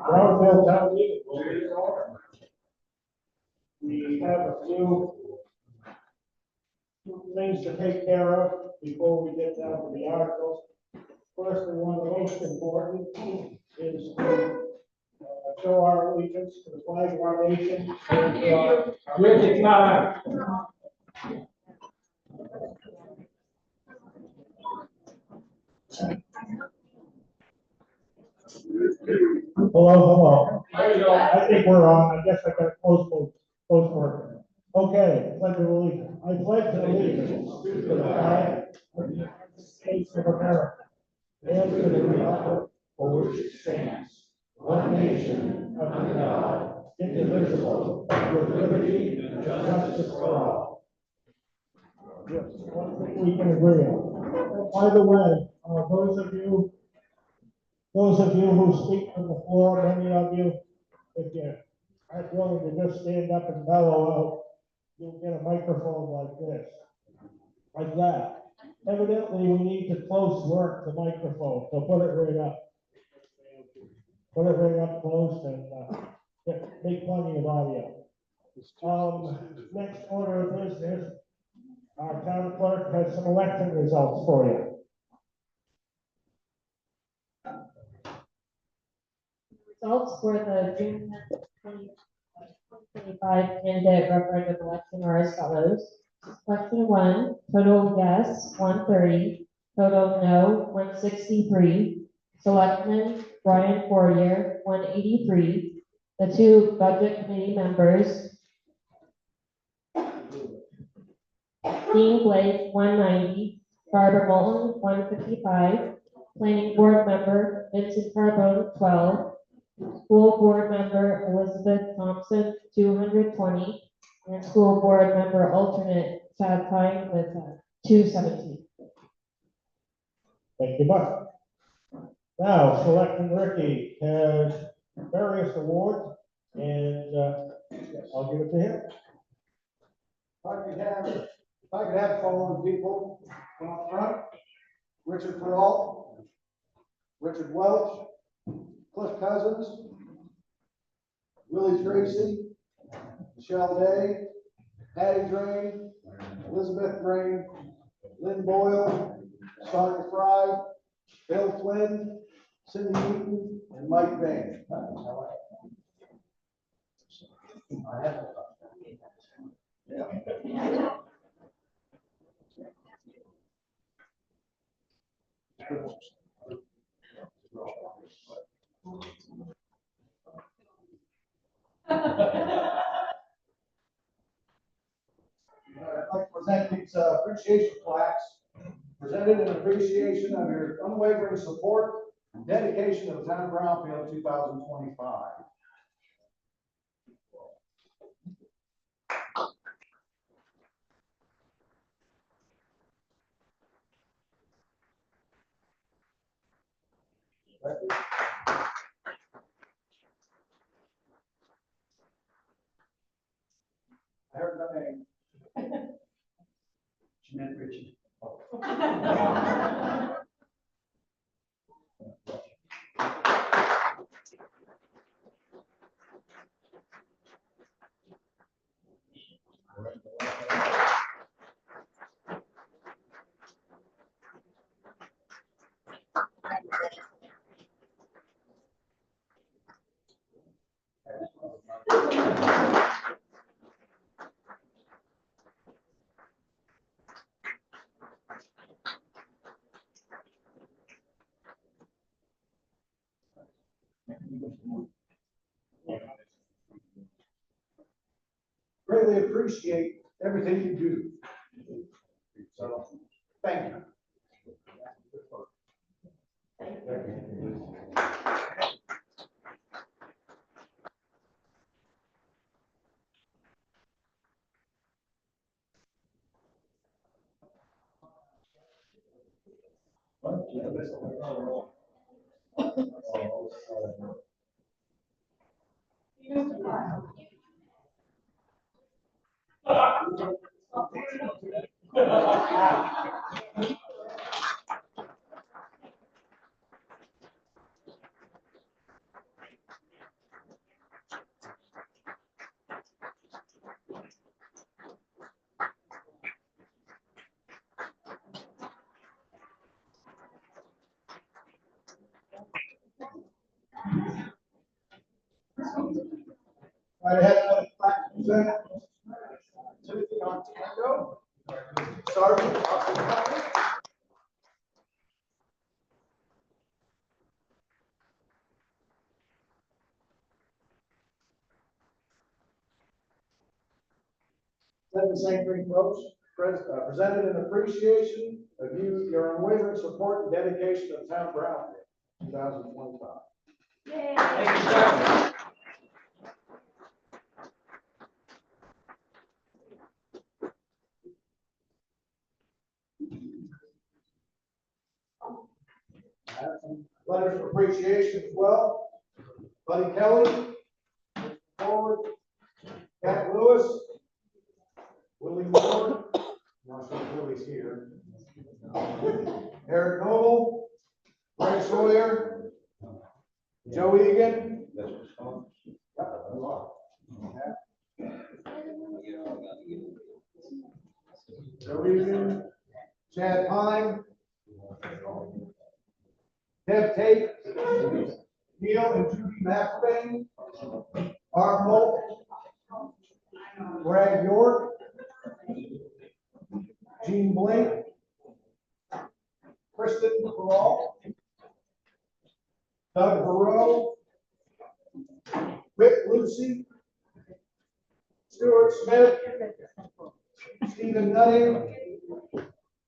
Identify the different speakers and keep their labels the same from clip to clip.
Speaker 1: Brownfield town meeting will be in order. We have a few things to take care of before we get down to the articles. First, one of the most important is to show our allegiance to the flag of our nation and to our rigid time. Hello. I think we're on. I guess I got close work. Okay, pledge of allegiance. I pledge allegiance to the flag of the United States of America and to the republic for which it stands, one nation under God, indivisible, with liberty and justice for all. Yes, one thing we can agree on. By the way, those of you who speak from the floor, many of you, if you're willing to just stand up and bellow out, you'll get a microphone like this, like that. Evidently, we need to close work the microphone, so put it right up. Put it right up close and make plenty of audio. Next order of business, our town clerk has some election results for you.
Speaker 2: Results for the June 2025 candidate referendum election are as follows. Question 1, total yes, 130, total no, 163, selectman Brian Fortier, 183, the 2 budget committee members, Dean Blake, 190, Barbara Moulton, 155, planning board member Vincent Carbone, 12, school board member Elizabeth Thompson, 220, and school board member alternate Chad Pine with 217.
Speaker 1: Thank you much. Now, Selectman Ricky has various awards, and I'll give it to him.
Speaker 3: If I could have following people come up front: Richard Peralt, Richard Welch, Cliff Cousins, Willie Tracy, Michelle Day, Patty Drain, Elizabeth Drain, Lynn Boyle, Sonia Fry, Bill Flynn, Cindy Eaton, and Mike Bain. I'd like to present these appreciation plaques, presented in appreciation of your unwavering support and dedication to the town of Brownfield 2025. I heard that name. She meant Richard. Greatly appreciate everything you do. So, thank you. I have another plaque to present. Timothy Montango, Sergeant, Officer Company. Then the same thing, folks, presented in appreciation of you, your unwavering support and dedication to the town of Brownfield, 2025. Thank you, sir. I have some letters of appreciation as well. Buddy Kelly, forward, Pat Lewis, Willie Moore, not sure if Willie's here. Eric Noble, Greg Sawyer, Joe Egan. Joe Egan, Chad Pine, Deb Tate, Neil and Judy McBain, Art Holt, Brad York, Gene Blake, Kristen Perrault, Doug Burrow, Rick Lucy, Stuart Smith, Stephen Nutting,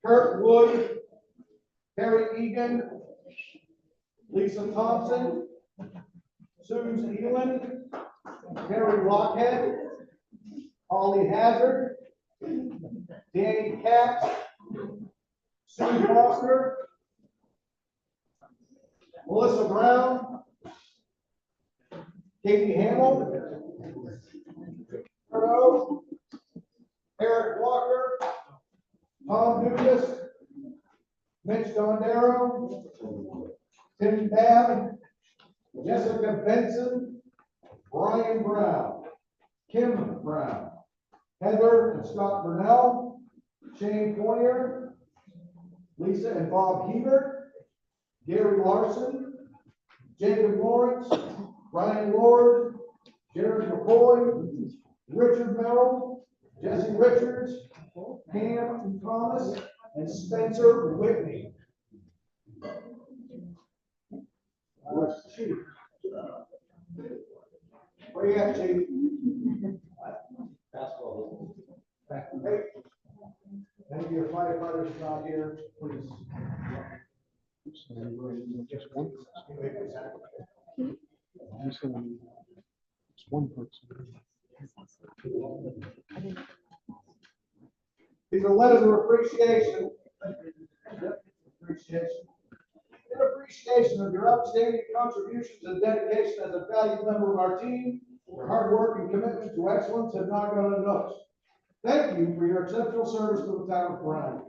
Speaker 3: Kurt Wood, Terry Egan, Lisa Thompson, Susan Eland, Gary Lockhead, Holly Hazard, Danny Katz, Sue Foster, Melissa Brown, Katie Hamill, Curto, Eric Walker, Tom Dugas, Mitch Dondero, Tim Babb, Jessica Benson, Brian Brown, Kim Brown, Heather and Scott Burnell, Shane Fournier, Lisa and Bob Hebert, Gary Larson, Jacob Lawrence, Ryan Lord, Jared McCoy, Richard Merrill, Jesse Richards, Pam Thomas, and Spencer Whitney. Chief. Where you at, Chief? Hey, any of your firefighters not here, please.
Speaker 4: Just one. It's one person.
Speaker 3: These are letters of appreciation. In appreciation of your outstanding contributions and dedication as a valued member of our team, your hard work and commitment to excellence have not gone unnoticed. Thank you for your exceptional service to the town of Brown.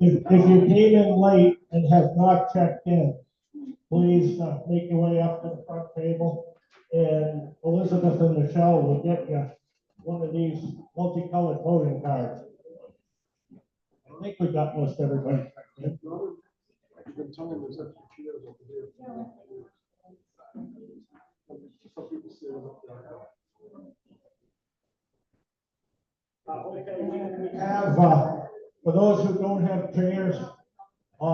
Speaker 1: If you came in late and have not checked in, please make your way up to the front table. And Elizabeth and Michelle will get you one of these multicolored voting cards. I think we got most everybody checked in. Okay, we have, for those who don't have chairs, I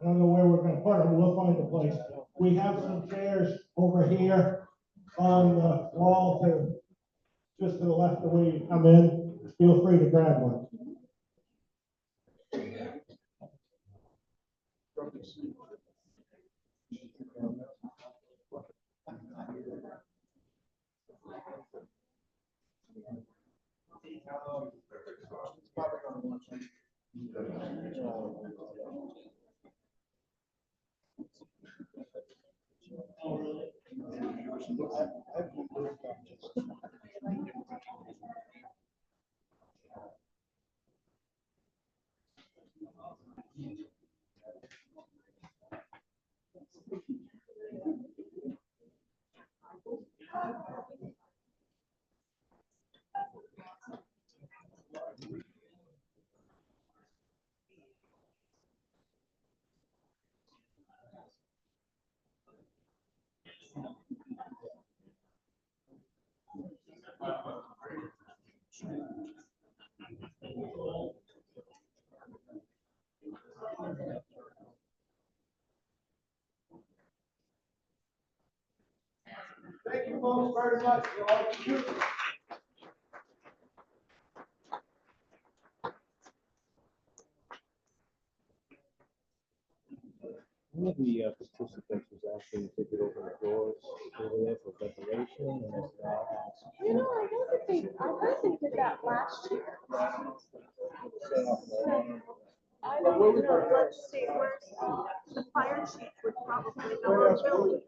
Speaker 1: don't know where we're gonna put them, we'll find a place. We have some chairs over here on the wall just to the left of where you come in. Feel free to grab one.
Speaker 3: Thank you folks very much for all you do.
Speaker 4: One of the participants was actually to get over the doors over there for ventilation and it's now.
Speaker 5: You know, I heard they did that last year. I don't know, let's see, where's, the fire chief would probably know our building.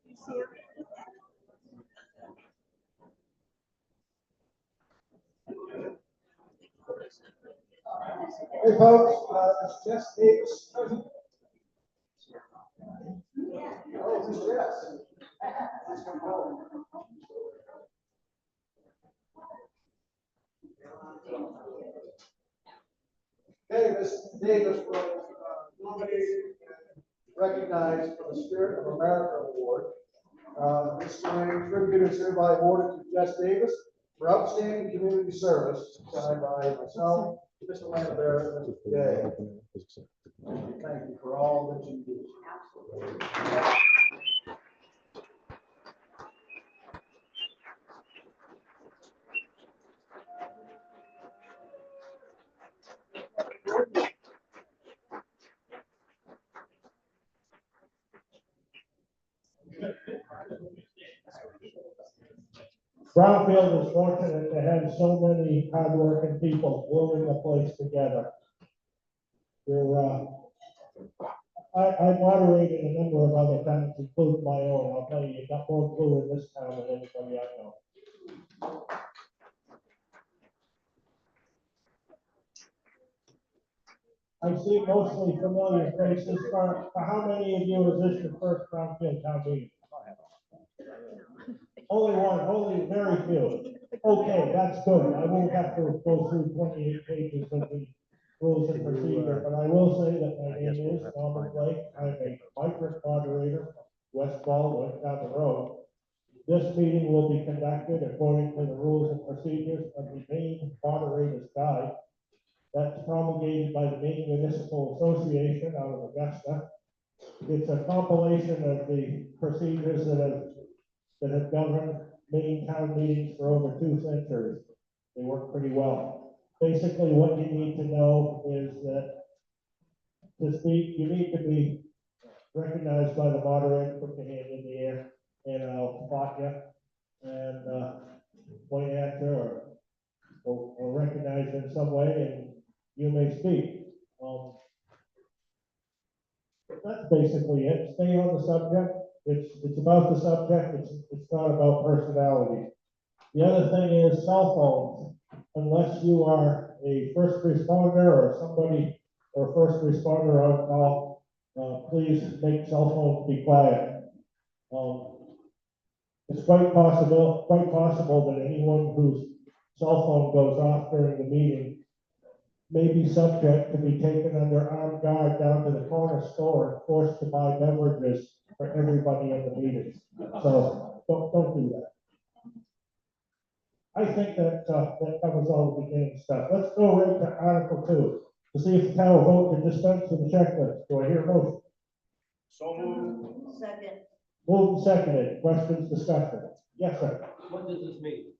Speaker 5: You see it?
Speaker 3: Hey folks, it's Jess Davis. Oh, it's Jess. Okay, Ms. Davis was nominated and recognized for the Spirit of America Award. This tribute is hereby awarded to Jess Davis for outstanding community service, signed by myself, Mr. Lambert, and Mr. Day. Thank you for all that you do.
Speaker 1: Brownfield is fortunate to have so many hardworking people gluing the place together. We're, I moderated a number of other towns, including my own. I'll tell you, you got more glue in this town than anybody I know. I see mostly familiar faces. For how many of you is this your first Brownfield town meeting? Only one, only very few. Okay, that's good. I won't have to go through 28 pages of the rules and procedure, but I will say that my name is Norman Blake. I'm a migrant moderator, West Baldwin, down the road. This meeting will be conducted according to the rules and procedures of the Maine Moderator's Guide. That's promulgated by the Maine Municipal Association out of Augusta. It's a compilation of the procedures that have governed Maine town meetings for over 2 centuries. They work pretty well. Basically, what you need to know is that to speak, you need to be recognized by the moderator, put your hand in the air, and I'll spot you and point at you or recognize you in some way, and you may speak. That's basically it. Stay on the subject. It's about the subject. It's not about personality. The other thing is cell phones. Unless you are a first responder or somebody or a first responder on call, please make cell phones be quiet. It's quite possible that anyone whose cell phone goes off during the meeting may be subject to be taken under armed guard down to the corner store and forced to buy beverages for everybody in the meeting. So don't do that. I think that covers all the beginning stuff. Let's go right to Article 2 to see if the town will vote to dispense with the checklist. Do I hear a motion?
Speaker 3: So moved.
Speaker 5: Second.
Speaker 1: Moved and seconded. Questions, discussion? Yes, sir.
Speaker 6: What does this mean?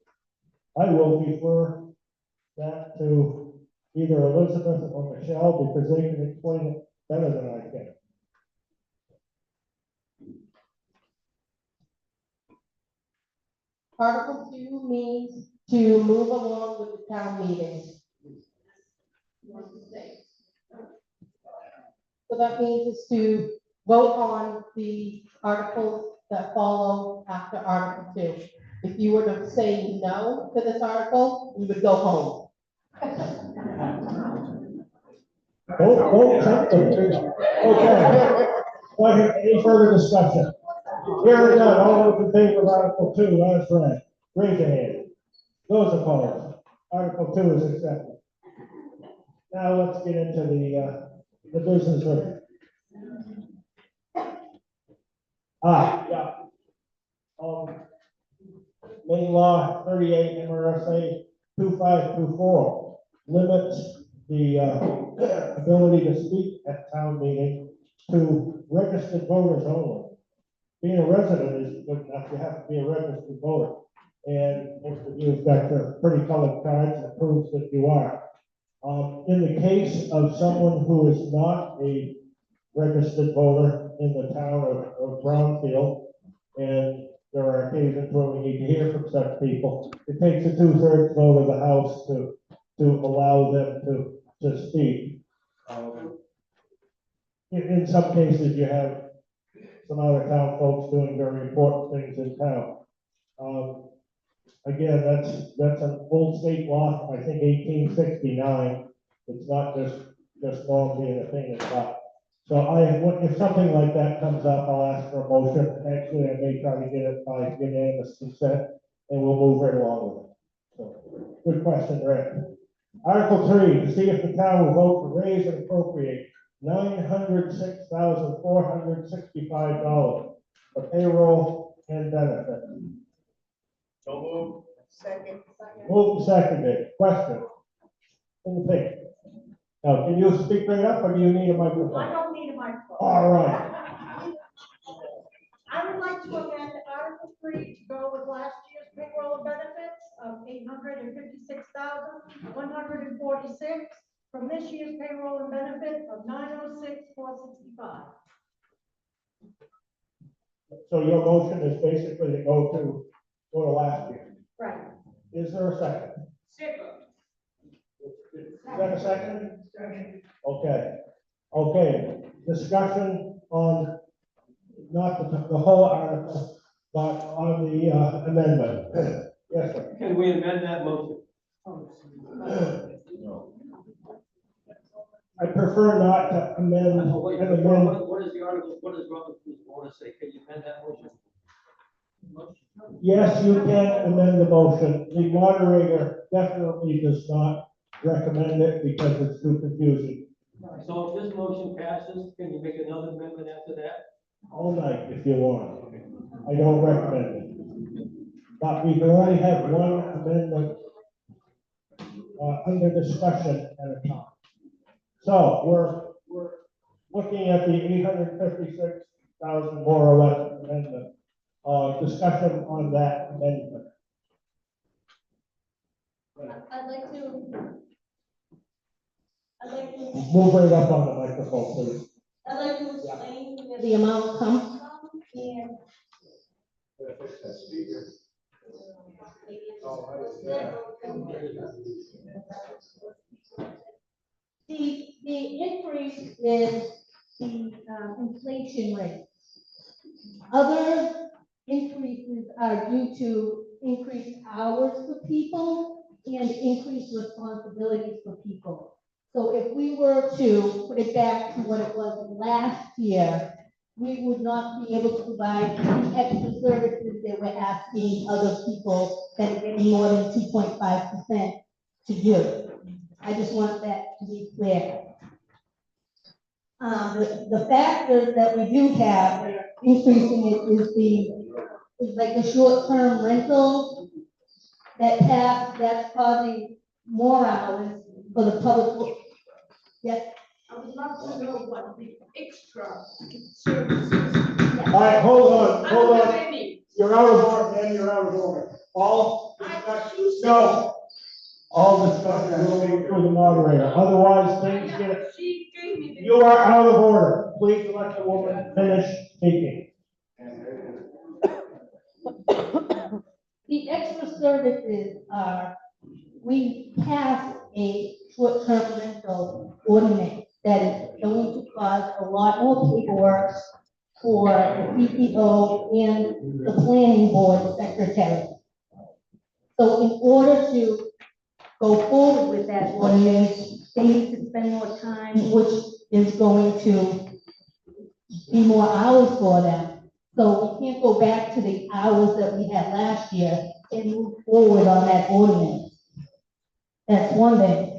Speaker 1: I will refer that to either Elizabeth or Michelle because they can explain it better than I can.
Speaker 2: Article 2 means to move along with the town meeting. So that means is to vote on the articles that follow after Article 2. If you were to say no to this article, you would go home.
Speaker 1: Don't check them. Okay. Any further discussion? Hearing none, all those in favor of Article 2 as read, raise your hand. Those opposed, Article 2 is accepted. Now let's get into the business of. Yeah. Maine law 38 MRSA 2524 limits the ability to speak at town meeting to registered voters only. Being a resident is good enough. You have to be a registered voter. And most of you have got your pretty colored cards that proves that you are. In the case of someone who is not a registered voter in the town of Brownfield, and there are occasions when we need to hear from such people, it takes a 2/3 vote of the House to allow them to speak. In some cases, you have some out of town folks doing very important things in town. Again, that's an old state law, I think 1869. It's not just normally a thing that's up. So if something like that comes up, I'll ask for a motion. Actually, I may try to get it by unanimous consent, and we'll move right along with it. So, good question, Rick. Article 3, to see if the town will vote to raise and appropriate $906,465 for payroll and benefits.
Speaker 3: So moved.
Speaker 5: Second.
Speaker 1: Moved and seconded. Question? What do you think? Now, can you speak right up, or do you need a microphone?
Speaker 7: I don't need a microphone.
Speaker 1: All right.
Speaker 7: I would like to amend Article 3 to go with last year's payroll and benefits of $856,146 from this year's payroll and benefit of $906,465.
Speaker 1: So your motion is basically to go to last year.
Speaker 7: Right.
Speaker 1: there a second? Is that a second? Okay, discussion on not the whole article, but on the amendment. Yes, sir.
Speaker 6: Can we amend that motion?
Speaker 1: I prefer not to amend an
Speaker 6: Wait,
Speaker 1: amendment.
Speaker 6: what is the article, what does Robert want to say? Can you amend that motion?
Speaker 1: Yes, you can amend the motion. The moderator definitely does not recommend it because it's too confusing.
Speaker 6: So if this motion passes, can you make another amendment after that?
Speaker 1: All night if you want. I don't recommend it. But we can only have one amendment under discussion at a time. So we're looking at the 856,000 more or less amendment. Discussion on that amendment.
Speaker 7: I'd like to
Speaker 1: Move right up on the microphone, please.
Speaker 7: I'd like to explain where the amount comes from and. The increase is the inflation rate. Other increases are due to increased hours for people and increased responsibilities for people. So if we were to put it back to what it was last year, we would not be able to provide the extra services that we're asking other people that are getting more than 2.5% to do. I just want that to be clear. The factors that we do have that are increasing it is like the short-term rental that's causing more hours for the public. Yes.
Speaker 5: I would love to know what the extra services.
Speaker 1: All right, hold on.
Speaker 5: Any.
Speaker 1: You're out of order, man, you're out of order. All discussion, no. All discussion will be through the moderator, otherwise things get,
Speaker 5: She gave me the.
Speaker 1: you are out of order. Please let the woman finish speaking.
Speaker 7: The extra services are, we passed a short-term rental ordinance that is going to cause a lot more paperwork for the CEO and the planning board secretary. So in order to go forward with that ordinance, they need to spend more time, which is going to be more hours for them. So we can't go back to the hours that we had last year and move forward on that ordinance. That's one thing.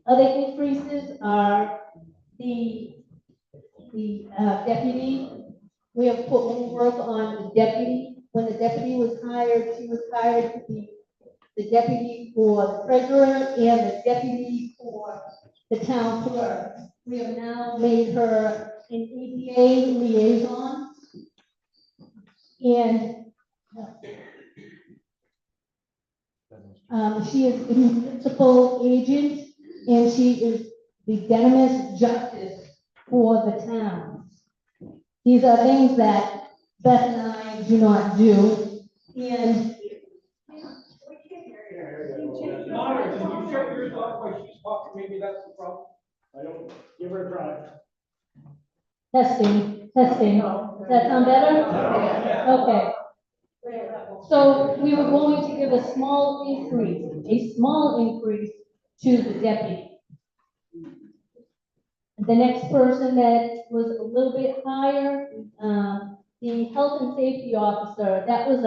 Speaker 7: Other increases are the deputy. We have put more work on the deputy. When the deputy was hired, she was hired to be the deputy for the treasurer and the deputy for the town clerk. We have now made her an EDA liaison. And she is the municipal agent, and she is the Denemis justice for the town. These are things that Beth and I do not do, and
Speaker 6: Moderator, can you shut yours off while she's talking? Maybe that's the problem.
Speaker 1: I don't, give her a try.
Speaker 7: testing. Does that sound better? Okay. So we were going to give a small increase to the deputy. The next person that was a little bit higher, the health and safety officer, that was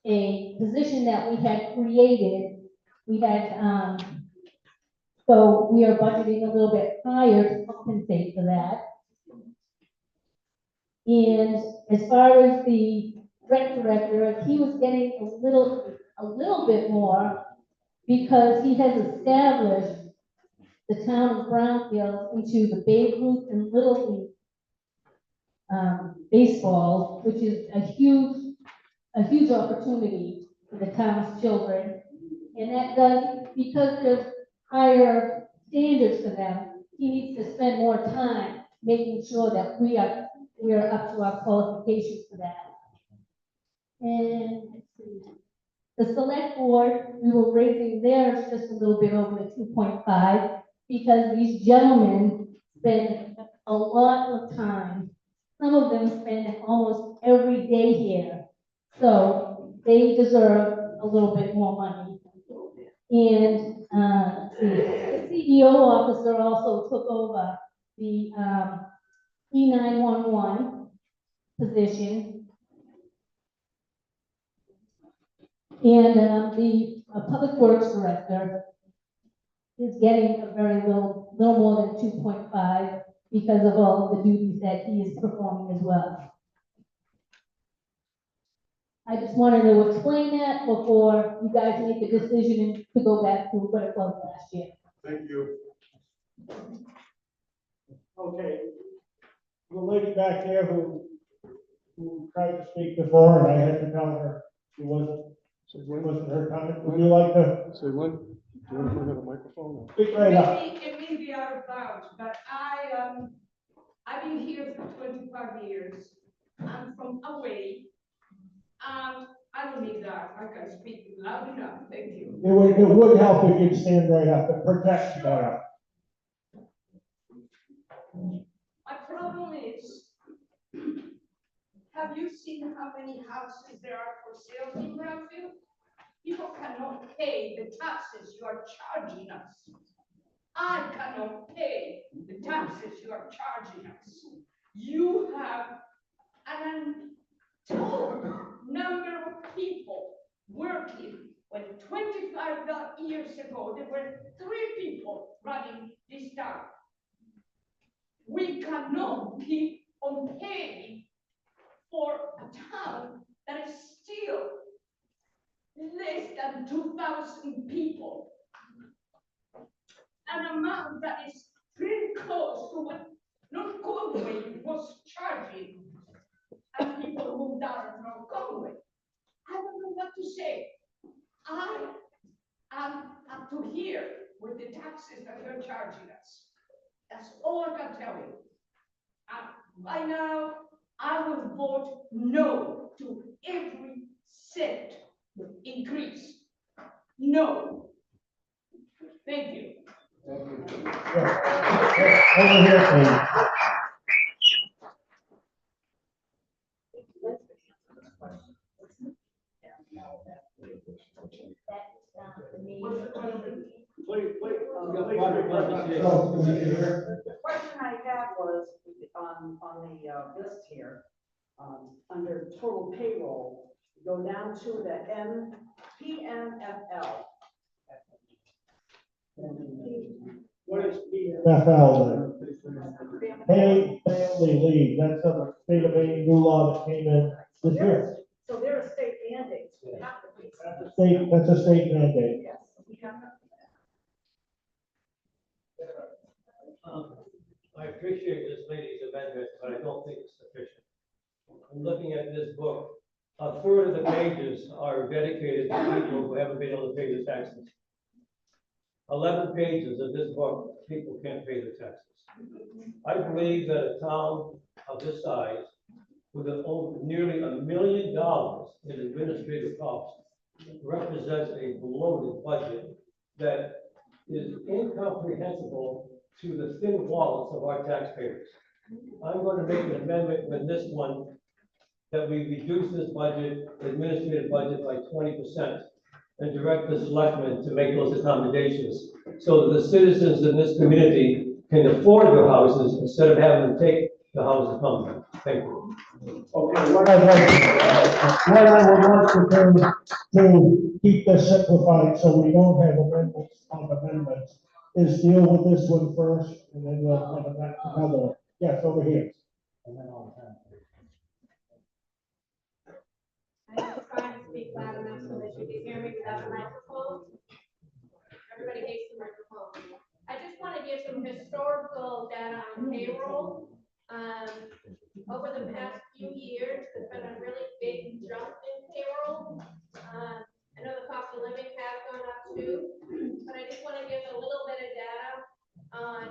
Speaker 7: a position that we had created. We had, so we are budgeting a little bit higher to compensate for that. And as far as the rec director, he was getting a little bit more because he has established the town of Brownfield into the Babe Ruth and Little League baseball, which is a huge opportunity for the town's children. And that does, because there's higher standards for them, he needs to spend more time making sure that we are up to our qualifications for that. And let's see. The select board, we were raising theirs just a little bit over the 2.5 because these gentlemen spend a lot of time. Some of them spend almost every day here. So they deserve a little bit more money. And let's see, the CEO officer also took over the E911 position. And the public works director is getting a very little more than 2.5 because of all of the duties that he is performing as well. I just wanted to explain that before you guys make the decision to go back to what it was last year.
Speaker 3: Thank you.
Speaker 1: Okay. The lady back there who tried to speak before, and I had to tell her it wasn't her comment. Would you like to
Speaker 4: So when, do you want to bring up a microphone?
Speaker 1: speak right up?
Speaker 8: It may be out of bounds, but I've been here for 25 years. I'm from away. I don't need that. I can speak loud enough. Thank you.
Speaker 1: It would help if you'd stand right up. It protects better.
Speaker 8: My problem is, have you seen how many houses there are for sale in Brownfield? People cannot pay the taxes you are charging us. I cannot pay the taxes you are charging us. You have an untold number of people working when 25 years ago there were 3 people running this town. We cannot keep on paying for a town that is still less than 2,000 people. An amount that is pretty close to what North Conway was charging. And people moved out of North Conway. I don't know what to say. I am up to here with the taxes that you're charging us. That's all I can tell you. By now, I will vote no to every cent increase. No. Thank you.
Speaker 1: Over here, please.
Speaker 9: The question I had was on the list here, under total payroll, go down to the PMFL.
Speaker 1: What is PFL? Paid family leave. That's a state of Maine new law that came in this year.
Speaker 9: So there are state mandates. We have to pay.
Speaker 1: That's a state mandate.
Speaker 9: Yes, we have to.
Speaker 6: I appreciate this lady's amendment, but I don't think it's sufficient. I'm looking at this book. A third of the pages are dedicated to people who haven't been able to pay their taxes. 11 pages of this book, people can't pay their taxes. I believe that a town of this size, with nearly $1 million in administrative costs, represents a bloated budget that is incomprehensible to the thin wallets of our taxpayers. I'm going to make an amendment with this one that we reduce this budget, administrative budget, by 20% and direct the selectmen to make those accommodations so that the citizens in this community can afford their houses instead of having to take the houses from them. Thank you.
Speaker 1: Okay, what I would like to do to keep this simplified so we don't have amendments on amendments is deal with this one first and then we'll have another one. Yes, over here. And then on
Speaker 10: I'm trying to speak loud enough so that you can hear me without a microphone. Everybody hates the microphone. I just want to give some historical data on payroll. Over the past few years, there's been a really big jump in payroll. I know the cost of living has gone up too, but I just want to give a little bit of data on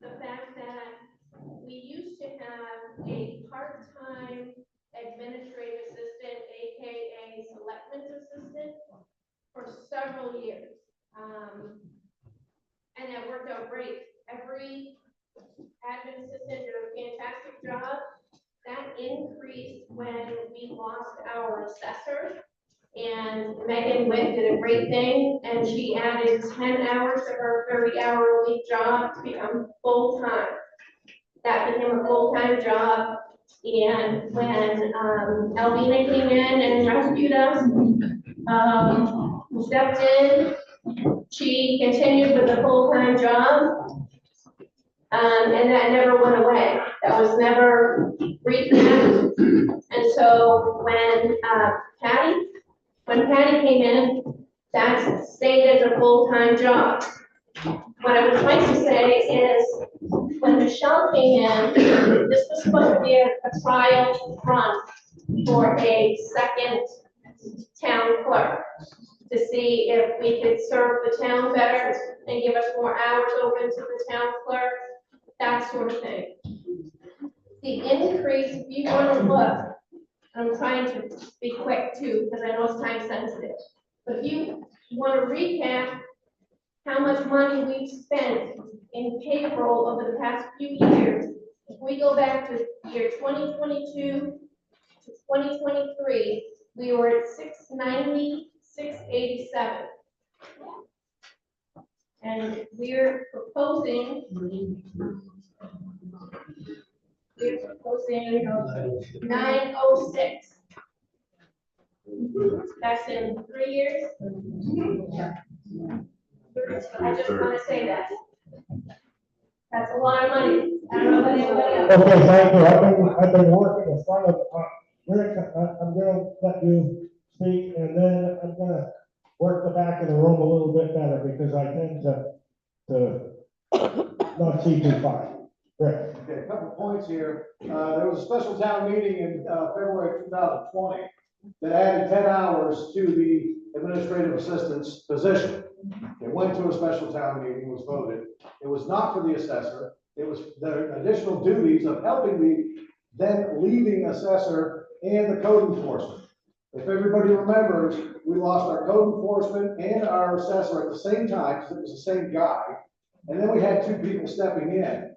Speaker 10: the fact that we used to have a part-time administrative assistant several years. And that worked out great. Every admin assistant did a fantastic job. That increased when we lost our assessor. And Megan Witt did a great thing, and she added 10 hours to her 30-hour-a-week job to become full-time. That became a full-time job, and when Alvina came in and rescued us, stepped in, she continued with the full-time job, and that never went away. That was never recapped. And so when Patty came in, that stayed as a full-time job. What I would like to say is, when Michelle came in, this was supposed to be a trial run for a second town clerk, to see if we could serve the town better and give us more hours open to the town clerk, that sort of thing. The increase, if you want to look, I'm trying to be quick too, because I know it's time sensitive. But if you want to recap how much money we've spent in payroll over the past few years, if we go back to year 2022 to 2023, we were at 690, 687. And we're proposing 906. That's in 3 years. I just want to say that. That's a lot of money. I don't know about anybody else.
Speaker 1: Okay, thank you. I've been working in front of, Rick, I'm gonna let you speak, and then I'm gonna work the back of the room a little bit better, because I tend to not see too far. Rick?
Speaker 3: Okay, a couple of points here. There was a special town meeting in February 2020 that added 10 hours to the administrative assistant's position. It went to a special town meeting, was voted. It was not for the assessor. It was the additional duties of helping the then leaving assessor and the code enforcement. If everybody remembers, we lost our code enforcement and our assessor at the same time, because it was the same guy. And then we had two people stepping in.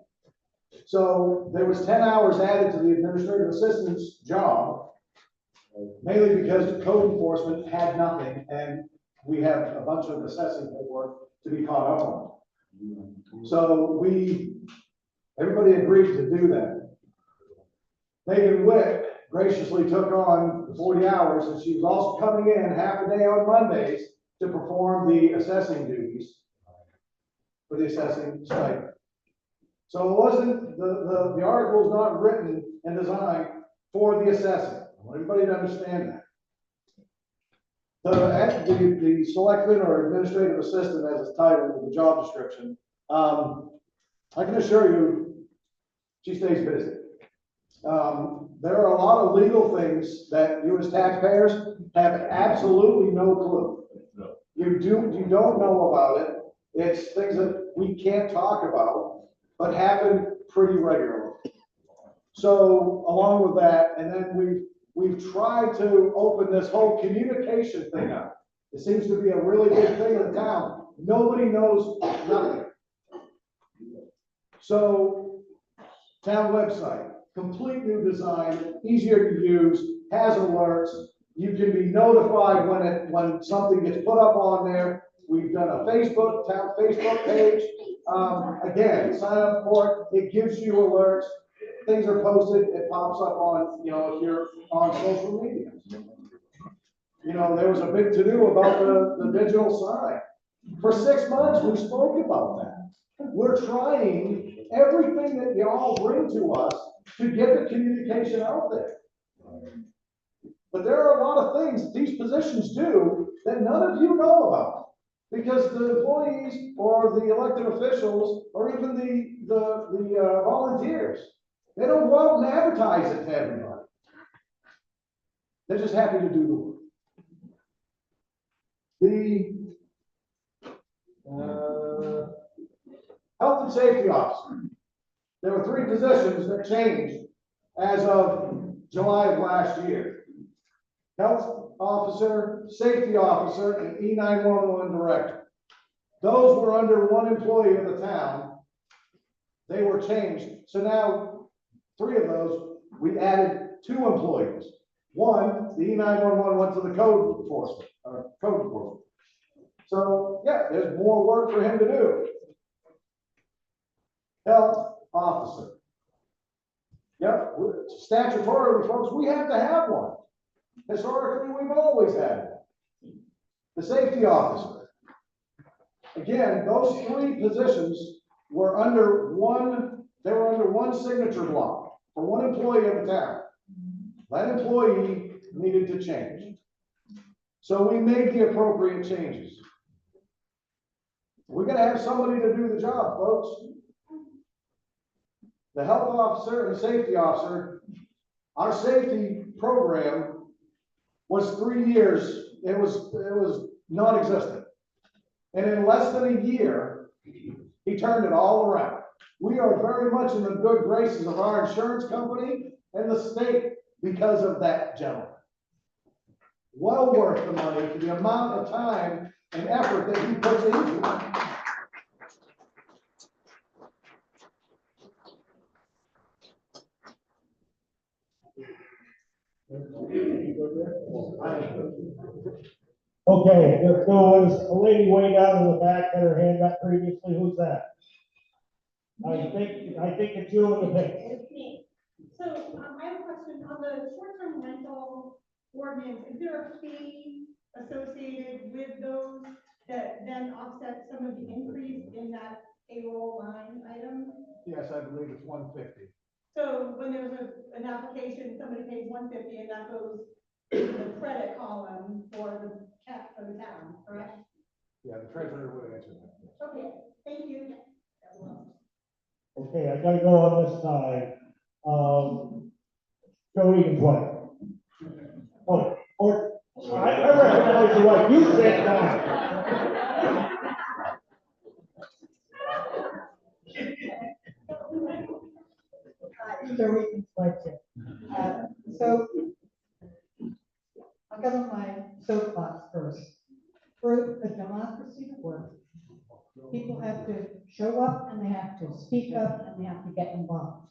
Speaker 3: So there was 10 hours added to the administrative assistant's job, mainly because the code enforcement had nothing, and we have a bunch of assessing paperwork to be caught up on. So everybody agreed to do that. Megan Witt graciously took on the 40 hours, and she was also coming in half a day on Mondays to perform the assessing duties for the assessing stipend. So it wasn't, the article was not written and designed for the assessing. I want everybody to understand that. The selectman or administrative assistant, as it's titled in the job description, I can assure you, she stays busy. There are a lot of legal things that you as taxpayers have absolutely no clue. You don't know about it. It's things that we can't talk about, but happen pretty regularly. So along with that, and then we've tried to open this whole communication thing up. It seems to be a really big thing in the town. Nobody knows nothing. So town website, complete new design, easier to use, has alerts. You can be notified when something gets put up on there. We've done a town Facebook page. Again, sign up for it. It gives you alerts. Things are posted. It pops up on, if you're on social media. There was a big to-do about the digital sign. For 6 months, we spoke about that. We're trying everything that y'all bring to us to get the communication out there. But there are a lot of things that these positions do that none of you know about. Because the employees or the elected officials or even the volunteers, they don't go out and advertise it to everybody. They're just happy to do the work. The health and safety officer. There were 3 positions that changed as of July of last year. health officer, safety officer, and E911 director. Those were under one employee of the town. They were changed. So now, 3 of those, we added 2 employees. One, the E911 went to the code enforcement. So, yeah, there's more work for him to do. Health officer. Yep, statutorily, folks, we have to have one. Historically, we've always had one. The safety officer. Again, those 3 positions were under one, they were under one signature block for one employee of the town. That employee needed to change. So we made the appropriate changes. We're gonna have somebody to do the job, folks. The health officer and the safety officer, our safety program was 3 years, it was non-existent. And in less than a year, he turned it all around. We are very much in the good graces of our insurance company and the state because of that gentleman. Well worth the money for the amount of time and effort that he puts into it.
Speaker 1: Okay, there was a lady way down in the back that her hand up previously. Who's that? I think it's you in the picture.
Speaker 11: It's me. So, I have a question on the short-term rental ordinance. Is there a fee associated with those that then offset some of the increase in that payroll line item?
Speaker 3: Yes, I believe it's 150.
Speaker 11: So when there's an application, somebody pays 150 and that goes to the credit column for the town, correct?
Speaker 3: Yeah, the treasurer would answer that.
Speaker 11: Okay, thank you.
Speaker 1: Okay, I gotta go on this side. Jody can play. I recognize you like you said that.
Speaker 12: Jody can play too. So I'll get on my soapbox first. For a democracy to work, people have to show up and they have to speak up and they have to get involved.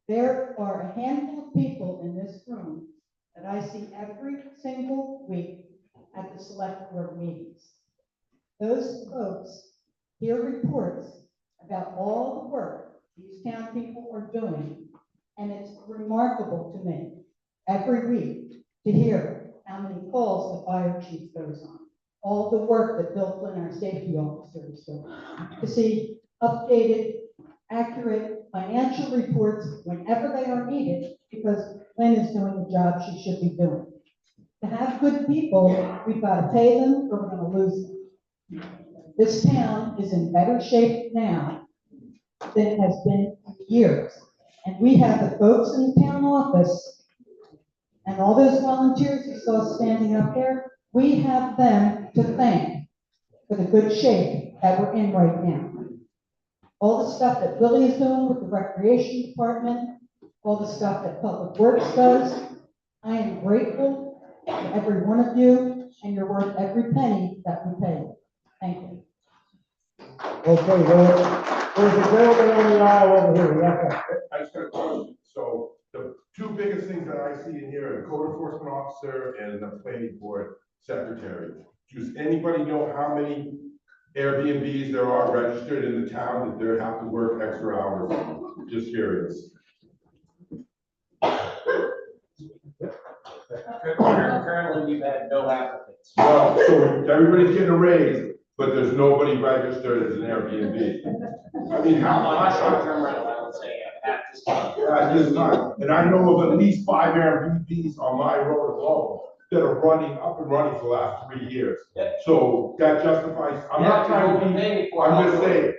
Speaker 12: There are a handful of people in this room that I see every single week at the select board meetings. Those folks hear reports about all the work these town people are doing, and it's remarkable to me every week to hear how many calls the fire chief goes on, all the work that Bill Flynn, our safety officer, is doing, to see updated, accurate financial reports whenever they are needed, because Lynn is doing the job she should be doing. To have good people, we've got to pay them or we're going to lose them. This town is in better shape now than it has been in years. And we have the folks in the town office and all those volunteers you saw standing up there, we have them to thank for the good shape that we're in right now. All the stuff that Willie is doing with the recreation department, all the stuff that Public Works does, I am grateful to every one of you, and you're worth every penny that we pay you. Thank you.
Speaker 1: Okay, there's a gentleman on the aisle over here. Yeah.
Speaker 13: I just got a question. So the 2 biggest things that I see in here are the code enforcement officer and the planning board secretary. Does anybody know how many Airbnbs there are registered in the town that they have to work extra hours? Just curious.
Speaker 14: Currently, we've had no applicants.
Speaker 13: Well, so everybody's getting a raise, but there's nobody registered as an Airbnb. I mean, how
Speaker 14: On a
Speaker 13: much?
Speaker 14: short-term rental, I would say at this time.
Speaker 13: At this time, and I know of at least 5 Airbnbs on my road alone that are up and running for the last 3 years.
Speaker 14: Yep.
Speaker 13: So that justifies, I'm not trying to be, I'm just saying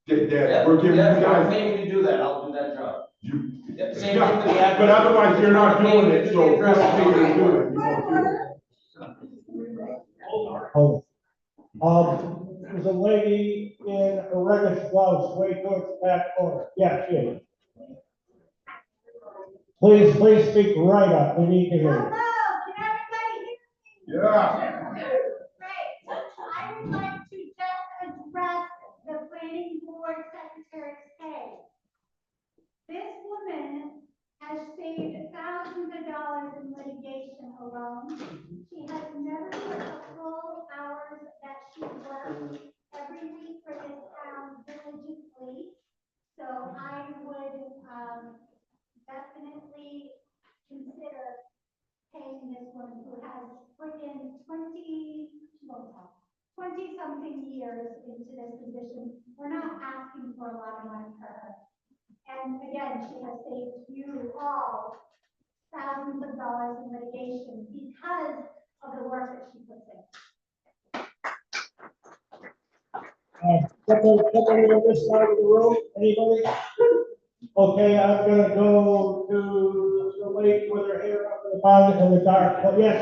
Speaker 13: that we're giving you
Speaker 14: If you
Speaker 13: guys.
Speaker 14: pay me to do that, I'll do that job.
Speaker 13: You,
Speaker 14: Yep, same thing with the admin.
Speaker 13: but otherwise you're not doing it, so if
Speaker 14: The
Speaker 13: you're
Speaker 14: address.
Speaker 13: not paying to do it, you won't do it.
Speaker 1: There's a lady in a reddish blouse way towards the back corner. Yeah, she is. Please speak right up. We need to hear you.
Speaker 15: Hello, can everybody
Speaker 13: Yeah.
Speaker 15: Great. I would like to just address the planning board secretary's pay. This woman has saved thousands of dollars in litigation alone. She has never put the full hours that she works every week for this town diligently. So I would, definitely consider paying this woman who has put in 20-something years into this position. We're not asking for a lot of money for her. And again, she has saved you all thousands of dollars in litigation because of the work that she puts in.
Speaker 1: Somebody on this side of the room, anybody? Okay, I'm gonna go to the lady with her hair up in the bottom in the dark, but yes.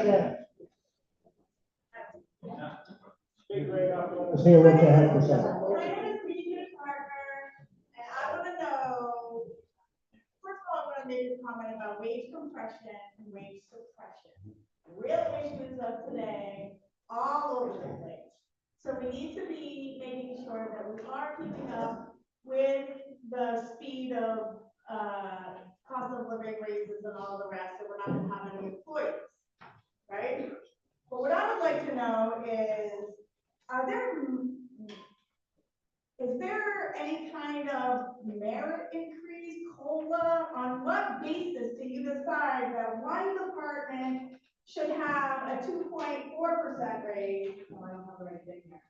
Speaker 1: Speak right up, let us hear what you have to say.
Speaker 11: My name is Regina Parker, and I want to know, first of all, I want to make a comment about wage compression and wage suppression. The real issues of today, all over the place. So we need to be making sure that we are keeping up with the speed of, cost of living raises and all the rest, so we're not gonna have any employees, right? But what I would like to know is, is there any kind of merit increase, COLA? On what basis do you decide that one department should have a 2.4% raise? Oh, I don't have the right thing here.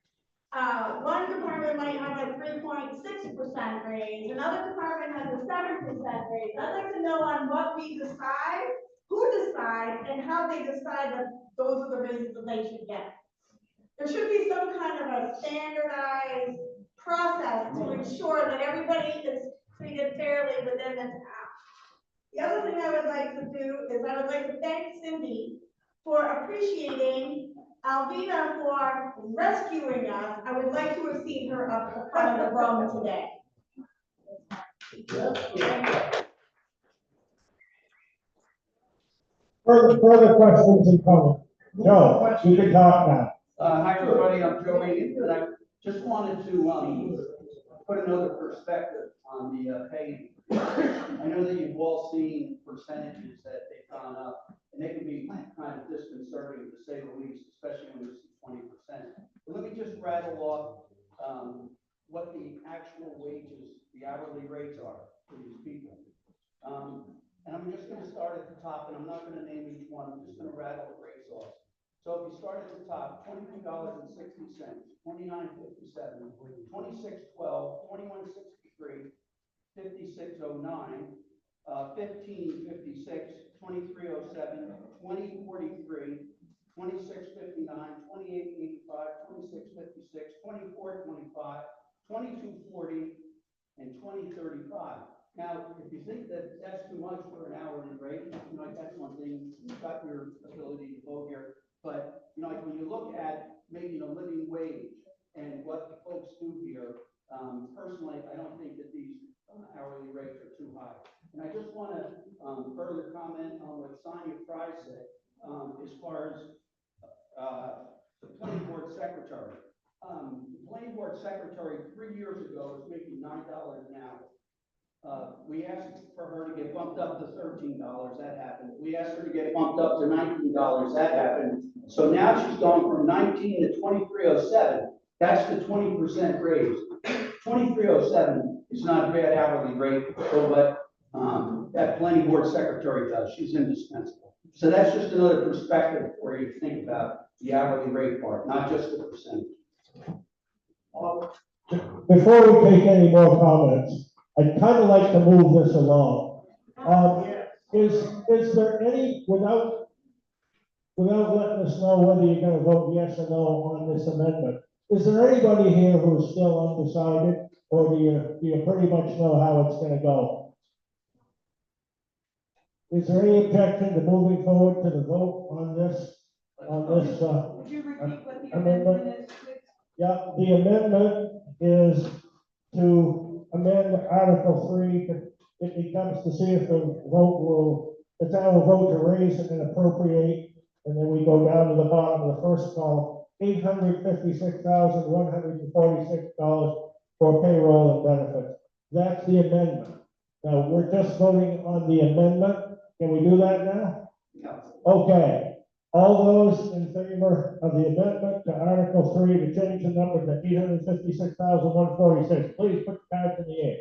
Speaker 11: One department might have a 3.6% raise, another department has a 7% raise. I'd like to know on what we decide, who decides, and how they decide that those are the raises that they should get. There should be some kind of a standardized process to ensure that everybody is treated fairly within the town. The other thing I would like to do is I would like to thank Cindy for appreciating Alvina for rescuing us. I would like to receive her up the front of the room today.
Speaker 1: Further questions and comments? Joe, you can talk now.
Speaker 16: Hi, everybody, I'm Joe Regan, and I just wanted to put another perspective on the pay. I know that you've all seen percentages that they've gone up, and they can be kind of disconcerting to say the least, especially when you see 20%. But let me just rattle off what the actual wages, the hourly rates are for these people. And I'm just going to start at the top, and I'm not going to name each one, I'm just going to rattle the rates off. So if you start at the top, $22.60, $29.57, $26.12, $21.63, $56.09, $15.56, $23.07, $20.43, $26.59, $28.85, $26.56, $24.25, $22.40, and $20.35. Now, if you think that that's too much for an hourly rate, that's one thing. You've got your ability to vote here. But, like when you look at making a living wage and what the folks do here, personally, I don't think that these hourly rates are too high. And I just want to further comment on what Sonia Fry said as far as the planning board secretary. The planning board secretary 3 years ago was making $9 an hour. We asked for her to get bumped up to $13, that happened. We asked her to get bumped up to $19, that happened. So now she's going from 19 to 2307. That's the 20% raise. 2307 is not a bad hourly rate for what that planning board secretary does. She's indispensable. So that's just another perspective for you to think about the hourly rate part, not just the percentage.
Speaker 1: Before we take any more comments, I'd kind of like to move this along. Is there any, without letting us know whether you're gonna vote yes or no on this amendment, is there anybody here who's still undecided, or do you pretty much know how it's gonna go? Is there any objection to moving forward to the vote on this,
Speaker 11: Would you repeat what the amendment is, please?
Speaker 1: Yeah, the amendment is to amend Article 3, it becomes to see if the town will vote to raise and appropriate And then we go down to the bottom of the first column, $856,146 for payroll and benefits. That's the amendment. Now, we're just voting on the amendment. Can we do that now?
Speaker 9: No.
Speaker 1: Okay. All those in favor of the amendment to Article 3 to change the number to $856,146, please put the cards in the air.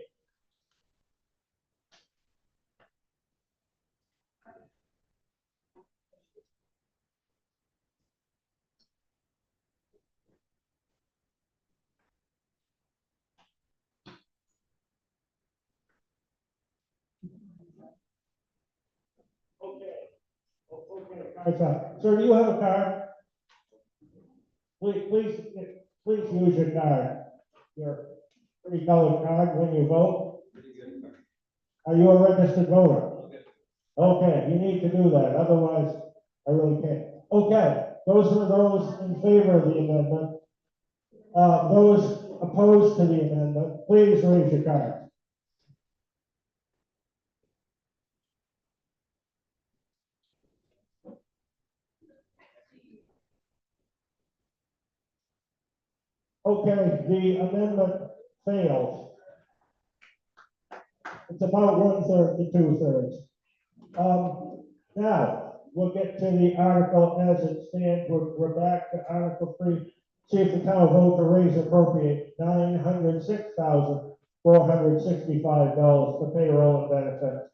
Speaker 1: Okay, cards up. Sir, do you have a card? Please use your card, your three-colored card when you vote. Are you a registered voter? Okay, you need to do that, otherwise I really can't. Okay, those are those in favor of the amendment. Those opposed to the amendment, please raise your card. Okay, the amendment fails. It's about 1/3 to 2/3. Now, we'll get to the article as it stands. We're back to Article 3. See if the town vote to raise appropriate $906,465 for payroll and benefits.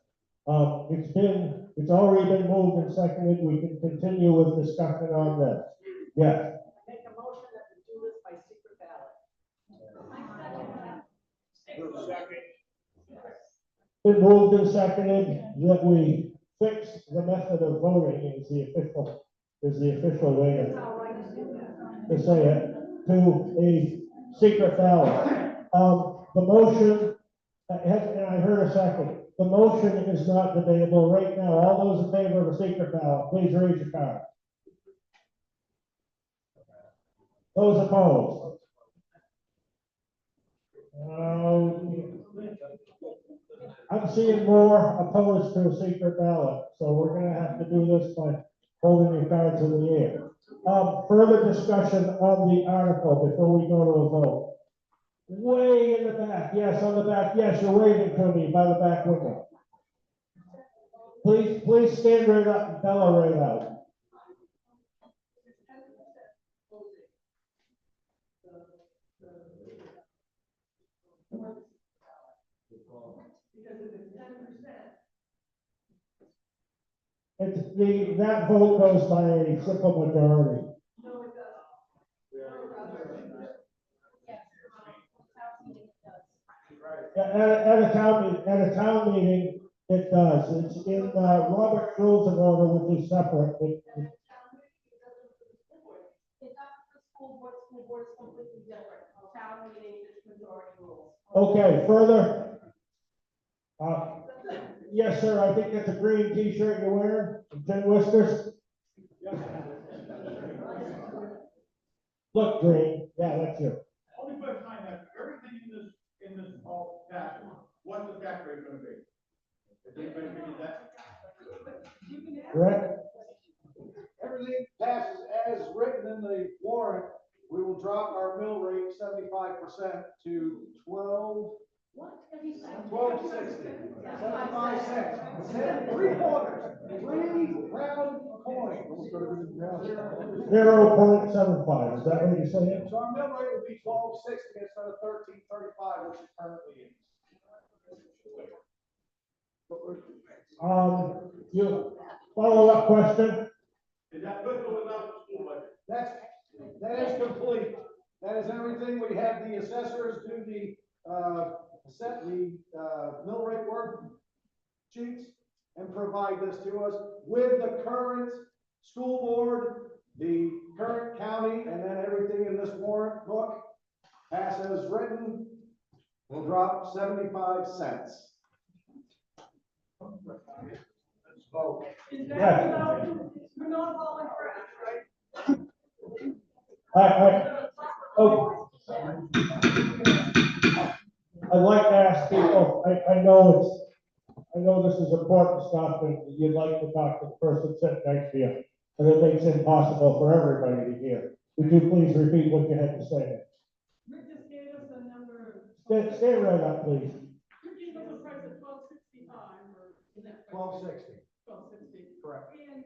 Speaker 1: It's already been moved and seconded. We can continue with discussion on this. Yes.
Speaker 9: Make a motion that we do this by secret ballot.
Speaker 1: Been moved and seconded that we fix the method of voting is the official way to say it, to a secret ballot. The motion, and I heard a second, the motion is not debatable right now. All those in favor of a secret ballot, please raise your card. Those opposed? I'm seeing more opposed to a secret ballot, so we're gonna have to do this by holding your cards in the air. Further discussion on the article before we go to a vote. Way in the back, yes, on the back, yes, you're waving to me by the back window. Please stand right up and bellow right out. That vote goes by a simple majority. At a town meeting, it does. It's in Robert Rules of Order, which is separate.
Speaker 10: It's not the school board is completely different. Town meeting is majority rules.
Speaker 1: Okay, further. Yes, sir, I think that's a green t-shirt you're wearing, and tin whiskers. Look green, yeah, that's you.
Speaker 3: Only question I have, everything in this all package, what's the tax rate gonna be? Has anybody figured that?
Speaker 1: Correct?
Speaker 3: Everything passes as written in the warrant, we will drop our mill rate 75% to 12.60. 75 cents. 3/4. 3 round coins.
Speaker 1: 0.75, is that what you're saying?
Speaker 3: So our mill rate would be 12.60 instead of 13.35, which it currently is.
Speaker 1: You follow-up question?
Speaker 3: Is that good or without the school budget? That is complete. That is everything. We have the assessors do the mill rate work sheets and provide this to us with the current school board, the current county, and then everything in this warrant book. Pass as written, will drop 75 cents. Let's vote.
Speaker 11: You're not hauling trash, right?
Speaker 1: I'd like to ask people, I know this is important stuff, and you'd like to talk to the person sitting next to you. and it makes it impossible for everybody to hear. Would you please repeat what you had to say?
Speaker 11: Rick just gave us a number.
Speaker 1: Stay right up, please.
Speaker 11: Rick gave us a price of $12.65 or is that?
Speaker 3: $12.60.
Speaker 11: $12.60.
Speaker 3: Correct.
Speaker 11: And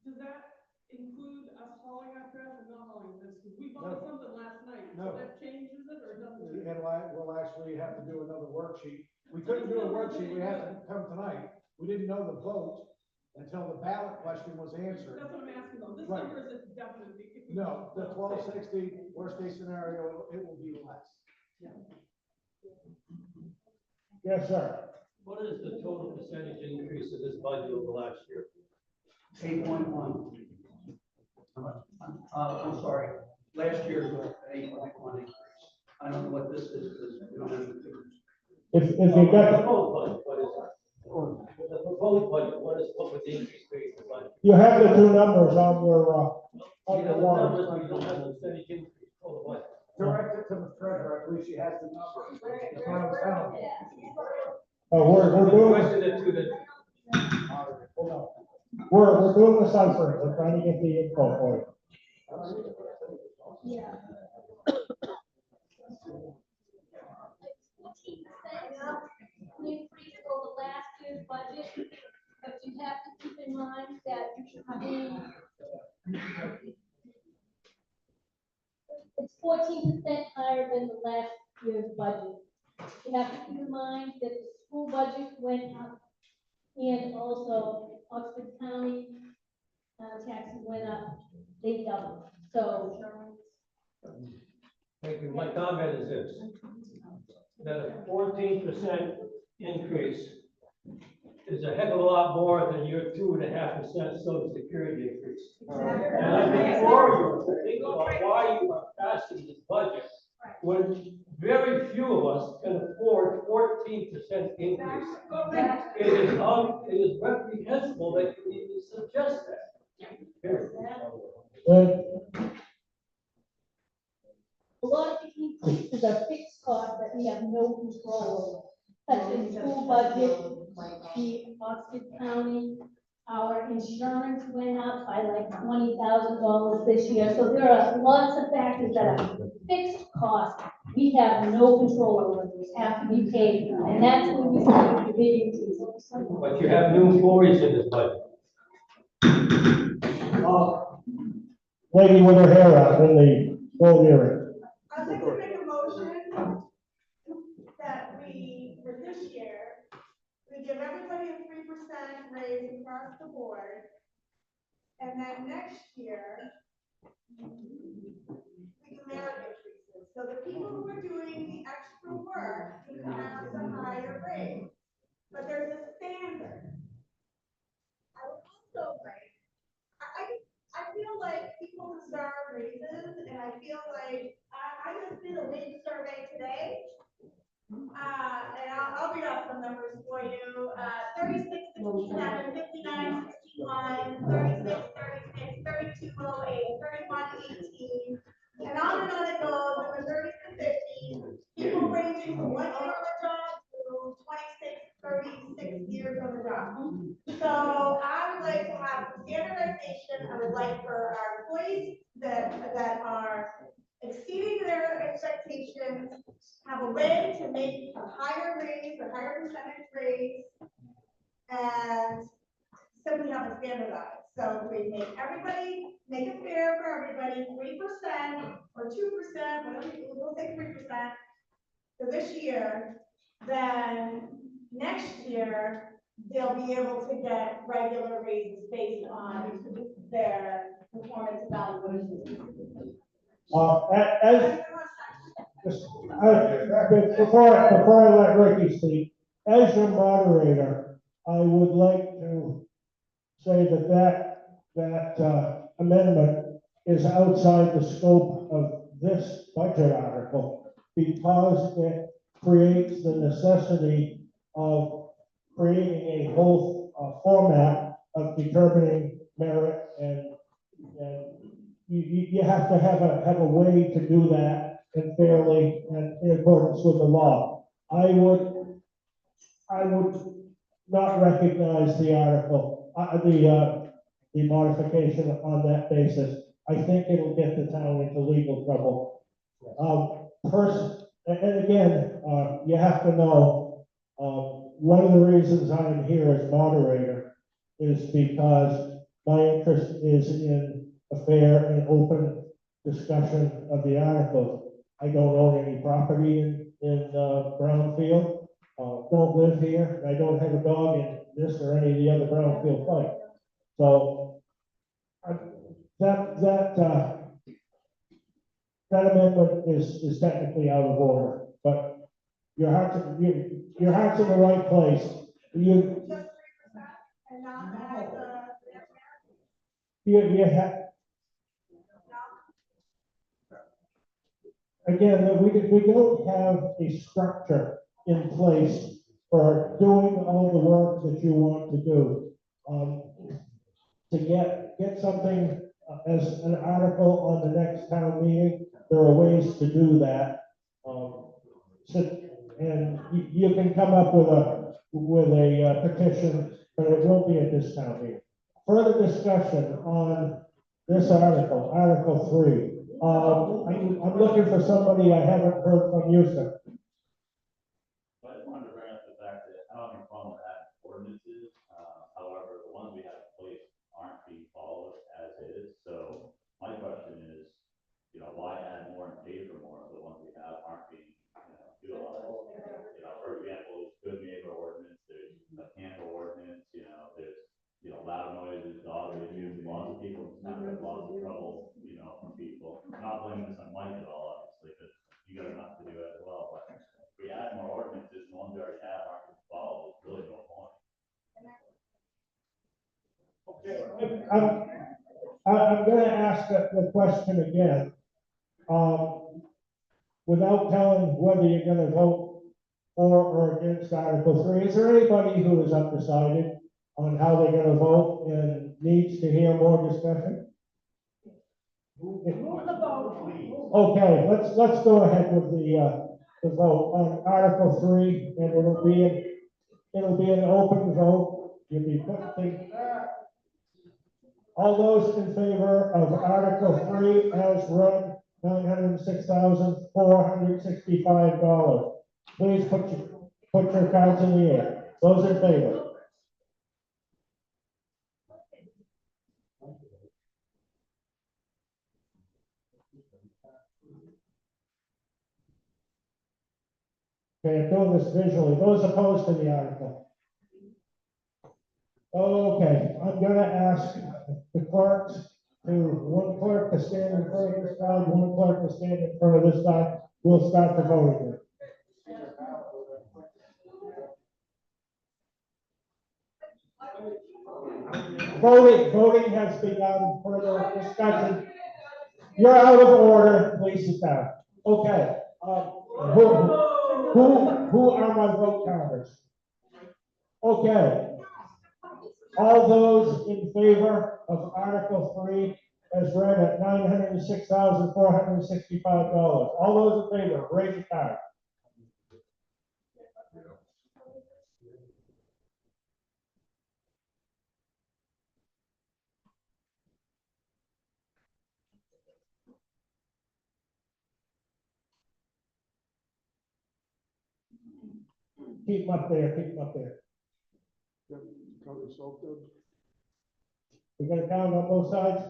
Speaker 11: does that include us hauling our trash or not hauling this? Because we bought
Speaker 3: No.
Speaker 11: something last night.
Speaker 3: No.
Speaker 11: So that changes it or doesn't?
Speaker 3: And we'll actually have to do another worksheet. We couldn't do a worksheet, we had to come tonight. We didn't know the vote until the ballot question was answered.
Speaker 11: That's what I'm asking though. This
Speaker 3: Right.
Speaker 11: number is definite.
Speaker 3: No, the 1260, worst case scenario, it will be less.
Speaker 1: Yes, sir.
Speaker 6: What is the total percentage increase of this budget over last year?
Speaker 16: 8.1. I'm sorry, last year's was 8.1 increase. I don't know what this is, because we don't have the figures.
Speaker 1: If you
Speaker 6: The
Speaker 1: got,
Speaker 6: proposed budget, what is it? The proposed budget, what would the increase be in the budget?
Speaker 1: you have the two numbers on your
Speaker 6: We have the
Speaker 1: warrant.
Speaker 6: numbers, but you don't have the percentage increase, total budget.
Speaker 3: Direct it to the treasurer, I believe she has the number. That's what I was telling you.
Speaker 1: We're doing,
Speaker 6: Question it to the,
Speaker 1: hold on. We're doing the ciphering, we're trying to get the info for you.
Speaker 15: Yeah. 14% increase over last year's budget, but you have to keep in mind that it's 14% higher than the last year's budget. You have to keep in mind that the school budget went up and also Oxford County taxes went up, they doubled. So
Speaker 6: thank you, my comment is this, that a 14% increase is a heck of a lot more than your 2.5% social security increase. And I implore you to think about why you are passing this budget when very few of us can afford 14% increase. It is reprehensible that you even suggest that. Period.
Speaker 15: a lot of the increases are fixed costs that we have no control over, such as school budget, the Oxford County, our insurance went up by like $20,000 this year. So there are lots of factors that are fixed costs. We have no control over, those have to be paid, and that's when we see the big increases.
Speaker 6: But you have new employees in this budget.
Speaker 1: Lady with her hair up in the full hearing.
Speaker 11: I'd like to make a motion that we, for this year, we give everybody a 3% raise across the board. And then next year, we do merit increases. So the people who are doing the extra work can have the higher raise. But there's a standard. I would also like, I feel like people deserve raises, and I feel like, I just did a wage survey today. And I'll read off some numbers for you. 3667, 5961, 3636, 3208, 3118, and on it goes. In the 30s to 50s, people ranging from 1 year on the job to 26, 36 years on the job. So I would like to have standardization. I would like for our employees that are exceeding their expectations, have a way to make a higher raise, a higher percentage raise, and simply have it standardized. So we make it fair for everybody, 3% or 2%, whatever, we'll say 3% for this year. Then next year, they'll be able to get regular raises based on their performance evaluations.
Speaker 1: Before I let Ricky speak, as your moderator, I would like to say that amendment is outside the scope of this budget article because it creates the necessity of creating a whole format of determining merit, and you have to have a way to do that and fairly and in accordance with the law. I would not recognize the article, the modification on that basis, I think it'll get the town into legal trouble. And again, you have to know, one of the reasons I'm here as moderator is because my interest is in a fair and open discussion of the articles. I don't own any property in Brownfield, don't live here, and I don't have a dog in this or any of the other Brownfield fights. So, that amendment is technically out of order, but your heart's in the right place. You have, again, we don't have a structure in place for doing all the work that you want to do. To get something as an article on the next town meeting, there are ways to do that. And you can come up with a petition, but it won't be at this town meeting. Further discussion on this article, Article 3. I'm looking for somebody. I haven't heard from you, sir.
Speaker 17: So I just wanted to bring up the fact that I don't have a problem with adding ordinances. However, the ones we have in place aren't being followed as is. So my question is, why add more and pay for more if the ones we have aren't being, utilized? For example, there's good neighbor ordinance, there's a camper ordinance, there's, loud noises, dog issues, lots of people in town have lots of trouble, from people. I'm not blaming this on Mike at all, obviously, because you got enough to do as well, but if we add more ordinances, the ones we already have aren't being followed, there's really no point.
Speaker 1: I'm going to ask the question again, without telling whether you're going to vote for or against Article 3. Is there anybody who is undecided on how they're going to vote and needs to hear more discussion? Okay, let's go ahead with the vote on Article 3, and it'll be an open vote. You'll be putting all those in favor of Article 3 as read, $906,465. Please put your cards in the air. Those in favor. Okay, I'm doing this visually. Those opposed to the article. Okay, I'm going to ask the clerks one clerk to stand in front of this side, one clerk to stand in front of this side. We'll start the voting. Voting has begun. Further discussion. You're out of order. Please sit down. Okay. Who are my vote counters? Okay. All those in favor of Article 3 as read at $906,465. All those in favor, raise your card. Keep them up there, keep them up there. We're gonna count on both sides?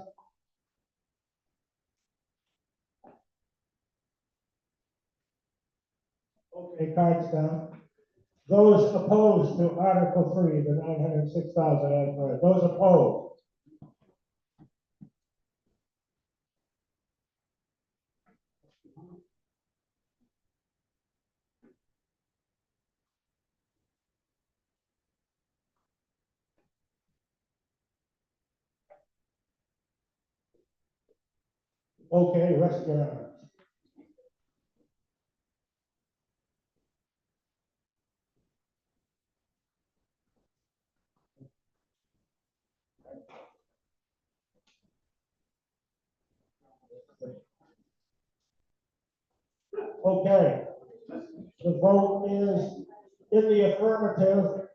Speaker 1: Okay, cards down. Those opposed to Article 3, the 906,000, those opposed. Okay, rest your arms. Okay, the vote is in the affirmative.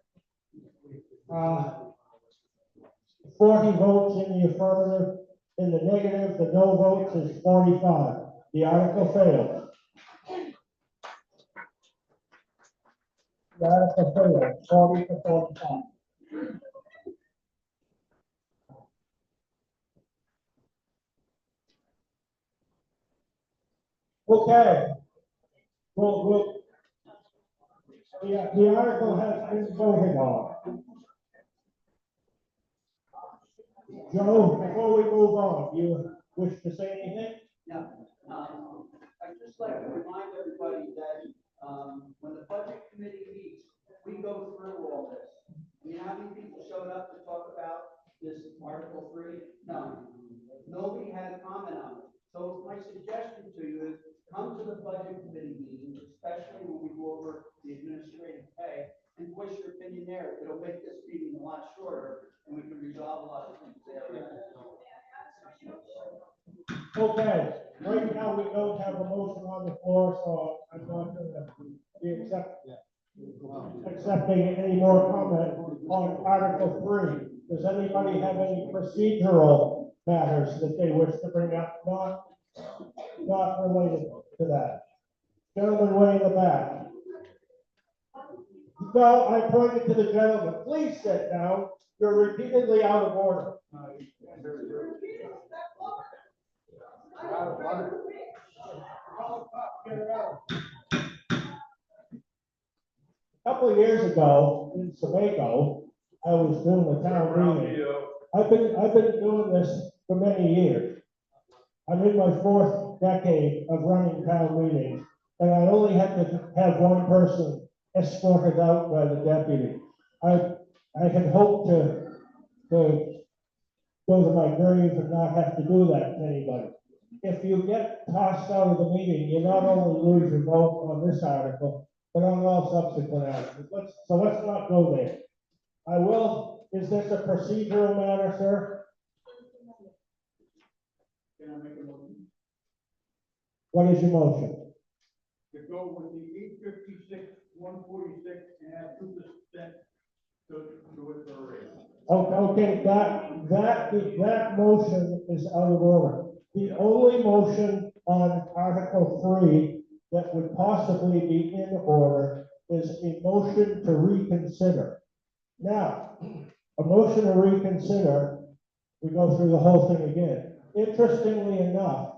Speaker 1: 40 votes in the affirmative. In the negative, the no votes is 45. The article fails. The article fails, 40 to 45. Okay. The article has been voted on. Joe, before we move on, you wish to say anything?
Speaker 16: Yeah, I'd just like to remind everybody that, when the budget committee meets, we go through all this. I mean, how many people showed up to talk about this Article 3? None. Nobody had a comment on it. So my suggestion to you is come to the budget committee meetings, especially when we go over the administrative pay, and voice your opinion there. It'll make this meeting a lot shorter, and we can resolve a lot of things there.
Speaker 1: Okay, right now we don't have a motion on the floor, so I'm not gonna be accepting any more comment on Article 3. Does anybody have any procedural matters that they wish to bring up, not related to that? Gentleman way in the back. No, I pointed to the gentleman. Please sit down. You're repeatedly out of order. A couple of years ago in Sebago, I was doing the town meeting. I've been doing this for many years. I'm in my 4th decade of running town meetings, and I only had to have one person escorted out by the deputy. I had hoped to go to my grave and not have to do that to anybody. If you get tossed out of the meeting, you not only lose your vote on this article, but on all subsequent articles. Let's not go there. Is this a procedural matter, sir?
Speaker 3: Can I make a motion?
Speaker 1: What is your motion?
Speaker 3: To go with the 856, 146, and add 2% to it for a raise.
Speaker 1: Okay, that motion is out of order. The only motion on Article 3 that would possibly be in order is a motion to reconsider. Now, a motion to reconsider, we go through the whole thing again. Interestingly enough,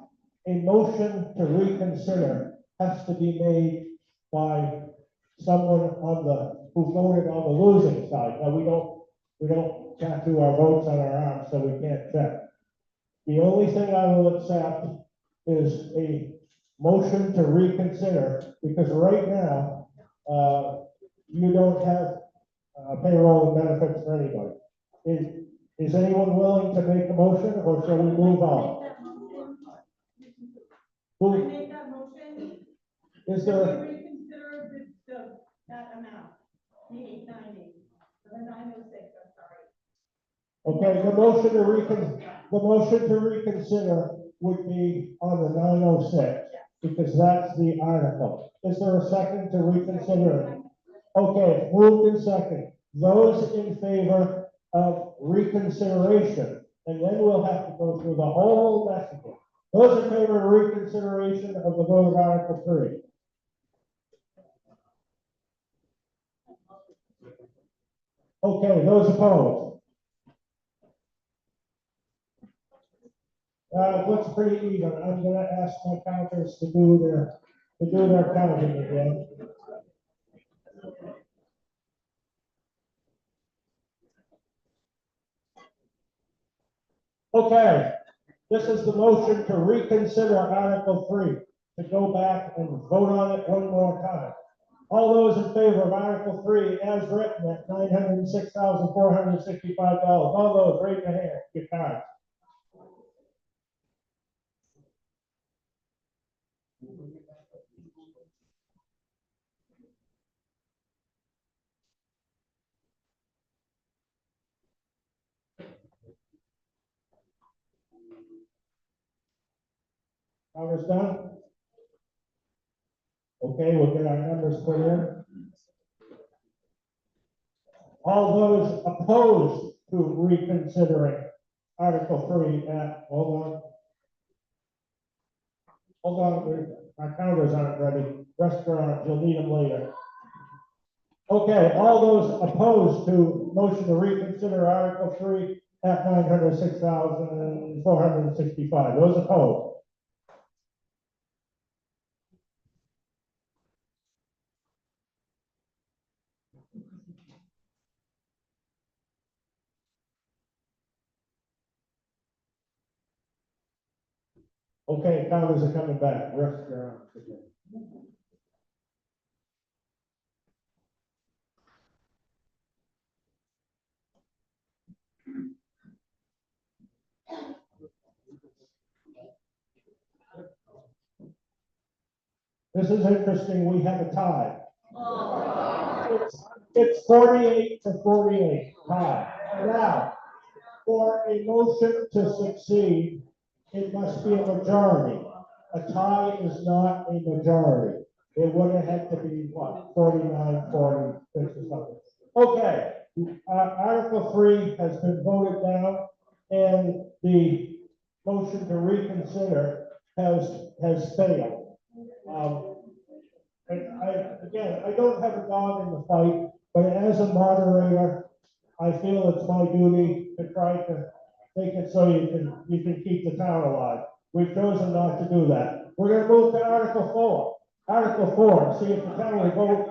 Speaker 1: a motion to reconsider has to be made by someone who voted on the losing side. Now, we don't tattoo our votes on our arms, so we can't check. The only thing I will accept is a motion to reconsider, because right now, you don't have payroll and benefits for anybody. Is anyone willing to make a motion, or shall we move on?
Speaker 11: I made that motion.
Speaker 1: Is
Speaker 11: Can
Speaker 1: there?
Speaker 11: we reconsider that amount, the 890, the 906, I'm sorry.
Speaker 1: Okay, the motion to reconsider would be on the 906, because that's the article. Is there a second to reconsider? Okay, moved in second. Those in favor of reconsideration, and then we'll have to go through the whole message. Those in favor of reconsideration of the vote of Article 3. Okay, those opposed? Looks pretty even. I'm gonna ask my counters to do their counting again. Okay, this is the motion to reconsider Article 3, to go back and vote on it one more time. All those in favor of Article 3 as written at $906,465, all those, raise your hand, your cards. Numbers done? Okay, we'll get our numbers put in. All those opposed to reconsidering Article 3 at, hold on, our counters aren't ready, restaurant, you'll need them later. Okay, all those opposed to motion to reconsider Article 3 at 906,465, those opposed? Okay, counters are coming back, restaurant. This is interesting, we have a tie. It's 48 to 48, tie. Now, for a motion to succeed, it must be a majority. A tie is not a majority. It would have had to be, what, 49, 46 or something. Okay, Article 3 has been voted down, and the motion to reconsider has failed. Again, I don't have a dog in the fight, but as a moderator, I feel it's my duty to try to make it so you can keep the town alive. We've chosen not to do that. We're gonna move to Article 4. Article 4, see if the town will vote.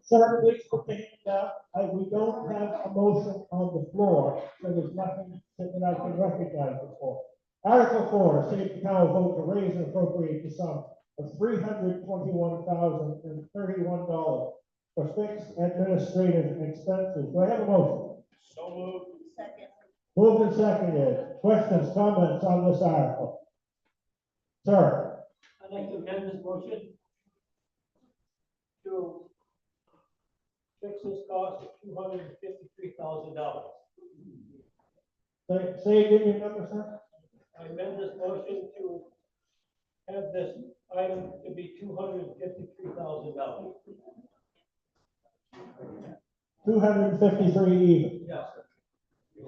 Speaker 1: Sir, please put the hand down. We don't have a motion on the floor, so there's nothing that I can recognize it for. Article 4, see if the town will vote to raise and appropriate the sum of $321,031 for fixed administrative expenses. Do I have a motion?
Speaker 14: So moved. Second.
Speaker 1: Moved and seconded. Questions, comments on this article? Sir?
Speaker 6: I'd like to amend this motion to fix this cost of $253,000.
Speaker 1: Say again your number, sir?
Speaker 6: I amend this motion to have this item to be $253,000.
Speaker 1: 253 even.
Speaker 6: Yes.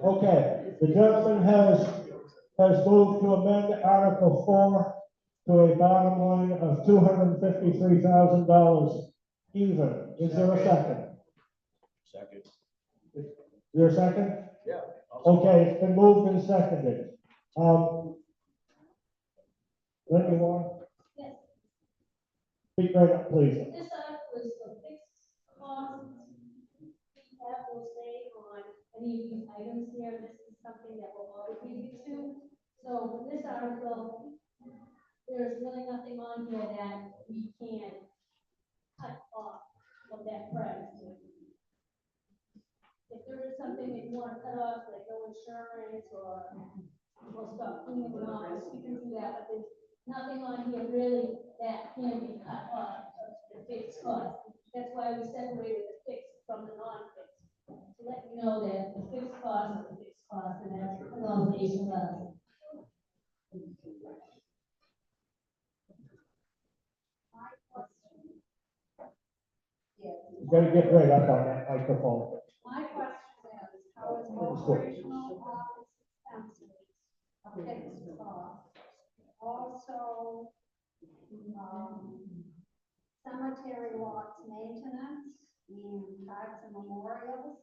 Speaker 1: Okay, the gentleman has moved to amend Article 4 to a bottom line of $253,000 even. Is there a second?
Speaker 14: Second.
Speaker 1: Is there a second?
Speaker 14: Yeah.
Speaker 1: Okay, it's been moved and seconded. Let me want.
Speaker 7: Yes.
Speaker 1: Speak right up, please.
Speaker 7: This article is for fixed costs. That will save on any of these items here. This is something that will obligate you to. So for this article, there's really nothing on here that we can cut off of that price. If there is something that you want to cut off, like no insurance or we'll stop cleaning the office, we can do that, but there's nothing on here really that can be cut off of the fixed cost. That's why we separated the fixed from the non-fixed, to let you know that the fixed cost is the fixed cost, and that's what all the nation does.
Speaker 1: You gotta get right up on that microphone.
Speaker 7: My question is, how is operational office expenses a fixed cost? Also, cemetery lots maintenance and parks and memorials.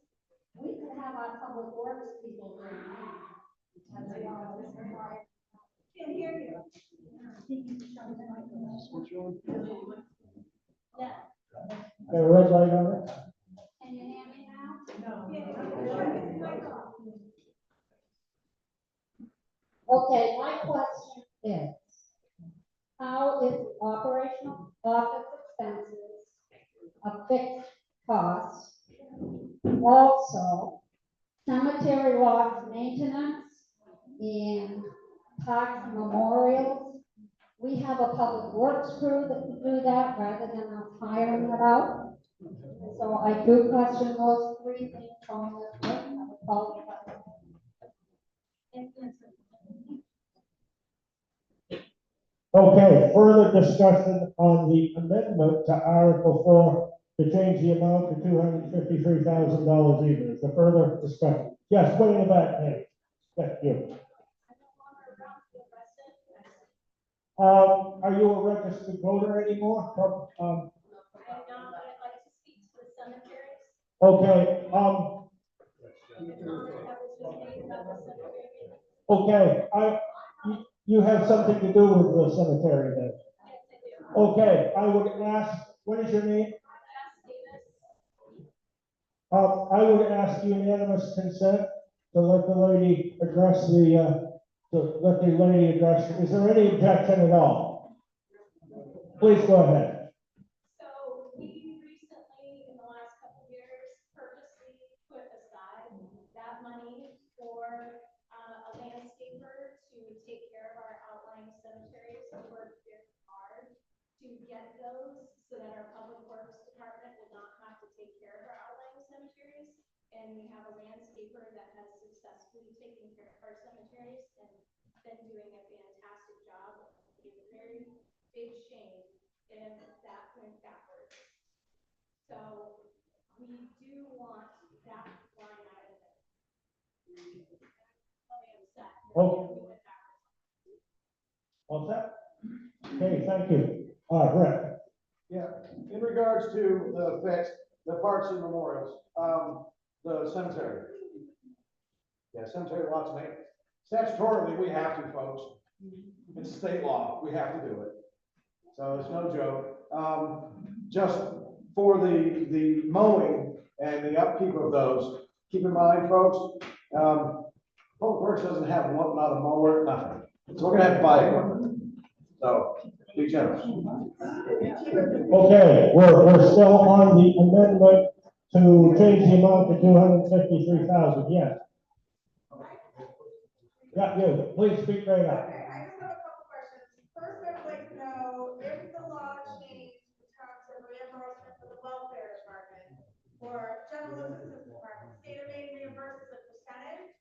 Speaker 7: We could have our public works people doing that. As well as fire. Can't hear you. Yeah.
Speaker 1: Got a red light on it?
Speaker 7: Can you hear me now? No. Okay, my question is, how is operational office expenses a fixed cost? Also, cemetery lots maintenance and parks and memorials. We have a public works crew that can do that rather than us hiring it out. So I do question those three things on this list. I would apologize.
Speaker 1: Okay, further discussion on the amendment to Article 4 to change the amount to $253,000 even. Is there further discussion? Yes, way in the back, Nate. Thank you. Are you a registered voter anymore? Okay, okay, you have something to do with the cemetery then? Okay, I would ask, what is your name? I would ask unanimous consent to let the lady address is there any objection at all? Please go ahead.
Speaker 10: So we recently, in the last couple of years, purposely put aside that money for a landscaper to take care of our outlying cemeteries. We worked very hard to get those so that our public works department will not have to take care of our outlying cemeteries. And we have a landscaper that has successfully taken care of our cemeteries and been doing a fantastic job. It's a very big shame if that went backwards. So we do want that line item. Really upset.
Speaker 1: Oh. All set? Okay, thank you. Brett.
Speaker 3: Yeah, in regards to the parks and memorials, the cemetery. Yeah, cemetery lots of maintenance. Statutorily, we have to, folks. It's state law, we have to do it. So it's no joke. Just for the mowing and the upkeep of those, keep in mind, folks, Public Works doesn't have not a mower, nothing. So we're gonna have to buy equipment. So be generous.
Speaker 1: Okay, we're still on the amendment to change the amount to $253,000, yes. Yeah, you, please speak right up.
Speaker 5: Okay, I just have a couple questions. First, I would like to know if the law changed in terms of reimbursement for the welfare department or general assistance department. State of Maine reimburses a percentage,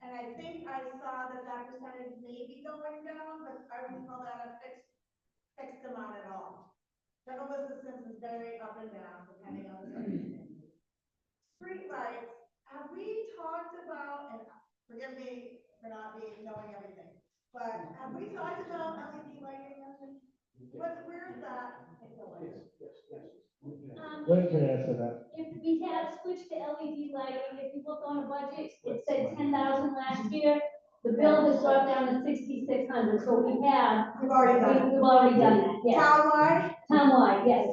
Speaker 5: and I think I saw that percentage may be going down, but I wouldn't call that a fixed amount at all. General assistance is very up and down depending on the circumstances. Street lights, have we talked about, and forgive me for not knowing everything, but have we talked about LED lighting? Where is that?
Speaker 1: Lynn can answer that.
Speaker 15: If we had switched to LED lighting, if you look on a budget, it said 10,000 last year. The bill has dropped down to 6,600, so we have.
Speaker 5: We've already done it.
Speaker 15: We've already done that, yes.
Speaker 5: Townwide?
Speaker 15: Townwide, yes.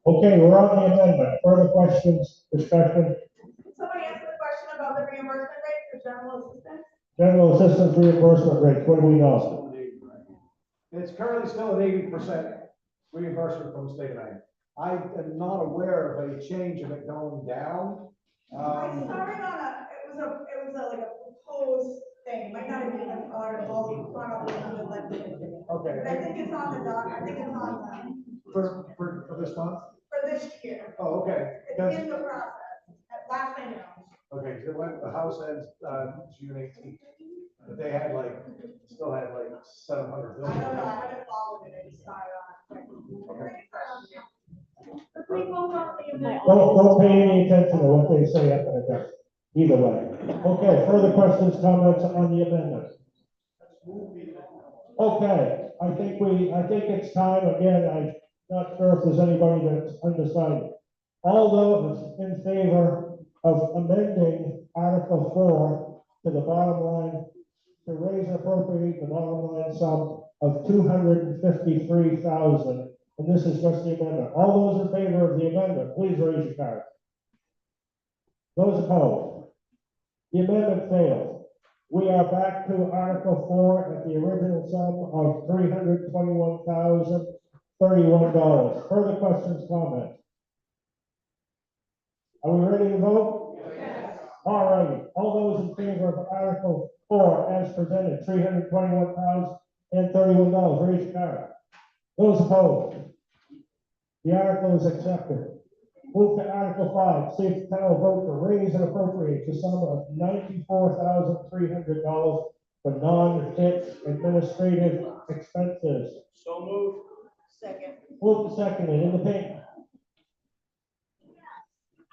Speaker 1: Okay, we're on the amendment. Further questions, discussion?
Speaker 5: Somebody answer the question about the reimbursement rate for general assistance?
Speaker 1: General assistance reimbursement rates, what do we know?
Speaker 3: It's currently still at 80% reimbursement from the state of Maine. I am not aware of a change of it going down.
Speaker 5: I started on it was like a proposed thing. It might not have been an article, probably
Speaker 3: okay.
Speaker 5: But I think it's on the doc, I think it's on
Speaker 3: For this month?
Speaker 5: for this year.
Speaker 3: Oh, okay.
Speaker 5: It's in the process. Last I know.
Speaker 3: Okay, so the House ends, June 18th. But they had still had 700 bills.
Speaker 5: I don't know, I haven't followed it, I just saw it on.
Speaker 1: Don't pay any attention to what they say up in the desk. Either way. Okay, further questions, comments on the amendment? Okay, I think it's time, again, I'm not sure if there's anybody that's undecided. All those in favor of amending Article 4 to the bottom line, to raise and appropriate the bottom line sum of $253,000, and this is just the amendment. All those in favor of the amendment, please raise your card. Those opposed? The amendment fails. We are back to Article 4 at the original sum of $321,031. Further questions, comments? Are we ready to vote? Yes. All righty. All those in favor of Article 4 as presented, $321,031. Raise your card. Those opposed? The article is accepted. Move to Article 5, see if the town will vote to raise and appropriate the sum of $94,300 for non-hit administrative expenses.
Speaker 16: So moved.
Speaker 14: Second.
Speaker 1: Moved and seconded, in the paper.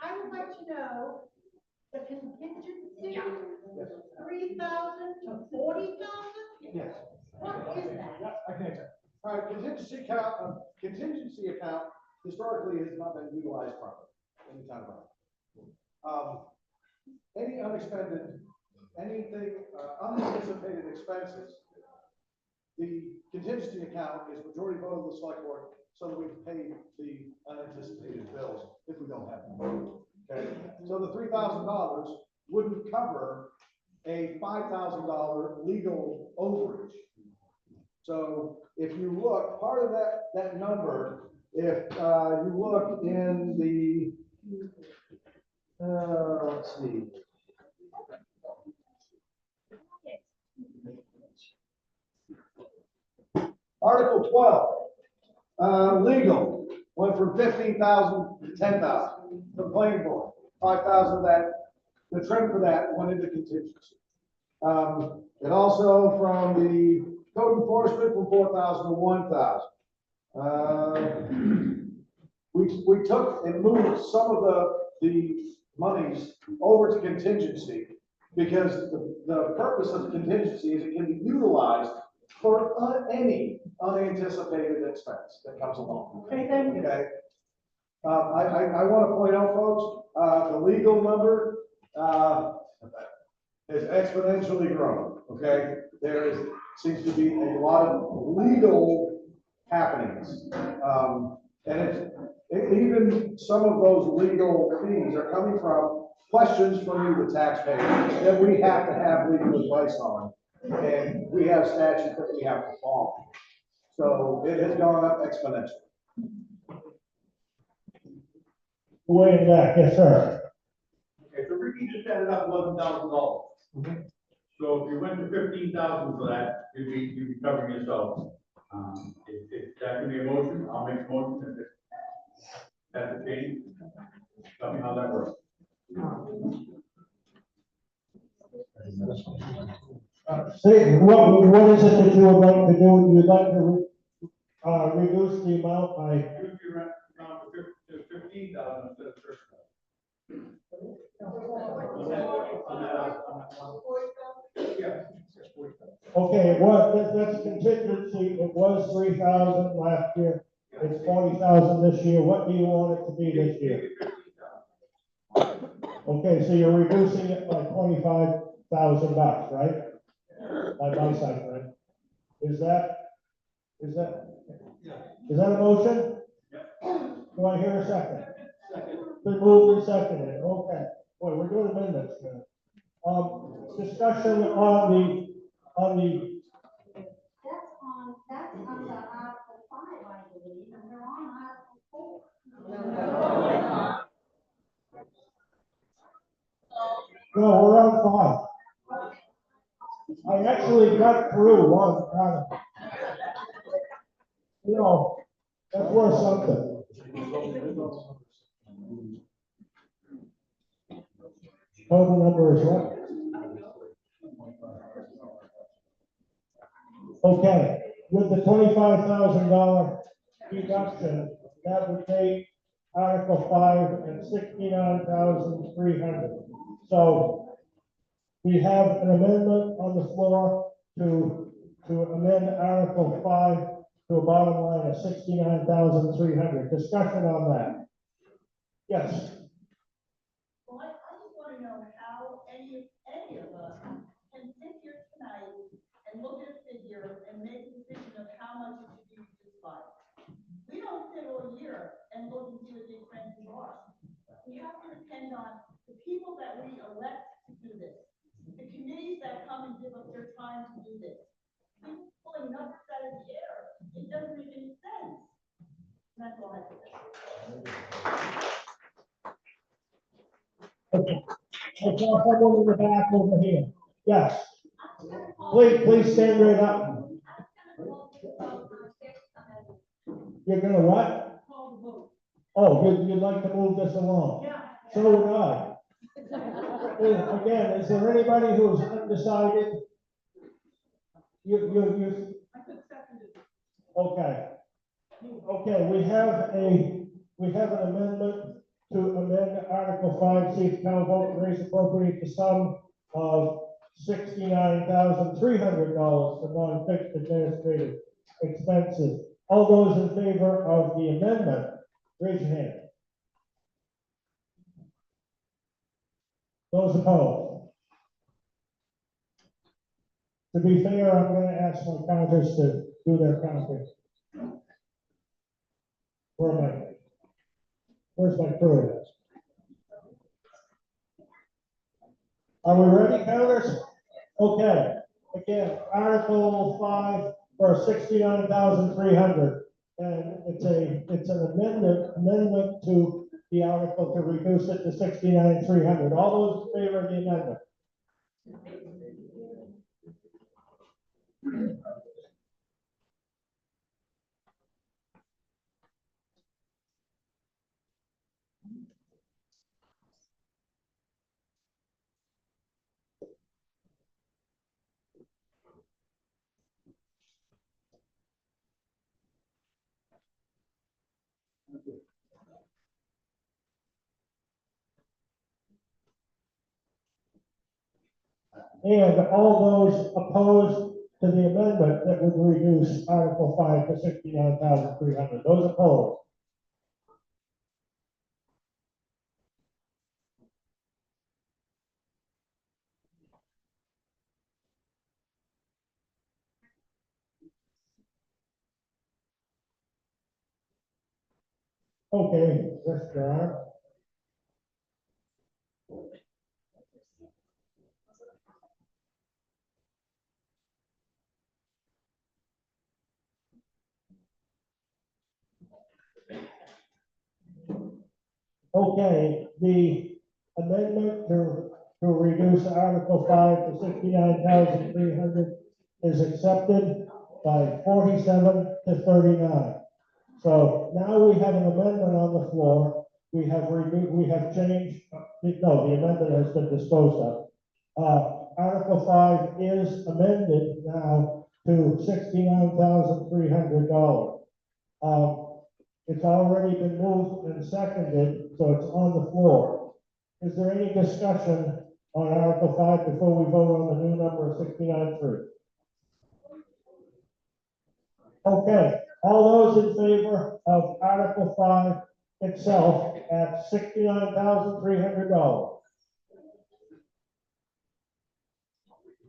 Speaker 11: I would like to know the contingency, 3,000 to 40,000?
Speaker 3: Yes.
Speaker 11: What is that?
Speaker 3: Yeah, I can answer. All right, contingency account historically has not been utilized properly in the town of Brownfield. Any unexpended, anything, unanticipated expenses, the contingency account is majority vote of the select board, so that we can pay the unanticipated bills if we don't have them. Okay, so the $3,000 wouldn't cover a $5,000 legal overage. So if you look, part of that number, if you look in the, let's see. Article 12, legal, went from 15,000 to 10,000. The planning board, 5,000 of that, the trim for that went into contingency. And also from the code enforcement from 4,000 to 1,000. We took and moved some of the monies over to contingency because the purpose of contingency is it can be utilized for any unanticipated expense that comes along.
Speaker 11: Okay, thank you.
Speaker 3: Okay. I want to point out, folks, the legal number has exponentially grown. Okay, seems to be a lot of legal happenings, and even some of those legal fees are coming from questions from you, the taxpayer, that we have to have legal advice on, and we have statutes that we have to follow. So it has gone up exponentially.
Speaker 1: Way in the back, yes, sir.
Speaker 18: Okay, so Ricky just added up $11,000. So if you went to 15,000 for that, you'd be covering yourself. If that can be a motion, I'll make a motion. If that's a change, tell me how that works.
Speaker 1: See, what is it that you would like to do? You'd like to reduce the amount by?
Speaker 18: Reduce your rent down to 15,000 instead of 30,000. Yeah.
Speaker 1: Okay, that's contingency. It was 3,000 last year. It's 40,000 this year. What do you want it to be this year? Okay, so you're reducing it by $25,000, right? By my side, right? Is that a motion? Do I hear a second? Been moved and seconded. Okay. Boy, we're doing amendments now. Discussion on the.
Speaker 15: That's under Article 5, I believe, and they're on Article 4.
Speaker 1: No, we're on 5. I actually got through one kind of. You know, that's worth something. Total number is what? Okay, with the $25,000 reduction, that would take Article 5 and 69,300. So we have an amendment on the floor to amend Article 5 to a bottom line of 69,300. Discussion on that. Yes.
Speaker 14: Well, I just want to know how any of us can sit here tonight and look at a figure and make a decision of how much it should be reduced by. We don't sit all year and look and see what the expenses are. We have to depend on the people that we elect to do this, the committees that come and give us their time to do this. People pulling numbers out of the air, it doesn't make any sense. And that's all I have to say.
Speaker 1: Okay. I saw someone in the back over here. Yes. Please stand right up. You're gonna what? Oh, you'd like to move this along?
Speaker 11: Yeah.
Speaker 1: So would I. Again, is there anybody who's undecided? You.
Speaker 11: I could second it.
Speaker 1: Okay. Okay, we have an amendment to amend Article 5, see if town vote to raise appropriate the sum of $69,300 for non-fixed administrative expenses. All those in favor of the amendment, raise your hand. Those opposed? To be fair, I'm going to ask my counters to do their counting. Where am I? Where's my crew? Are we ready, counters? Okay, again, Article 5 for 69,300. And it's an amendment to the article to reduce it to 69,300. All those in favor of the amendment? And all those opposed to the amendment that would reduce Article 5 to 69,300. Those opposed? Okay, rest your arm. Okay, the amendment to reduce Article 5 to 69,300 is accepted by 47 to 39. So now we have an amendment on the floor. We have changed, no, the amendment has been disposed of. Article 5 is amended now to $69,300. It's already been moved and seconded, so it's on the floor. Is there any discussion on Article 5 before we vote on the new number of 69.3? Okay, all those in favor of Article 5 itself at $69,300?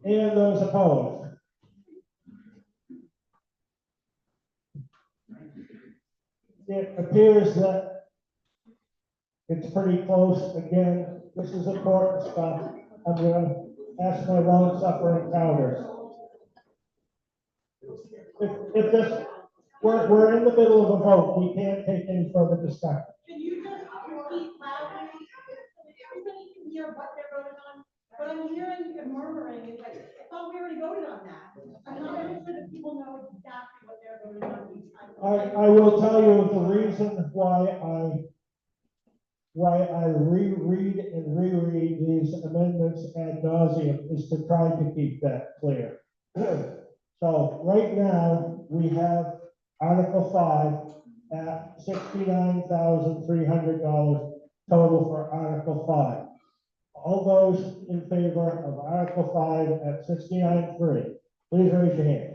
Speaker 1: And those opposed? It appears that it's pretty close. Again, this is important stuff. I'm going to ask my long-suffering counters. If this, we're in the middle of a vote, we can't take any further discussion.
Speaker 11: Can you just repeat loudly, so that everybody can hear what they're voting on? What I'm hearing and murmuring is like, I thought we already voted on that. I'm not even sure that people know exactly what they're voting on each time.
Speaker 1: I will tell you the reason why I reread and reread these amendments ad nauseum is to try to keep that clear. So right now, we have Article 5 at $69,300 total for Article 5. All those in favor of Article 5 at 69.3, please raise your hand.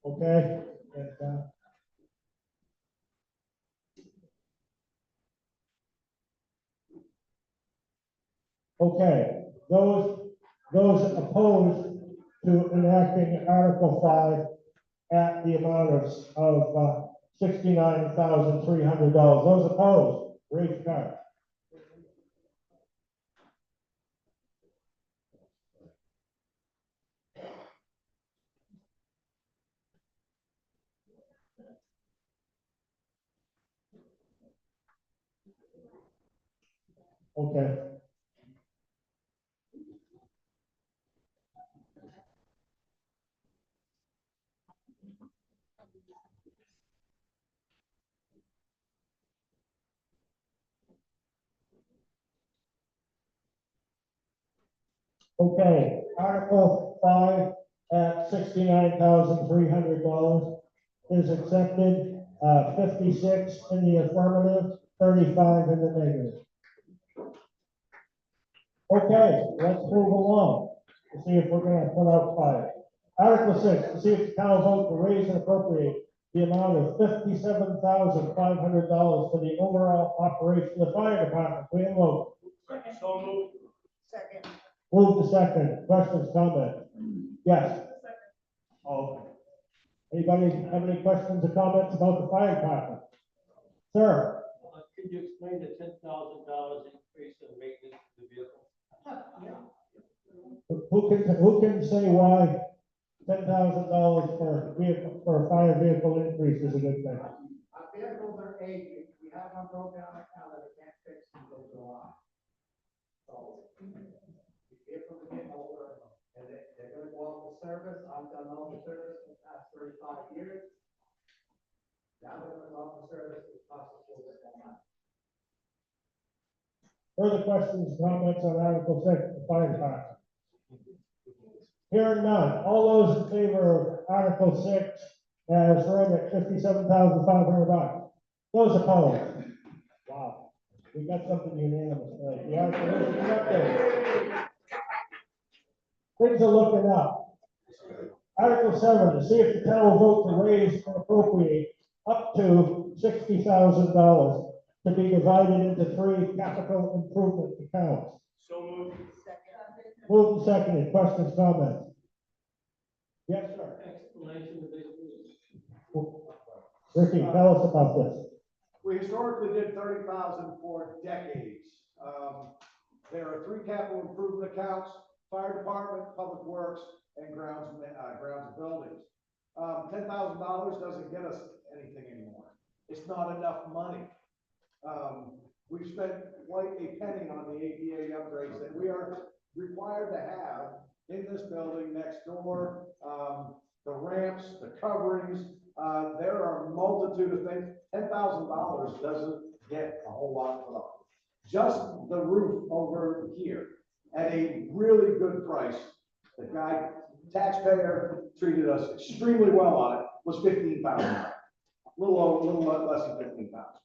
Speaker 1: Okay? And, okay, those opposed to enacting Article 5 at the amount of $69,300. Those opposed, raise your card. Okay. Okay, Article 5 at $69,300 is accepted, 56 in the affirmative, 35 in the negative. Okay, let's move along to see if we're gonna put out fire. Article 6, to see if the town will vote to raise and appropriate the amount of $57,500 for the overall operation of the fire department. We have a vote.
Speaker 18: So moved.
Speaker 14: Second.
Speaker 1: Move to second. Questions, comments? Yes. Okay. Anybody have any questions or comments about the fire department? Sir?
Speaker 6: Could you explain the $10,000 increase in maintenance of the vehicle?
Speaker 1: Who can say why $10,000 for vehicle, for a fire vehicle increase is a good thing?
Speaker 3: Our vehicles are aging, we have one broken down right now that we can't fix until July. So, the vehicles are getting older, and they're gonna go out to service, I've done all the service in the past 35 years. Now they're gonna go out to service, it costs us a little bit more money.
Speaker 1: Further questions, comments on Article 6, the fire department? Hearing none, all those in favor of Article 6 as read at $57,500? Those opposed? Wow, we got something unanimous, right? The article is accepted. Things are looking up. Article 7, to see if the town will vote to raise and appropriate up to $60,000 to be divided into 3 capital improvement accounts.
Speaker 18: So moved.
Speaker 1: Moved and seconded. Questions, comments? Yes, sir.
Speaker 6: Explanation of this.
Speaker 1: Ricky, tell us about this.
Speaker 3: We historically did 30,000 for decades. There are 3 capital improvement accounts: fire department, public works, and grounds and buildings. $10,000 doesn't get us anything anymore. It's not enough money. We've spent quite a penny on the ADA upgrades that we are required to have in this building next door. The ramps, the coverings, there are a multitude of things. $10,000 doesn't get a whole lot for them. Just the roof over here at a really good price. The guy, taxpayer, treated us extremely well on it, was $15,000. A little less than $15,000.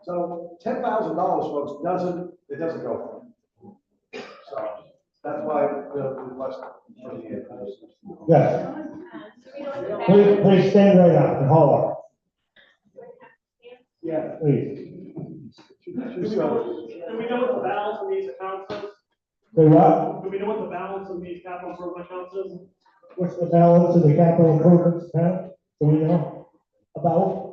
Speaker 3: So $10,000, folks, doesn't go for it. So that's why the question.
Speaker 1: Yes. Please stand right up and hold up. Yeah, please.
Speaker 18: Do we know what the balance of these accounts is?
Speaker 1: The what?
Speaker 18: Do we know what the balance of these capital improvement accounts is?
Speaker 1: What's the balance of the capital improvements account? Do we know about?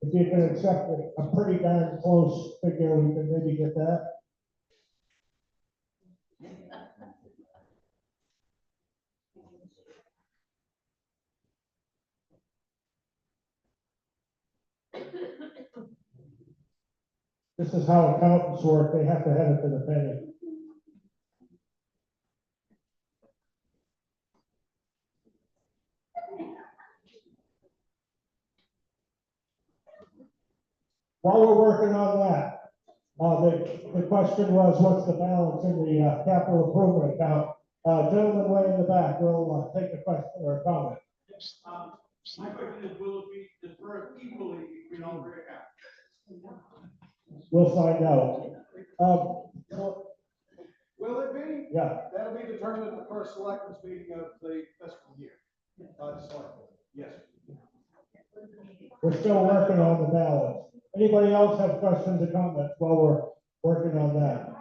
Speaker 1: If you can accept a pretty darn close figure, we can maybe get that. This is how accountants work. They have to have it to the penny. While we're working on that, the question was, what's the balance in the capital improvement account? Gentleman way in the back will take a question or a comment.
Speaker 18: My question is, will it be dispersed equally between all 3 accounts?
Speaker 1: We'll find out.
Speaker 3: Will it be?
Speaker 1: Yeah.
Speaker 3: That'll be determined at the first selectmen's meeting of the fiscal year. The selectmen. Yes.
Speaker 1: We're still working on the balance. Anybody else have questions or comments while we're working on that?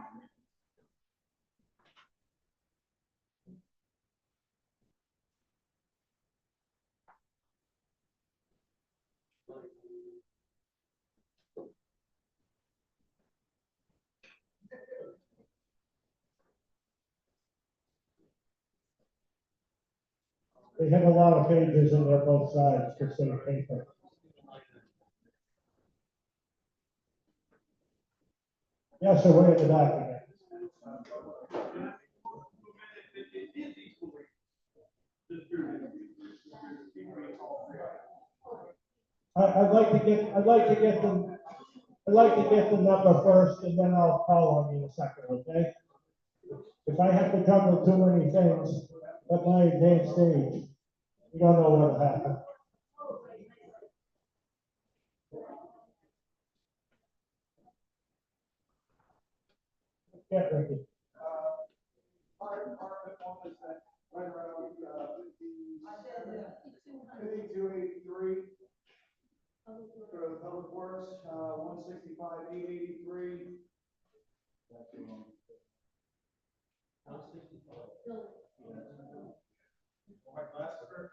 Speaker 1: They have a lot of pages in there, both sides, for same paper. Yes, sir, way in the back again. I'd like to get the number first, and then I'll call on you in a second, okay? If I have to juggle too many things at my advanced stage, you don't know what'll happen. Yeah, Ricky.
Speaker 3: Fire department one is that right around, 5283. For the public works, 165,883. My glasses are.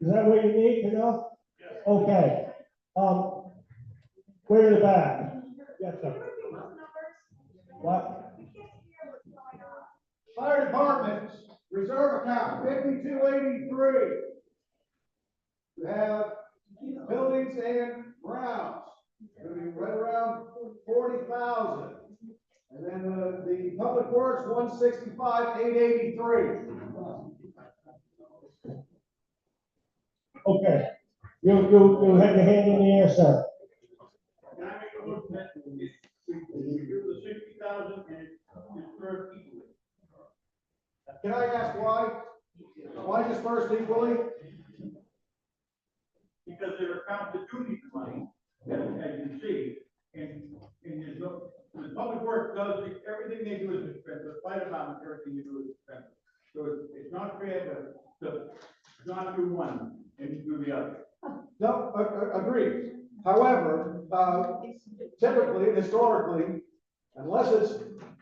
Speaker 1: Is that what you need to know? Yes. Okay. Way in the back. Yes, sir. What?
Speaker 3: Fire department, reserve account 5283. We have buildings and grounds, gonna be right around 40,000. And then the public works 165,883.
Speaker 1: Okay. You had your hand in the air, sir.
Speaker 18: Can I make a motion that we do the 60,000 and it's dispersed equally?
Speaker 3: Can I ask why? Why dispersed equally?
Speaker 18: Because there are accounts that do need the money, as you see, and there's no, the public works does, everything they do is expensive, the fire department, everything they do is expensive. So it's not fair to not do one and do the other.
Speaker 3: No, agreed. However, typically, historically, unless it's,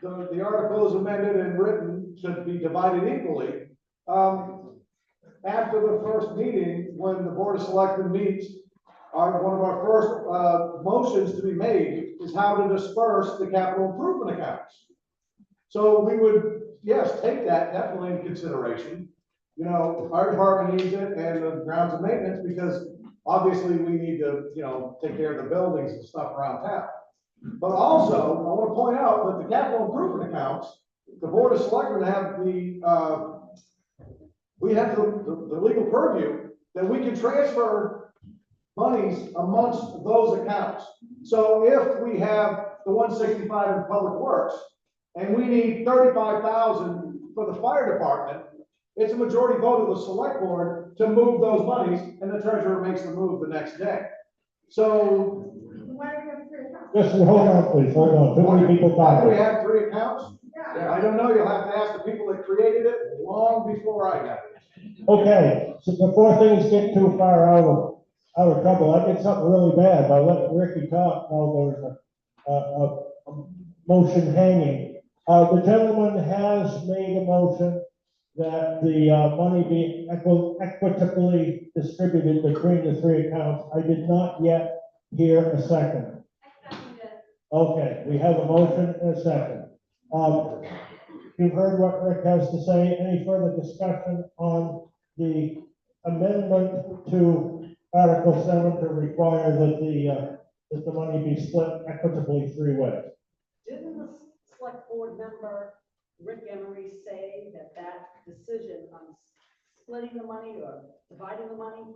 Speaker 3: the article is amended and written to be divided equally, after the first meeting, when the Board of Selectmen meets, one of our first motions to be made is how to disperse the capital improvement accounts. So we would, yes, take that definitely into consideration. You know, our department needs it and the grounds and maintenance, because obviously we need to, you know, take care of the buildings and stuff around town. But also, I want to point out that the capital improvement accounts, the Board of Selectmen have we have the legal purview that we can transfer monies amongst those accounts. So if we have the 165 in public works and we need 35,000 for the fire department, it's a majority vote of the select board to move those monies, and the treasurer makes the move the next day. So.
Speaker 5: Why do we have three accounts?
Speaker 1: Just hold on, please. Hold on. Too many people
Speaker 3: Why do we
Speaker 1: talking.
Speaker 3: have three accounts? Yeah, I don't know. You'll have to ask the people that created it long before I got it.
Speaker 1: Okay, so before things get too far out of trouble, I did something really bad by letting Ricky talk while there's a motion hanging. The gentleman has made a motion that the money be equitably distributed between the three accounts. I did not yet hear a second. Okay, we have a motion and a second. You've heard what Rick has to say. Any further discussion on the amendment to Article 7 to require that the money be split equitably three ways?
Speaker 9: Didn't the select board member, Rick Emery, say that decision on splitting the money or dividing the money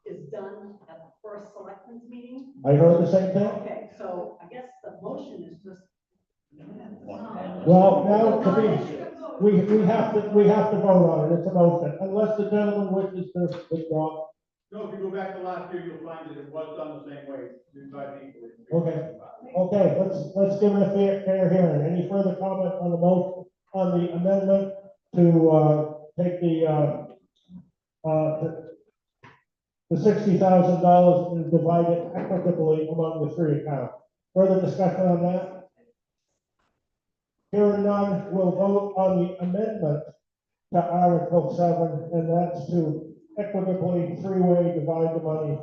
Speaker 9: is done at the first selectmen's meeting?
Speaker 1: I heard the same thing.
Speaker 9: Okay, so I guess the motion is just.
Speaker 1: Well, now, we have to vote on it. It's a motion, unless the gentleman wishes to withdraw.
Speaker 18: So if you go back to last year, you'll find that it was done the same way, divided equally.
Speaker 1: Okay, let's give it a fair hearing. Any further comment on the motion, on the amendment to take the $60,000 and divide it equitably among the three accounts? Further discussion on that? Hearing none, we'll vote on the amendment to Article 7, and that's to equitably three-way divide the money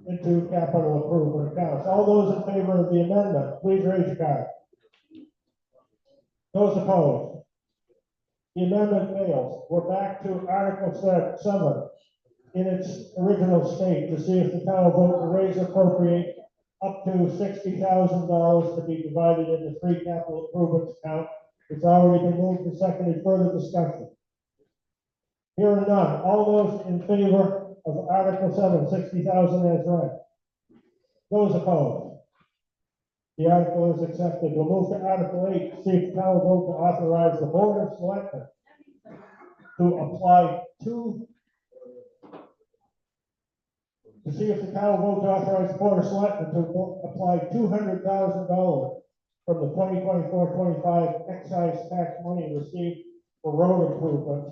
Speaker 1: into capital improvement accounts. All those in favor of the amendment, please raise your card. Those opposed? The amendment fails. We're back to Article 7 in its original state to see if the town will vote to raise and appropriate up to $60,000 to be divided into 3 capital improvements account. It's already been moved and seconded. Further discussion? Hearing none. All those in favor of Article 7, $60,000 as read? Those opposed? The article is accepted. We'll move to Article 8, to see if the town will vote to authorize the Board of Selectmen to apply to see if the town will vote to authorize the Board of Selectmen to apply $200,000 from the 2024-25 excise tax money received for road improvements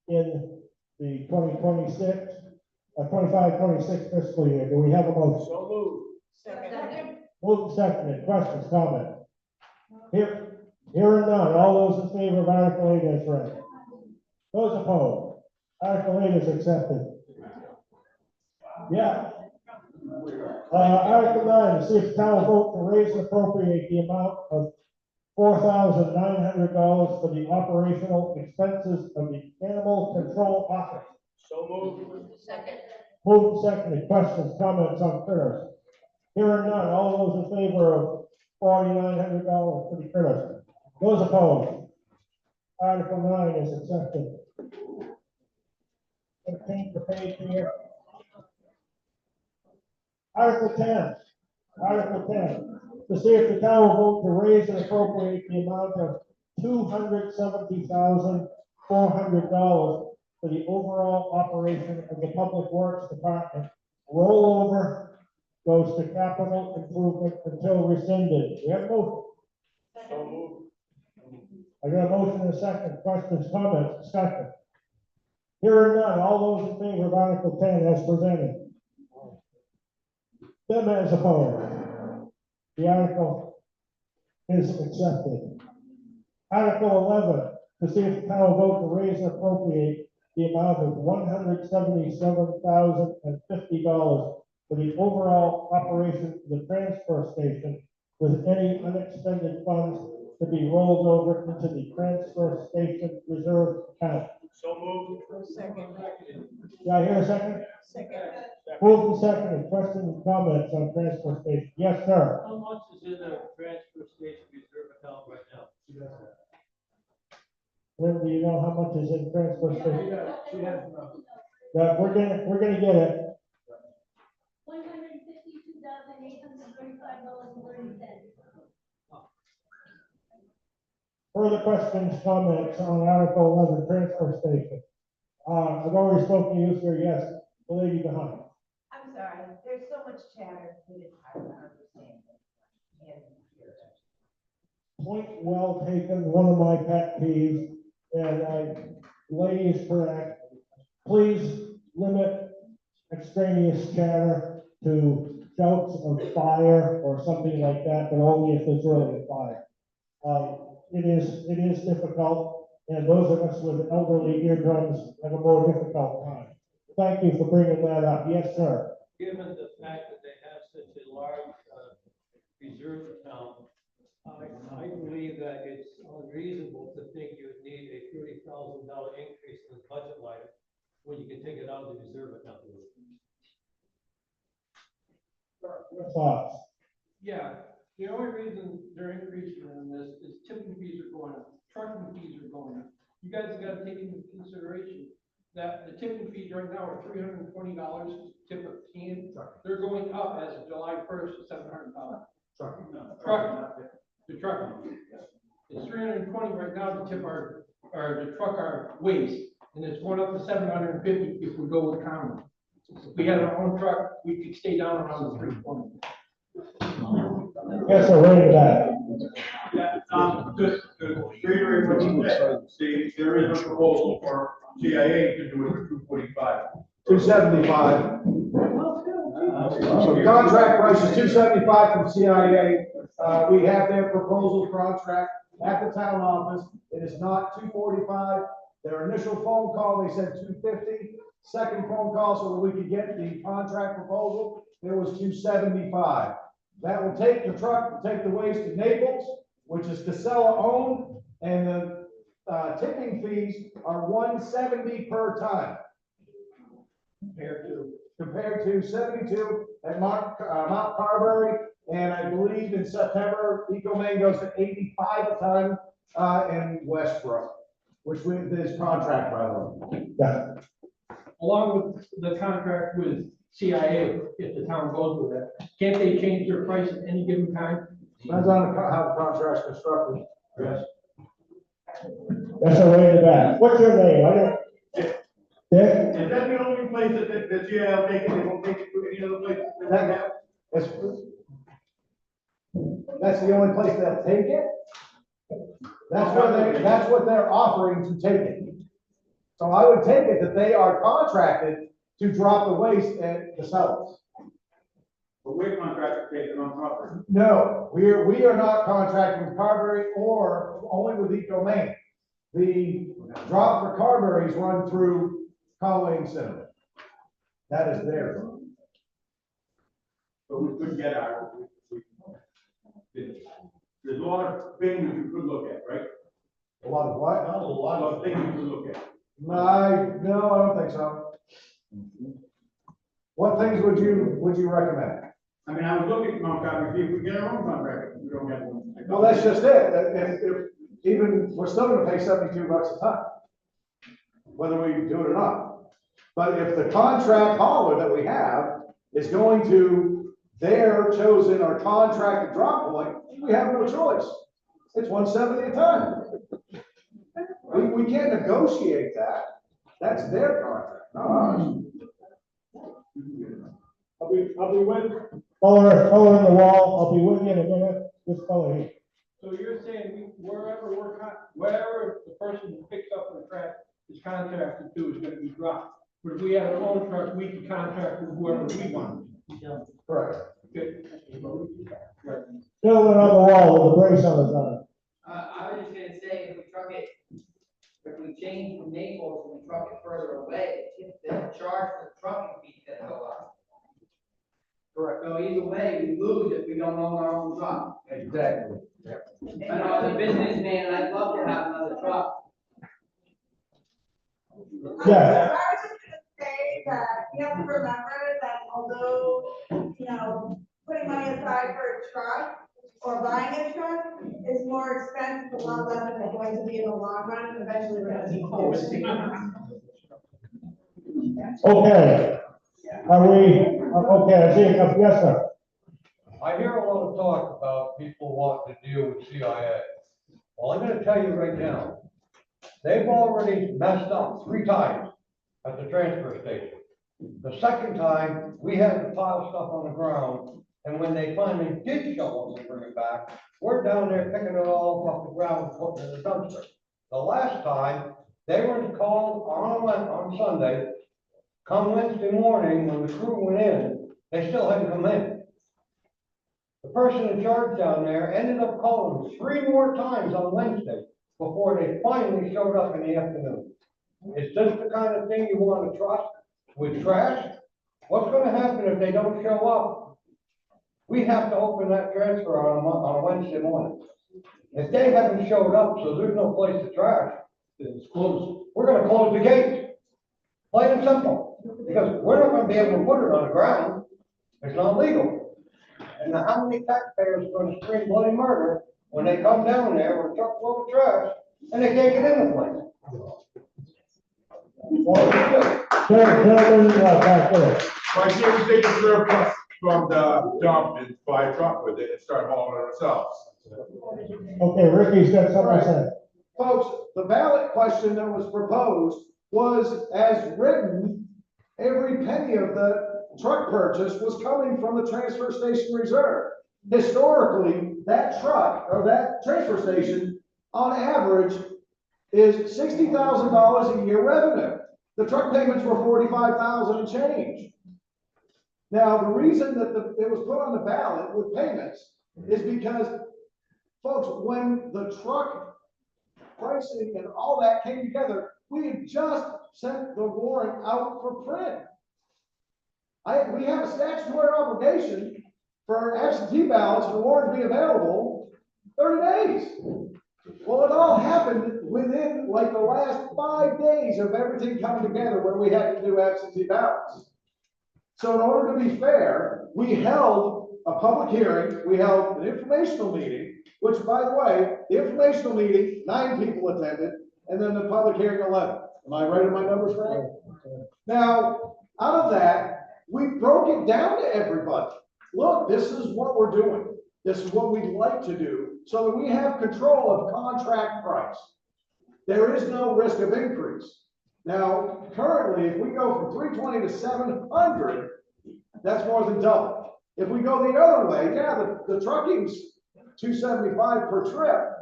Speaker 1: in the 25-26 fiscal year. Do we have a motion?
Speaker 18: So moved.
Speaker 1: Moved and seconded. Questions, comments? Hearing none. All those in favor of Article 8 as read? Those opposed? Article 8 is accepted. Yeah. Article 9, to see if the town will vote to raise and appropriate the amount of $4,900 for the operational expenses of the Animal Control Office.
Speaker 18: So moved.
Speaker 10: Second.
Speaker 1: Moved and seconded. Questions, comments on critters? Hearing none. All those in favor of $4,900 for the critters? Those opposed? Article 9 is accepted. Change the page here. Article 10. Article 10. To see if the town will vote to raise and appropriate the amount of $270,400 for the overall operation of the Public Works Department. Rollover goes to capital improvement until rescinded. We have a motion.
Speaker 18: So moved.
Speaker 1: I got a motion and a second. Questions, comments, discussion? Hearing none. All those in favor of Article 10 as presented? Them as opposed? The article is accepted. Article 11, to see if the town will vote to raise and appropriate the amount of $177,050 for the overall operation of the transfer station, with any unexpended funds to be rolled over into the transfer station reserve account.
Speaker 18: So moved.
Speaker 11: Second.
Speaker 1: Do I hear a second?
Speaker 11: Second.
Speaker 1: Moved and seconded. Questions and comments on transfer station? Yes, sir.
Speaker 6: How much is in the transfer station reserve account right now?
Speaker 1: Lynn, do you know how much is in transfer station?
Speaker 18: She has
Speaker 1: We're gonna get it.
Speaker 15: $152,835.30.
Speaker 1: Further questions, comments on Article 11, transfer station? I've already spoken to you, sir. Yes, the lady behind.
Speaker 19: I'm sorry, there's so much chatter, it's hard to understand. And hear it.
Speaker 1: Point well taken. One of my pet peeves, and the lady is correct. Please limit extraneous chatter to jokes of fire or something like that, but only if there's really a fire. It is difficult, and those of us with elderly eardrums have a more difficult time. Thank you for bringing that up. Yes, sir.
Speaker 6: Given the fact that they have such a large reserve account, I believe that it's unreasonable to think you would need a $30,000 increase in the budget line when you can take it out of the reserve account.
Speaker 1: Your thoughts?
Speaker 20: Yeah, the only reason they're increasing in this is tipping fees are going up, trucking fees are going up. You guys have got to take into consideration that the tipping fees right now are $320 to tip a can. They're going up as of July 1st to $700. Trucking. The trucking. It's $320 right now to tip to truck our waste, and it's going up to $750 if we go with county. If we had our own truck, we could stay down around the 320.
Speaker 1: Yes, sir. Right back.
Speaker 18: Yeah, just reiterate what you said. See, there is a proposal for CIA to do it for 245.
Speaker 3: 275. So the contract price is 275 from CIA. We have their proposal contract at the town office. It is not 245. Their initial phone call, they said 250. Second phone call, so that we could get the contract proposal, it was 275. That will take the truck, will take the waste to Naples, which is Casella owned, and the tipping fees are $170 per ton. Compared to 72 at Mount Carberry, and I believe in September, Maine goes to 85 a ton, in Westbrook, which is contract, by the way.
Speaker 1: Yeah.
Speaker 20: Along with the contract with CIA, if the town goes with it, can't they change their price at any given time?
Speaker 3: Depends on how the contract's constructed. Yes.
Speaker 1: That's a way to that. What's your name? I don't. Dick?
Speaker 18: Is that the only place that you have taken, they won't take it to any other place that they have?
Speaker 3: That's the only place they'll take it? That's what they're offering to take it. So I would take it that they are contracted to drop the waste at the cells.
Speaker 18: But we're contracted to take it on property.
Speaker 3: No, we are not contracted with Carberry or only with Maine. The drop for Carberry's run through Colleen Center. That is theirs.
Speaker 18: So we could get our, there's a lot of things you could look at, right?
Speaker 3: A lot of what?
Speaker 18: A lot of things you could look at.
Speaker 3: No, I don't think so. What things would you recommend?
Speaker 18: I mean, I was looking at Mount Carmel, see if we get our own contract, we don't get one.
Speaker 3: Well, that's just it. If even, we're still gonna pay $72 a ton, whether we do it or not. But if the contract hauler that we have is going to their chosen or contracted drop point, we have no choice. It's $170 a ton. We can't negotiate that. That's their contract, not ours.
Speaker 1: I'll be with, color in the wall, I'll be with you in a minute, this color here.
Speaker 20: So you're saying wherever the person who picks up the trash is contracted to is gonna be dropped. But if we have our own truck, we can contract with whoever we want.
Speaker 3: Correct.
Speaker 20: Good.
Speaker 1: Still on the wall with the brace on his arm.
Speaker 21: I was just gonna say, if we change from Naples and we truck it further away, the charge for the trucking fee is gonna go up.
Speaker 3: Correct.
Speaker 21: So either way, we lose if we don't own our own truck.
Speaker 3: Exactly.
Speaker 21: And as a businessman, I'd love to have another truck.
Speaker 1: Yeah.
Speaker 5: I was just gonna say that you have to remember that although, putting money aside for a truck or buying a truck is more expensive, a lot less than it's going to be in the long run, and eventually we're gonna be cold.
Speaker 1: Okay. Are we, okay, I see, yes, sir.
Speaker 22: I hear a lot of talk about people wanting to deal with CIA. Well, I'm gonna tell you right now, they've already messed up 3 times at the transfer station. The second time, we had to pile stuff on the ground, and when they finally did show up and bring it back, we're down there picking it all off the ground and putting it in the dumpster. The last time, they were called on Sunday, come Wednesday morning, when the crew went in, they still hadn't come in. The person in charge down there ended up calling 3 more times on Wednesday before they finally showed up in the afternoon. Is this the kind of thing you want to trust with trash? What's going to happen if they don't show up? We have to open that transfer on a Wednesday morning. If they haven't showed up, so there's no place to trash, then it's closed. We're going to close the gate. Plain and simple. Because we're not going to be able to put it on the ground. It's not legal. And how many taxpayers are going to scream bloody murder when they come down there with a truckload of trash and they can't get in the place?
Speaker 1: Back there.
Speaker 13: Why can't we take a surplus from the dump and buy a truck with it and start hauling it ourselves?
Speaker 1: Okay, Ricky's got something to say.
Speaker 3: Folks, the ballot question that was proposed was as written, every penny of the truck purchase was coming from the transfer station reserve. Historically, that truck or that transfer station on average is $60,000 a year revenue. The truck payments were $45,000 and change. Now, the reason that it was put on the ballot with payments is because, folks, when the truck pricing and all that came together, we had just sent the warrant out for print. We have a statutory obligation for absentee ballots for the warrant to be available 30 days. Well, it all happened within like the last 5 days of everything coming together where we had to do absentee ballots. So in order to be fair, we held a public hearing, we held an informational meeting, which by the way, the informational meeting, 9 people attended, and then the public hearing, 11. Am I right in my numbers, Frank? Now, out of that, we broke it down to everybody. Look, this is what we're doing. This is what we'd like to do so that we have control of contract price. There is no risk of increase. Now, currently, if we go from 320 to 700, that's more than double. If we go the other way, yeah, the trucking's 275 per trip,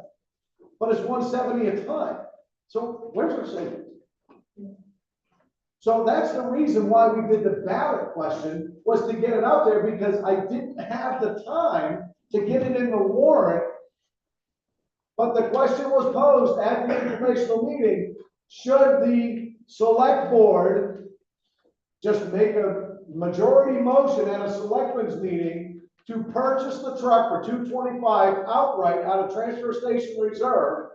Speaker 3: but it's 170 a ton. So where's our savings? So that's the reason why we did the ballot question, was to get it out there, because I didn't have the time to get it in the warrant. But the question was posed at the informational meeting: should the select board just make a majority motion at a selectmen's meeting to purchase the truck for $225 outright out of transfer station reserve?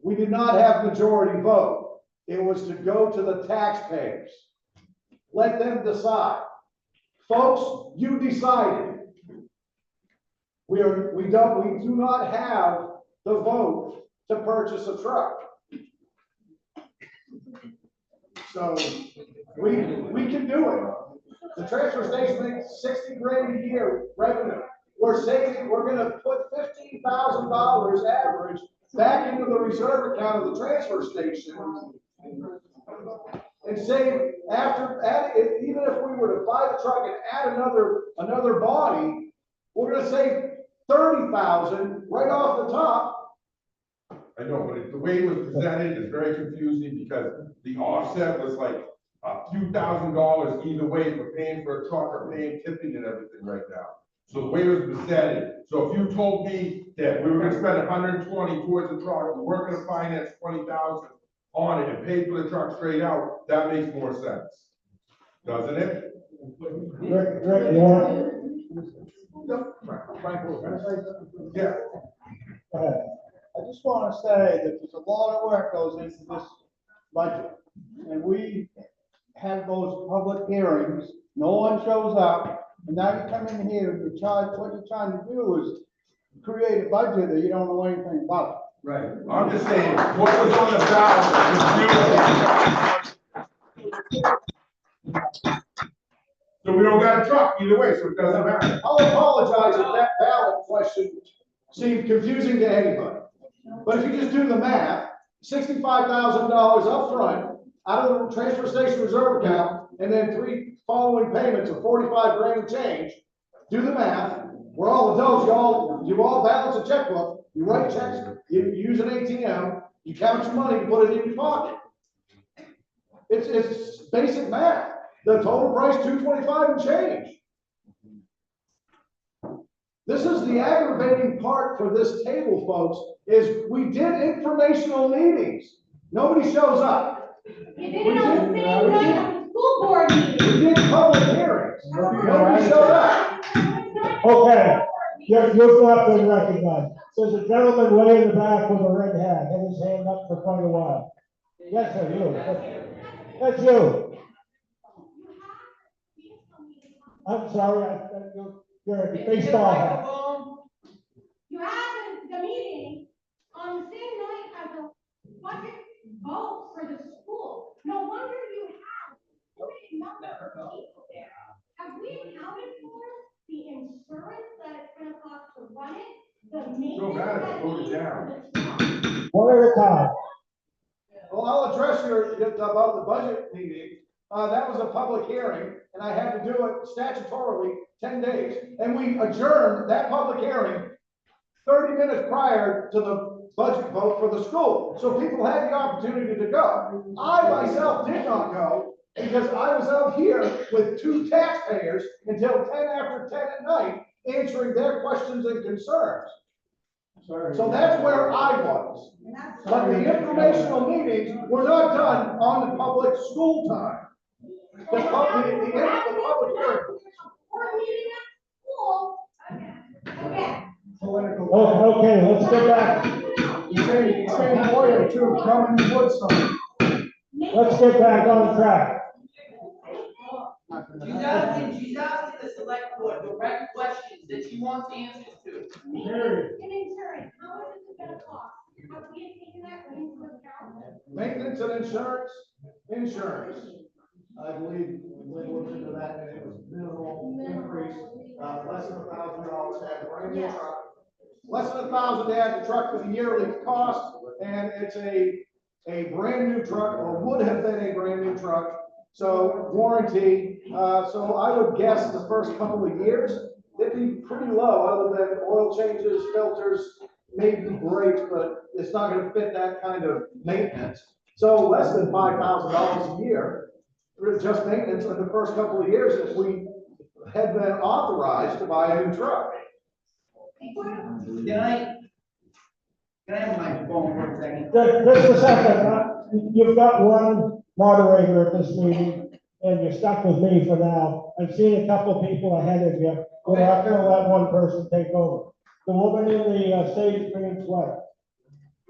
Speaker 3: We did not have majority vote. It was to go to the taxpayers. Let them decide. Folks, you decided. We do not have the vote to purchase a truck. So we can do it. The transfer station makes 60 grand a year revenue. We're gonna put $15,000 average back into the reserve account of the transfer station and save even if we were to buy the truck and add another body, we're gonna save 30,000 right off the top.
Speaker 13: I know, but the way it was presented is very confusing, because the offset was like a few $1,000s either way for paying for a truck or paying tipping and everything right now. So the way it was presented, so if you told me that we were gonna spend 120 towards the truck, we weren't gonna finance 20,000 on it and pay for the truck straight out, that makes more sense. Doesn't it?
Speaker 1: Rick, you want?
Speaker 13: Yeah.
Speaker 1: Go ahead.
Speaker 2: I just want to say that there's a lot of work goes into this budget. And we have those public hearings, no one shows up, and now you come in here and what you're trying to do is create a budget that you don't know anything about.
Speaker 13: Right. I'm just saying, what was on the ballot was so we don't got a truck either way, so it doesn't matter.
Speaker 3: I'll apologize if that ballot question seemed confusing to anybody. But if you just do the math, $65,000 up front out of the transfer station reserve account, and then 3 following payments of 45 grand and change, do the math. We're all adults, you all balance a checkbook, you write checks, you use an ATM, you count your money, you put it in your pocket. It's basic math. The total price, $225 and change. This is the aggravating part for this table, folks, is we did informational meetings. Nobody shows up.
Speaker 15: You did it on the same night of the school board meeting.
Speaker 3: We did public hearings. Nobody showed up.
Speaker 1: Okay, you've not been recognized. There's a gentleman way in the back with a red hat, had his hand up for quite a while. Yes, sir, you. That's you. I'm sorry, you're a baseball hat.
Speaker 15: You had the meeting on the same night as the budget vote for the school. No wonder you have a great number of people there. Have we accounted for the insurance that it's gonna cost to run it? The maintenance that it needs for the truck?
Speaker 1: One at a time.
Speaker 3: Well, I'll address about the budget meeting. That was a public hearing, and I had to do it statutorily 10 days. And we adjourned that public hearing 30 minutes prior to the budget vote for the school. So people had the opportunity to go. I myself did not go because I was out here with 2 taxpayers until 10 after 10 at night answering their questions and concerns. So that's where I was. But the informational meetings were not done on the public school time. The public hearing.
Speaker 15: Board meeting at school, again.
Speaker 3: political.
Speaker 1: Oh, okay, let's get back,
Speaker 3: You say lawyer too, come and put some.
Speaker 1: let's get back on track.
Speaker 21: She's asking the select board direct questions that she wants answers to.
Speaker 1: Mary.
Speaker 15: And insurance, how much is it gonna cost? Have we taken that into account?
Speaker 3: Maintenance and insurance, I believe we looked into that, and it was minimal increase, less than $1,000 to have a brand new
Speaker 15: Yes.
Speaker 3: truck. Less than $1,000 to add the truck for the yearly cost, and it's a brand new truck, or would have been a brand new truck. So warranty, so I would guess the first couple of years, it'd be pretty low, other than oil changes, filters, maybe brakes, but it's not gonna fit that kind of maintenance. So less than $5,000 a year, for just maintenance in the first couple of years, if we had been authorized to buy a new truck.
Speaker 16: Can I have my phone for a second?
Speaker 1: Just a second, you've got one moderator at this meeting, and you're stuck with me for now. I've seen a couple of people ahead of you, we're not gonna let one person take over. The woman in the stage green sweater.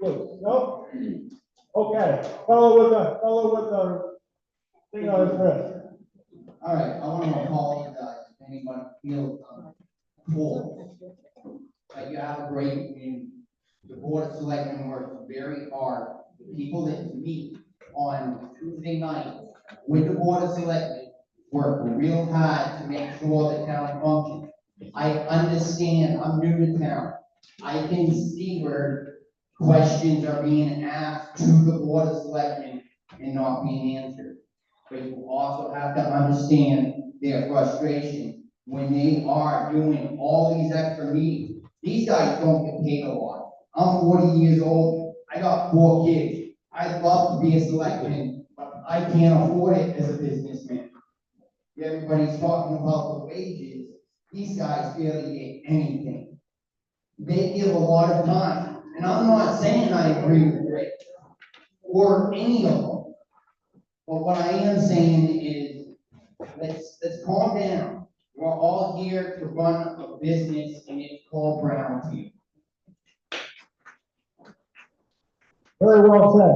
Speaker 1: Good, no? Okay, fellow with the thing on his wrist.
Speaker 4: All right, I want to apologize if anyone feels full. But you have a great community. The Board of Selectmen works very hard. The people that meet on Tuesday night with the Board of Selectmen work real hard to make sure the town functions. I understand, I'm new to town. I can see where questions are being asked to the Board of Selectmen and not being answered. But you also have to understand their frustration when they are doing all these extra meetings. These guys don't get paid a lot. I'm 40 years old, I got 4 kids. I'd love to be a selectman, but I can't afford it as a businessman. Everybody's talking about the wages. These guys barely get anything. They give a lot of time, and I'm not saying I agree with Rick or any of them. But what I am saying is, let's calm down. We're all here to run a business, and it's called Brownfield.
Speaker 1: Very well said.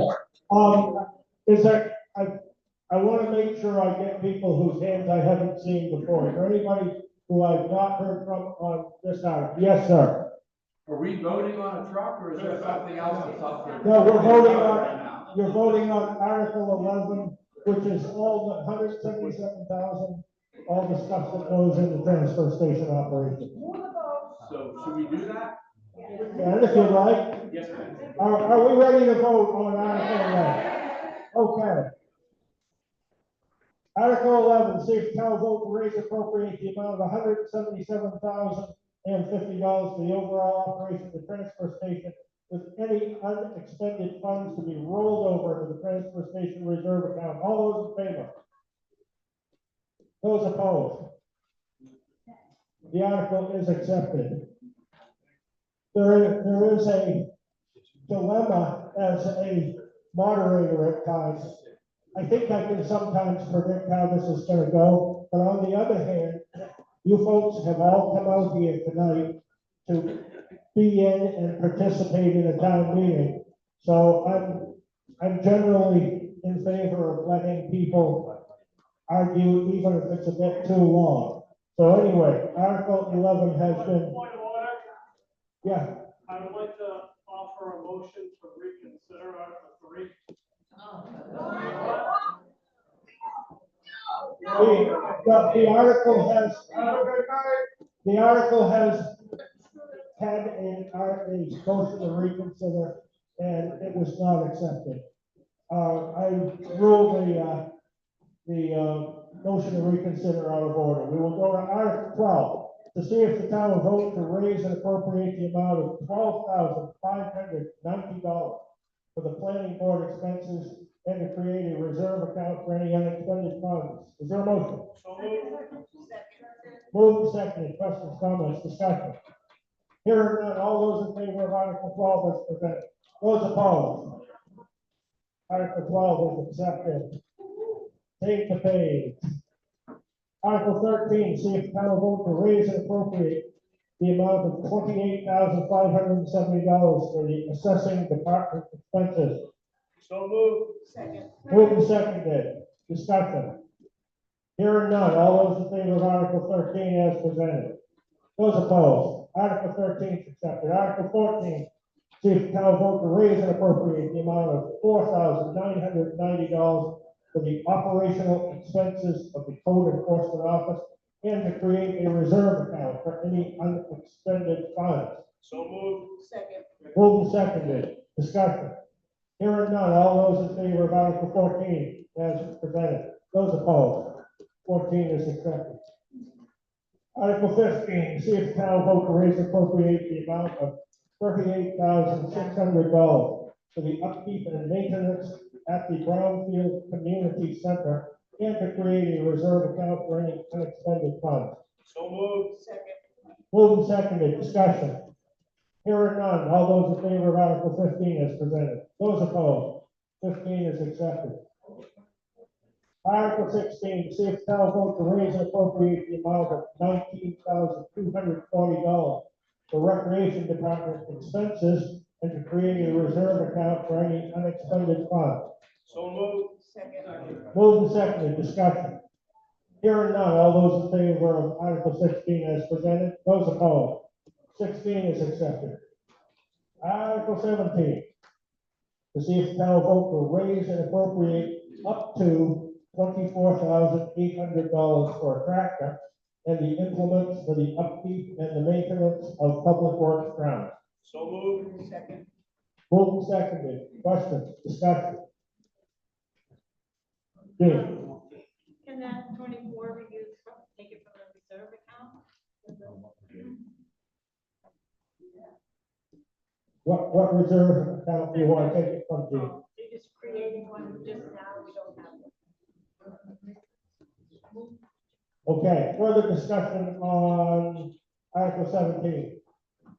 Speaker 1: Is there, I want to make sure I get people whose hands I haven't seen before. Is there anybody who I've not heard from on this item? Yes, sir.
Speaker 8: Are we voting on a truck, or is there something else that's up there?
Speaker 1: No, we're voting on, you're voting on Article 11, which is all the 177,000, all the stuff that goes in the transfer station operation.
Speaker 8: So should we do that?
Speaker 1: And if you'd like,
Speaker 8: Yes, ma'am.
Speaker 1: are we ready to vote on Article 11? Okay. Article 11, see if town vote to raise appropriate the amount of $177,050 for the overall operation of the transfer station, with any unexpended funds to be rolled over to the transfer station reserve account. All those in favor? Those opposed? The article is accepted. There is a dilemma as a moderator at times. I think I can sometimes predict how this is going to go, but on the other hand, you folks have all come out here tonight to be in and participate in a town meeting. So I'm generally in favor of letting people argue, even if it's a bit too long. So anyway, Article 11 has been.
Speaker 23: Point of order.
Speaker 1: Yeah.
Speaker 23: I would like to offer a motion to reconsider Article 3.
Speaker 1: The article has had a motion to reconsider, and it was not accepted. I rule the motion to reconsider out of order. We will go to Article 12, to see if the town will vote to raise and appropriate the amount of $12,590 for the planning board expenses and to create a reserve account for any unexpended funds. Is there a motion? Moved and seconded. Questions, comments, discussion? Hearing none, all those in favor of Article 12 as presented. Those opposed? Article 12 is accepted. Take the page. Article 13, see if town will vote to raise and appropriate the amount of $28,570 for the assessing department expenses.
Speaker 23: So moved. Second.
Speaker 1: Moved and seconded, discussion. Hearing none, all those in favor of Article 13 as presented? Those opposed? Article 13 is accepted. Article 14, see if the town vote to raise and appropriate the amount of $4,990 for the operational expenses of the code enforcement office and to create a reserve account for any unexpended funds.
Speaker 23: So moved. Second.
Speaker 1: Moved and seconded, discussion. Hearing none, all those in favor of Article 14 as presented? Those opposed? 14 is accepted. Article 15, see if the town vote to raise and appropriate the amount of $38,600 for the upkeep and maintenance at the Brownfield Community Center and to create a reserve account for any unexpended funds.
Speaker 23: So moved. Second.
Speaker 1: Moved and seconded, discussion. Hearing none, all those in favor of Article 15 as presented? Those opposed? 15 is accepted. Article 16, see if town vote to raise and appropriate the amount of $19,240 for recreation department expenses and to create a reserve account for any unexpended funds.
Speaker 23: So moved. Second.
Speaker 1: Moved and seconded, discussion. Hearing none, all those in favor of Article 16 as presented? Those opposed? 16 is accepted. Article 17, to see if town vote to raise and appropriate up to $24,800 for a tractor and the implements for the upkeep and the maintenance of public works grounds.
Speaker 23: So moved. Second.
Speaker 1: Moved and seconded, questions, discussion? Jim,
Speaker 9: Can that 24 be used, take it from the reserve account?
Speaker 1: what reserve account do you want to take it from, Jim?
Speaker 9: You're just creating one just now, we don't have one.
Speaker 1: Okay, further discussion on Article 17.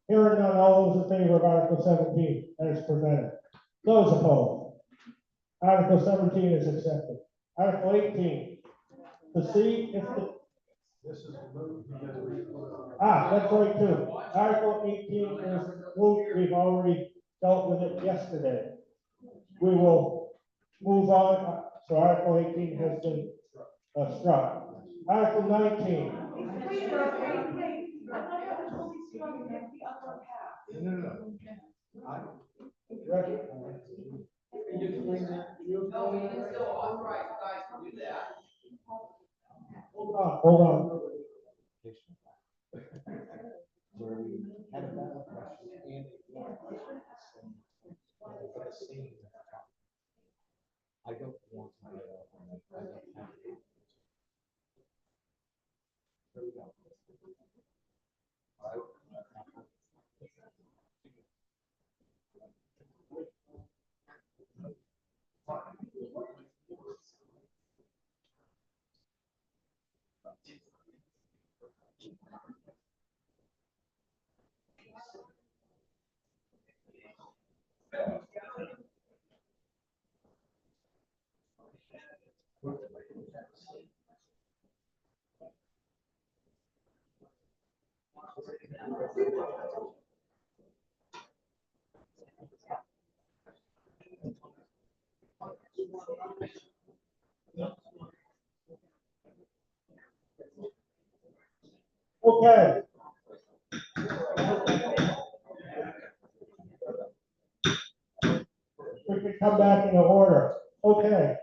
Speaker 1: Hearing none, all those in favor of Article 17 as presented? Those opposed? Article 17 is accepted. Article 18, to see if the,
Speaker 3: This is moved because we.
Speaker 1: that's right too. Article 18 is moved, we've already dealt with it yesterday. We will move on, so Article 18 has been struck. Article 19.
Speaker 14: Wait, I thought that was only strong against the upper half.
Speaker 3: No.
Speaker 21: No, you can still authorize you guys to do that.
Speaker 1: Hold on.
Speaker 3: Where we had a ballot question and a for the same. I don't want to. I don't have to. There we go. All right.
Speaker 1: Okay. We can come back into order. Okay.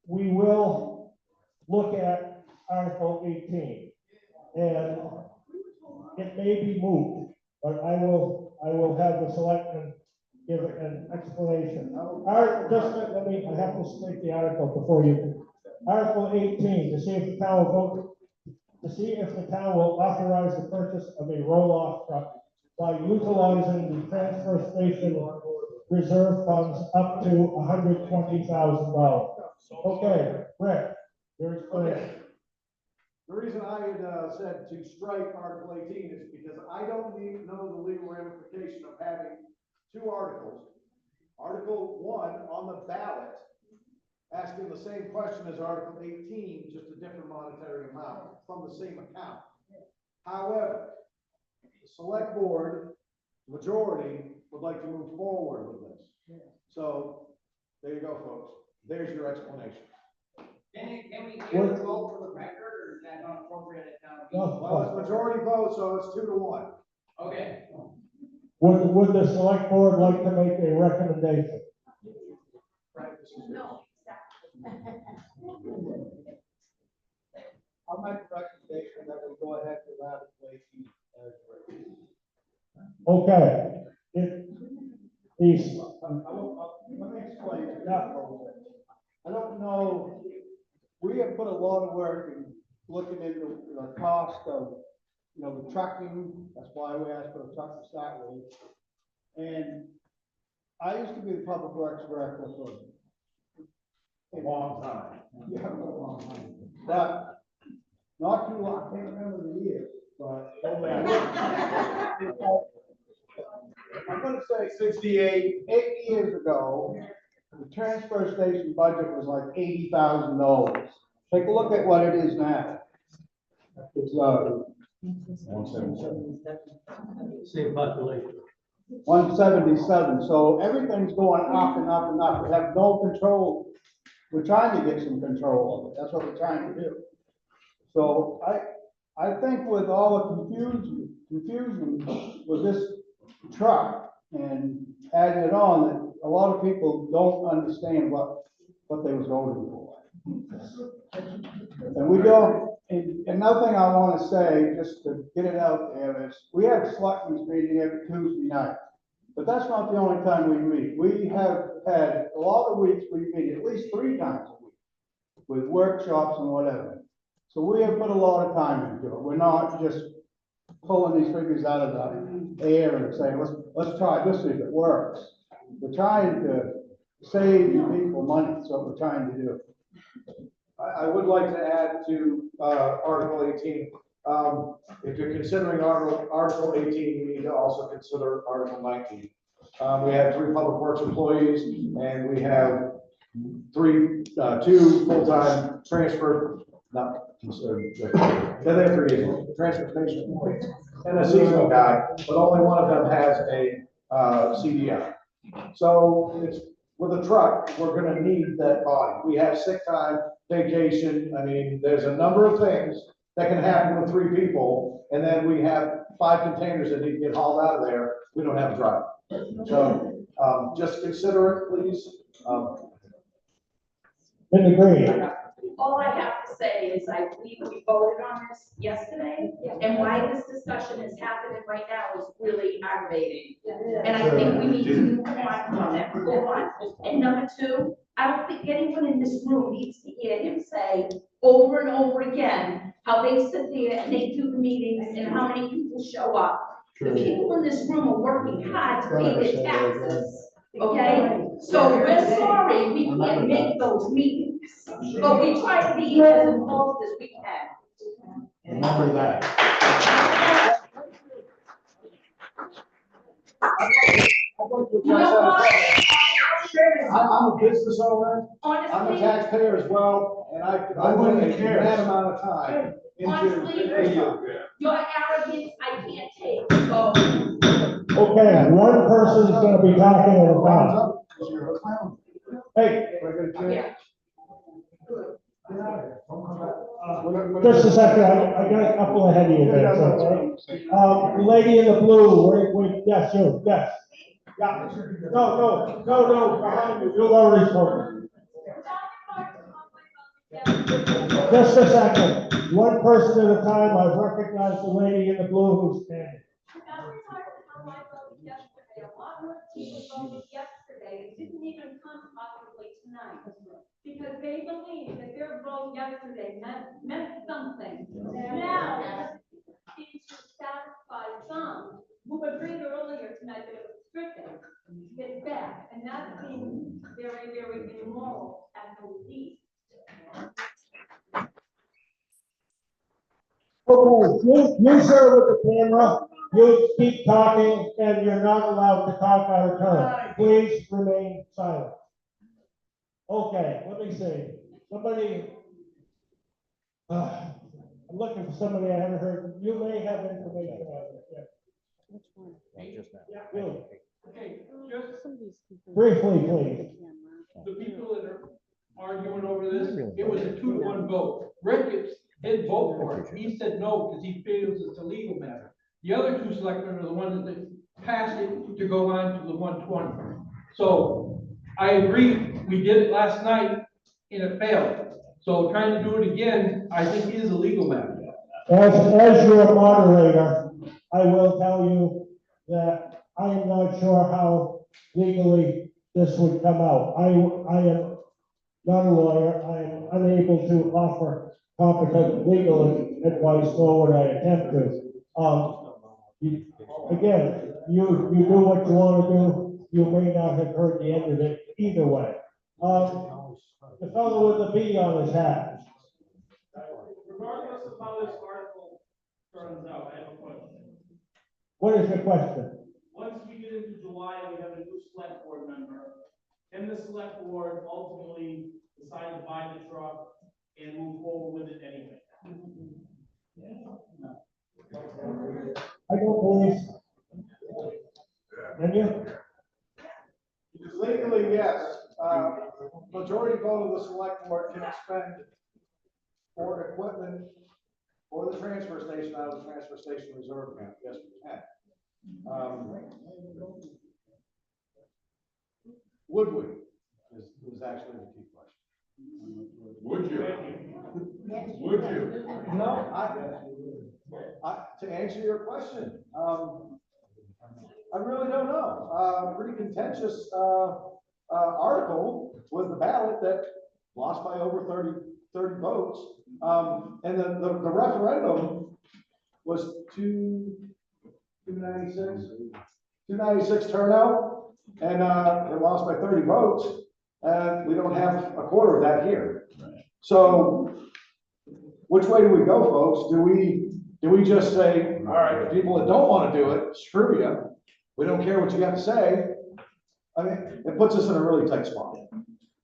Speaker 1: We will look at Article 18. And it may be moved, but I will have the selectmen give an explanation. All right, just let me, I have to state the article before you. Article 18, to see if the town will authorize the purchase of a roll-off truck by utilizing the transfer station reserve funds up to $120,000. Okay, Rick, your explanation.
Speaker 3: The reason I had said to strike Article 18 is because I don't know the legal ramification of having two articles. Article 1 on the ballot, asking the same question as Article 18, just a different monetary amount from the same account. However, the select board, majority, would like to move forward with this. So, there you go, folks. There's your explanation.
Speaker 21: Can we hear the vote for the record, or is that not appropriate at town meeting?
Speaker 3: Well, it's majority vote, so it's 2-1.
Speaker 21: Okay.
Speaker 1: Would the select board like to make a recommendation?
Speaker 5: No.
Speaker 3: I'll make a recommendation that we go ahead with that inflation as written.
Speaker 1: Okay. These,
Speaker 3: Let me explain that for a minute. I don't know, we have put a lot of work in looking into the cost of, the trucking, that's why we asked for a truck to start with. And I used to be the public works director for a long time. Yeah, for a long time. But not too long, I can't remember the year, but. I'm gonna say 68, 8 years ago, the transfer station budget was like $80,000. Take a look at what it is now. It's, 177.
Speaker 6: Same population.
Speaker 3: 177, so everything's going up and up and up. We have no control. We're trying to get some control of it. That's what we're trying to do. So I think with all the confusion with this truck and adding it on, that a lot of people don't understand what they was voting for. And we don't, and another thing I want to say, just to get it out there, is we have a selectmen's meeting every Tuesday night. But that's not the only time we meet. We have had a lot of weeks we meet at least 3 times a week with workshops and whatever. So we have put a lot of time into it. We're not just pulling these figures out of the air and saying, let's try this, see if it works. We're trying to save people money. That's what we're trying to do. I would like to add to Article 18. If you're considering Article 18, you need to also consider Article 19. We have 3 public works employees, and we have 2 full-time transfer, not considered, they're there 3 days, transportation employees, and a seasonal guy, but only one of them has a CDL. So it's, with a truck, we're gonna need that body. We have sick time, vacation, I mean, there's a number of things that can happen with 3 people, and then we have 5 containers that need to get hauled out of there. We don't have a driver. So, just consider it, please.
Speaker 1: in the green.
Speaker 7: All I have to say is I believe we voted on this yesterday, and why this discussion is happening right now is really aggravating. And I think we need to move on from it, move on. And number 2, I don't think anyone in this room needs to hear him say over and over again how they sit there and they do the meetings and how many people show up. The people in this room are working hard to pay their taxes, okay? So we're sorry we can't make those meetings. But we try to be as involved as we can.
Speaker 3: Remember that.
Speaker 7: You know what?
Speaker 3: I'm a business owner, I'm a
Speaker 7: Honestly,
Speaker 3: taxpayer as well, and I put a that amount of time
Speaker 7: honestly,
Speaker 3: into.
Speaker 7: your arrogance, I can't take, so.
Speaker 1: Okay, one person's gonna be talking at a time. Hey,
Speaker 7: Yeah.
Speaker 1: just a second, I got a couple ahead of you there, okay? Lady in the blue, wait, yes, you, yes. Yeah, no, behind you, you've already spoken. Just a second, one person at a time, I've recognized the lady in the blue who's standing.
Speaker 7: A lot more people voted yesterday, it didn't even come possibly tonight, because they believe that their vote yesterday meant something. Now, seems to satisfy some who agreed earlier tonight that it was stricken, it's back, and that seems very, very immoral at the least.
Speaker 1: Okay, you sir with the camera, you keep talking and you're not allowed to talk out of turn. Please remain silent. Okay, let me see. Somebody, I'm looking for somebody I haven't heard. You may have information on it, yeah. Yeah, Bill.
Speaker 20: Okay, just
Speaker 1: Briefly, please.
Speaker 20: the people that are arguing over this, it was a 2-1 vote. Rick did vote for it. He said no, because he feels it's a legal matter. The other 2 selectmen are the ones that passed it to go on to the 120. So I agree, we did it last night and it failed. So trying to do it again, I think is a legal matter.
Speaker 1: As your moderator, I will tell you that I am not sure how legally this would come out. I am not a lawyer. I am unable to offer competent legal advice, nor would I attempt to. Again, you do what you want to do. You may not have heard the end of it either way. The fellow with the B on his hat.
Speaker 23: Regardless of how this article turns out, I have a question.
Speaker 1: What is your question?
Speaker 23: Once we get into July and we have a new select board member, can the select board ultimately decide to buy the truck and move forward with it anyway?
Speaker 1: I don't believe. Can you?
Speaker 3: Legally, yes. Majority vote of the select board can expend for equipment or the transfer station out of the transfer station reserve account. Yes, we can. Would we? Is actually the key question.
Speaker 13: Would you? Would you?
Speaker 3: No, to answer your question, I really don't know. Pretty contentious article was the ballot that lost by over 30 votes. And the referendum was 296 turnout, and it lost by 30 votes, and we don't have a quarter of that here. So which way do we go, folks? Do we just say, all right, the people that don't want to do it, screw you, we don't care what you got to say? I mean, it puts us in a really tight spot.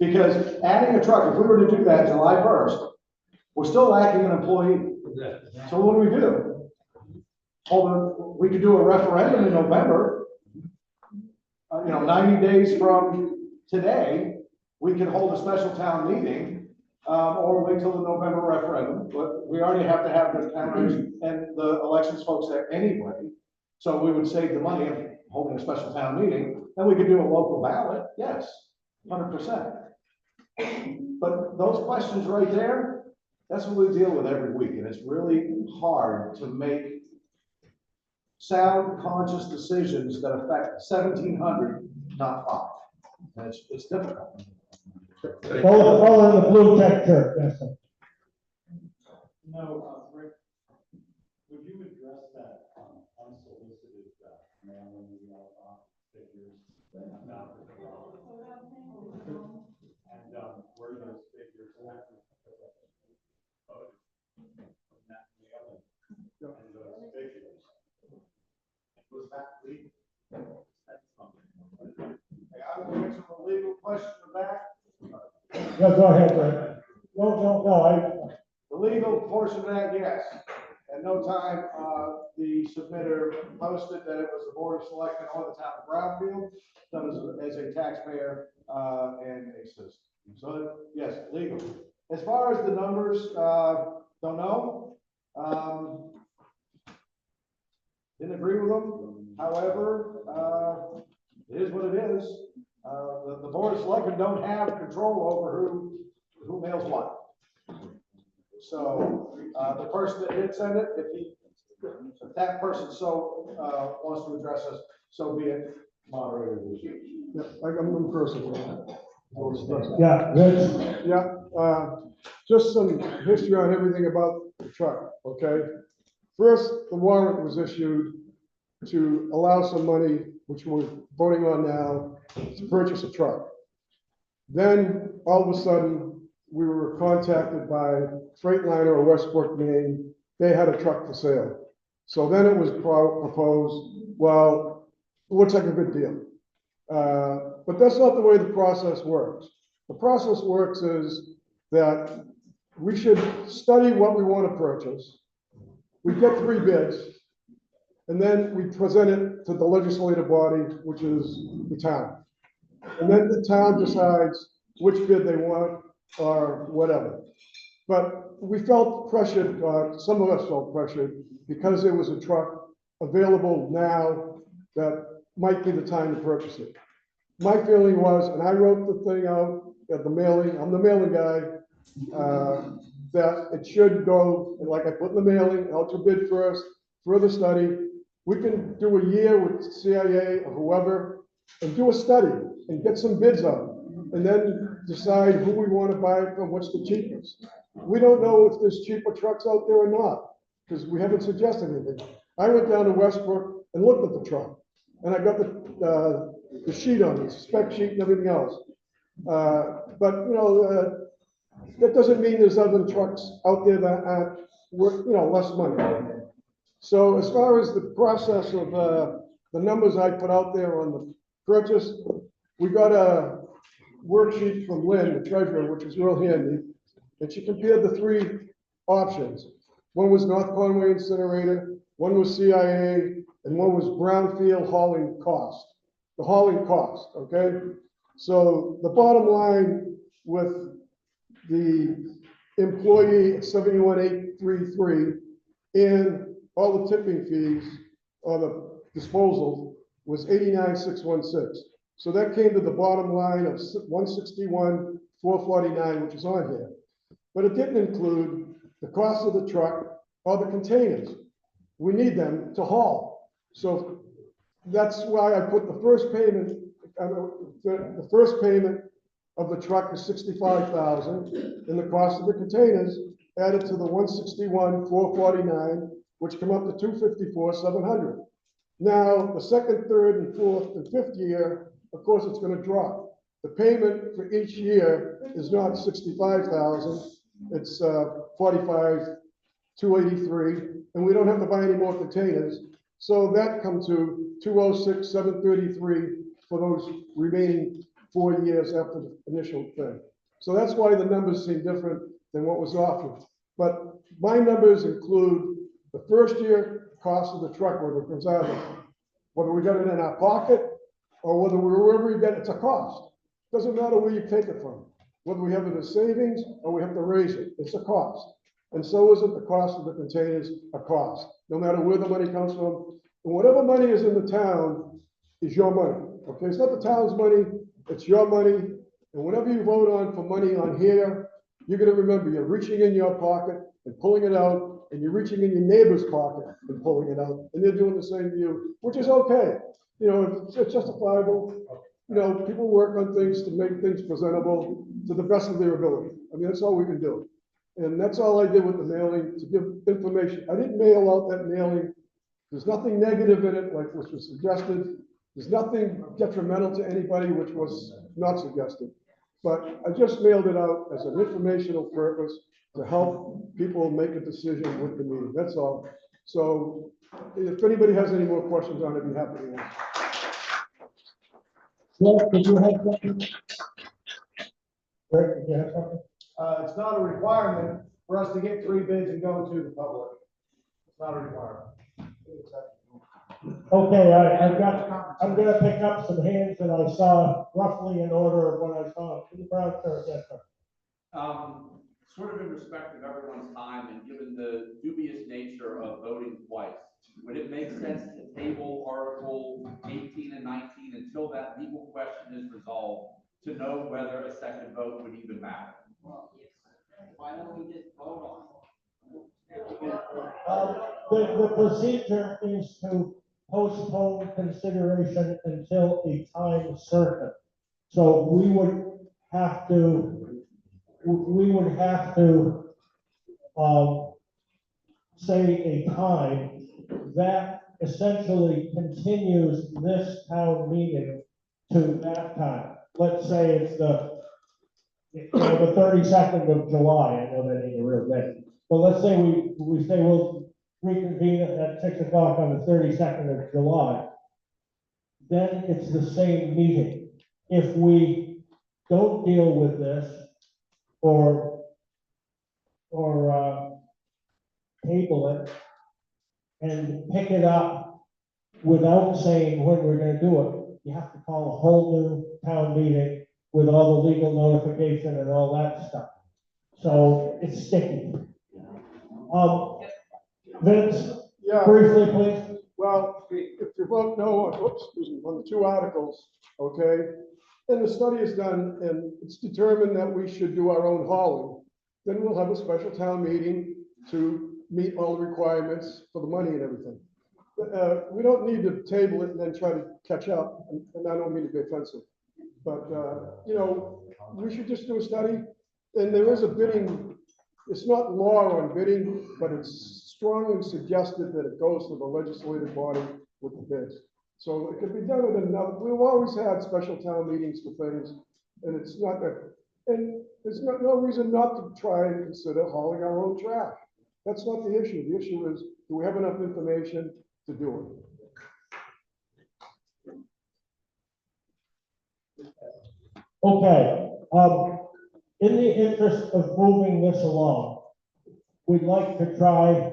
Speaker 3: Because adding a truck, if we were to do that July 1st, we're still lacking an employee. So what do? We could do a referendum in November. 90 days from today, we can hold a special town meeting, or wait till the November referendum. But we already have to have the counters and the elections folks there anyway. So we would save the money of holding a special town meeting, and we could do a local ballot. Yes, 100%. But those questions right there, that's what we deal with every week, and it's really hard to make sound, conscious decisions that affect 1,700, not 5. And it's difficult.
Speaker 1: All in the blue tech shirt, yes, sir.
Speaker 18: No, Rick, would you address that unsolicited mailing figures about the and where those figures actually voted from that mailing and those figures? Was that legal?
Speaker 3: I will answer the legal question of that.
Speaker 1: Yeah, go ahead, Brett. No,
Speaker 3: The legal portion of that, yes. At no time, the submitter posted that it was the Board of Selectmen or the town of Brownfield, done as a taxpayer and a citizen. So, yes, legal. As far as the numbers, don't know. Didn't agree with them. However, it is what it is. The Board of Selectmen don't have control over who mails what. So, the person that did send it, if that person so wants to address us, so be it, moderator.
Speaker 10: Yeah, I'm one person.
Speaker 1: Yeah, Rich.
Speaker 10: Yeah, just some history on everything about the truck, okay? First, the warrant was issued to allow some money, which we're voting on now, to purchase a truck. Then, all of a sudden, we were contacted by Freightliner of Westbrook, Maine. They had a truck for sale. So then it was proposed, well, it looks like a good deal. But that's not the way the process works. The process works is that we should study what we want to purchase. We get 3 bids, and then we present it to the legislative body, which is the town. And then the town decides which bid they want or whatever. But we felt pressured, some of us felt pressured, because there was a truck available now that might be the time to purchase it. My feeling was, and I wrote the thing out at the mailing, I'm the mailing guy, that it should go, like I put in the mailing, out to bid first, further study. We can do a year with CIA or whoever and do a study and get some bids out, and then decide who we want to buy it from, what's the cheapest. We don't know if there's cheaper trucks out there or not, because we haven't suggested anything. I went down to Westbrook and looked at the truck, and I got the sheet on it, spec sheet and everything else. But, you know, that doesn't mean there's other trucks out there that are worth, you know, less money. So as far as the process of the numbers I put out there on the purchase, we got a worksheet from Lynn, the treasurer, which is real handy, and she compared the 3 options. One was North Conway Incinerator, one was CIA, and one was Brownfield hauling cost. The hauling cost, okay? So the bottom line with the employee at 71,833 and all the tipping fees or the disposal was 89,616. So that came to the bottom line of 161,449, which is on here. But it didn't include the cost of the truck or the containers. We need them to haul. So that's why I put the first payment, the first payment of the truck is 65,000, and the cost of the containers added to the 161,449, which come up to 254,700. Now, the second, third, and fourth, and fifth year, of course, it's going to drop. The payment for each year is not 65,000; it's 45,283, and we don't have to buy any more containers. So that comes to 206,733 for those remaining 4 years after the initial thing. So that's why the numbers seem different than what was offered. But my numbers include the first year cost of the truck, whether it comes out of, whether we got it in our pocket or whether wherever we get it, it's a cost. Doesn't matter where you take it from, whether we have it as savings or we have to raise it, it's a cost. And so is it the cost of the containers, a cost, no matter where the money comes from. And whatever money is in the town is your money, okay? It's not the town's money, it's your money. And whatever you vote on for money on here, you're gonna remember you're reaching in your pocket and pulling it out, and you're reaching in your neighbor's pocket and pulling it out, and they're doing the same to you, which is okay. You know, it's justifiable. You know, people work on things to make things presentable to the best of their ability. I mean, that's all we can do. And that's all I did with the mailing, to give information. I didn't mail out that mailing. There's nothing negative in it, like which was suggested. There's nothing detrimental to anybody, which was not suggested. But I just mailed it out as an informational purpose to help people make a decision with the meeting. That's all. So if anybody has any more questions on it, I'd be happy to answer.
Speaker 1: Yes, did you have something? Rick, did you have something?
Speaker 3: It's not a requirement for us to get 3 bids and go to the public. It's not a requirement.
Speaker 1: Okay, I'm gonna pick up some hands that I saw roughly in order of what I saw in the brown shirt. Yes, sir.
Speaker 11: Sort of in respect of everyone's time and given the dubious nature of voting twice, would it make sense to table Article 18 and 19 until that legal question is resolved to know whether a second vote would even matter?
Speaker 16: Why don't we just vote on
Speaker 1: The procedure is to postpone consideration until a time certain. So we would have to say a time that essentially continues this town meeting to that time. Let's say it's the 32nd of July. I know that ain't a real date, but let's say we say we'll reconvene at 6 o'clock on the 32nd of July. Then it's the same meeting. If we don't deal with this, or people in and pick it up without saying when we're gonna do it, you have to call a whole new town meeting with all the legal notification and all that stuff. So it's sticky. Vince,
Speaker 10: Yeah.
Speaker 1: briefly, please.
Speaker 10: Well, if you vote no on, on the two articles, okay, and the study is done and it's determined that we should do our own hauling, then we'll have a special town meeting to meet all the requirements for the money and everything. We don't need to table it and then try to catch up, and I don't mean to be offensive. But, you know, we should just do a study, and there is a bidding, it's not law on bidding, but it's strongly suggested that it goes to the legislative body with the bids. So it could be done with another, we've always had special town meetings for things, and it's not that, and there's no reason not to try and consider hauling our own trash. That's not the issue. The issue is, do we have enough information to do it?
Speaker 1: Okay, in the interest of moving this along, we'd like to try,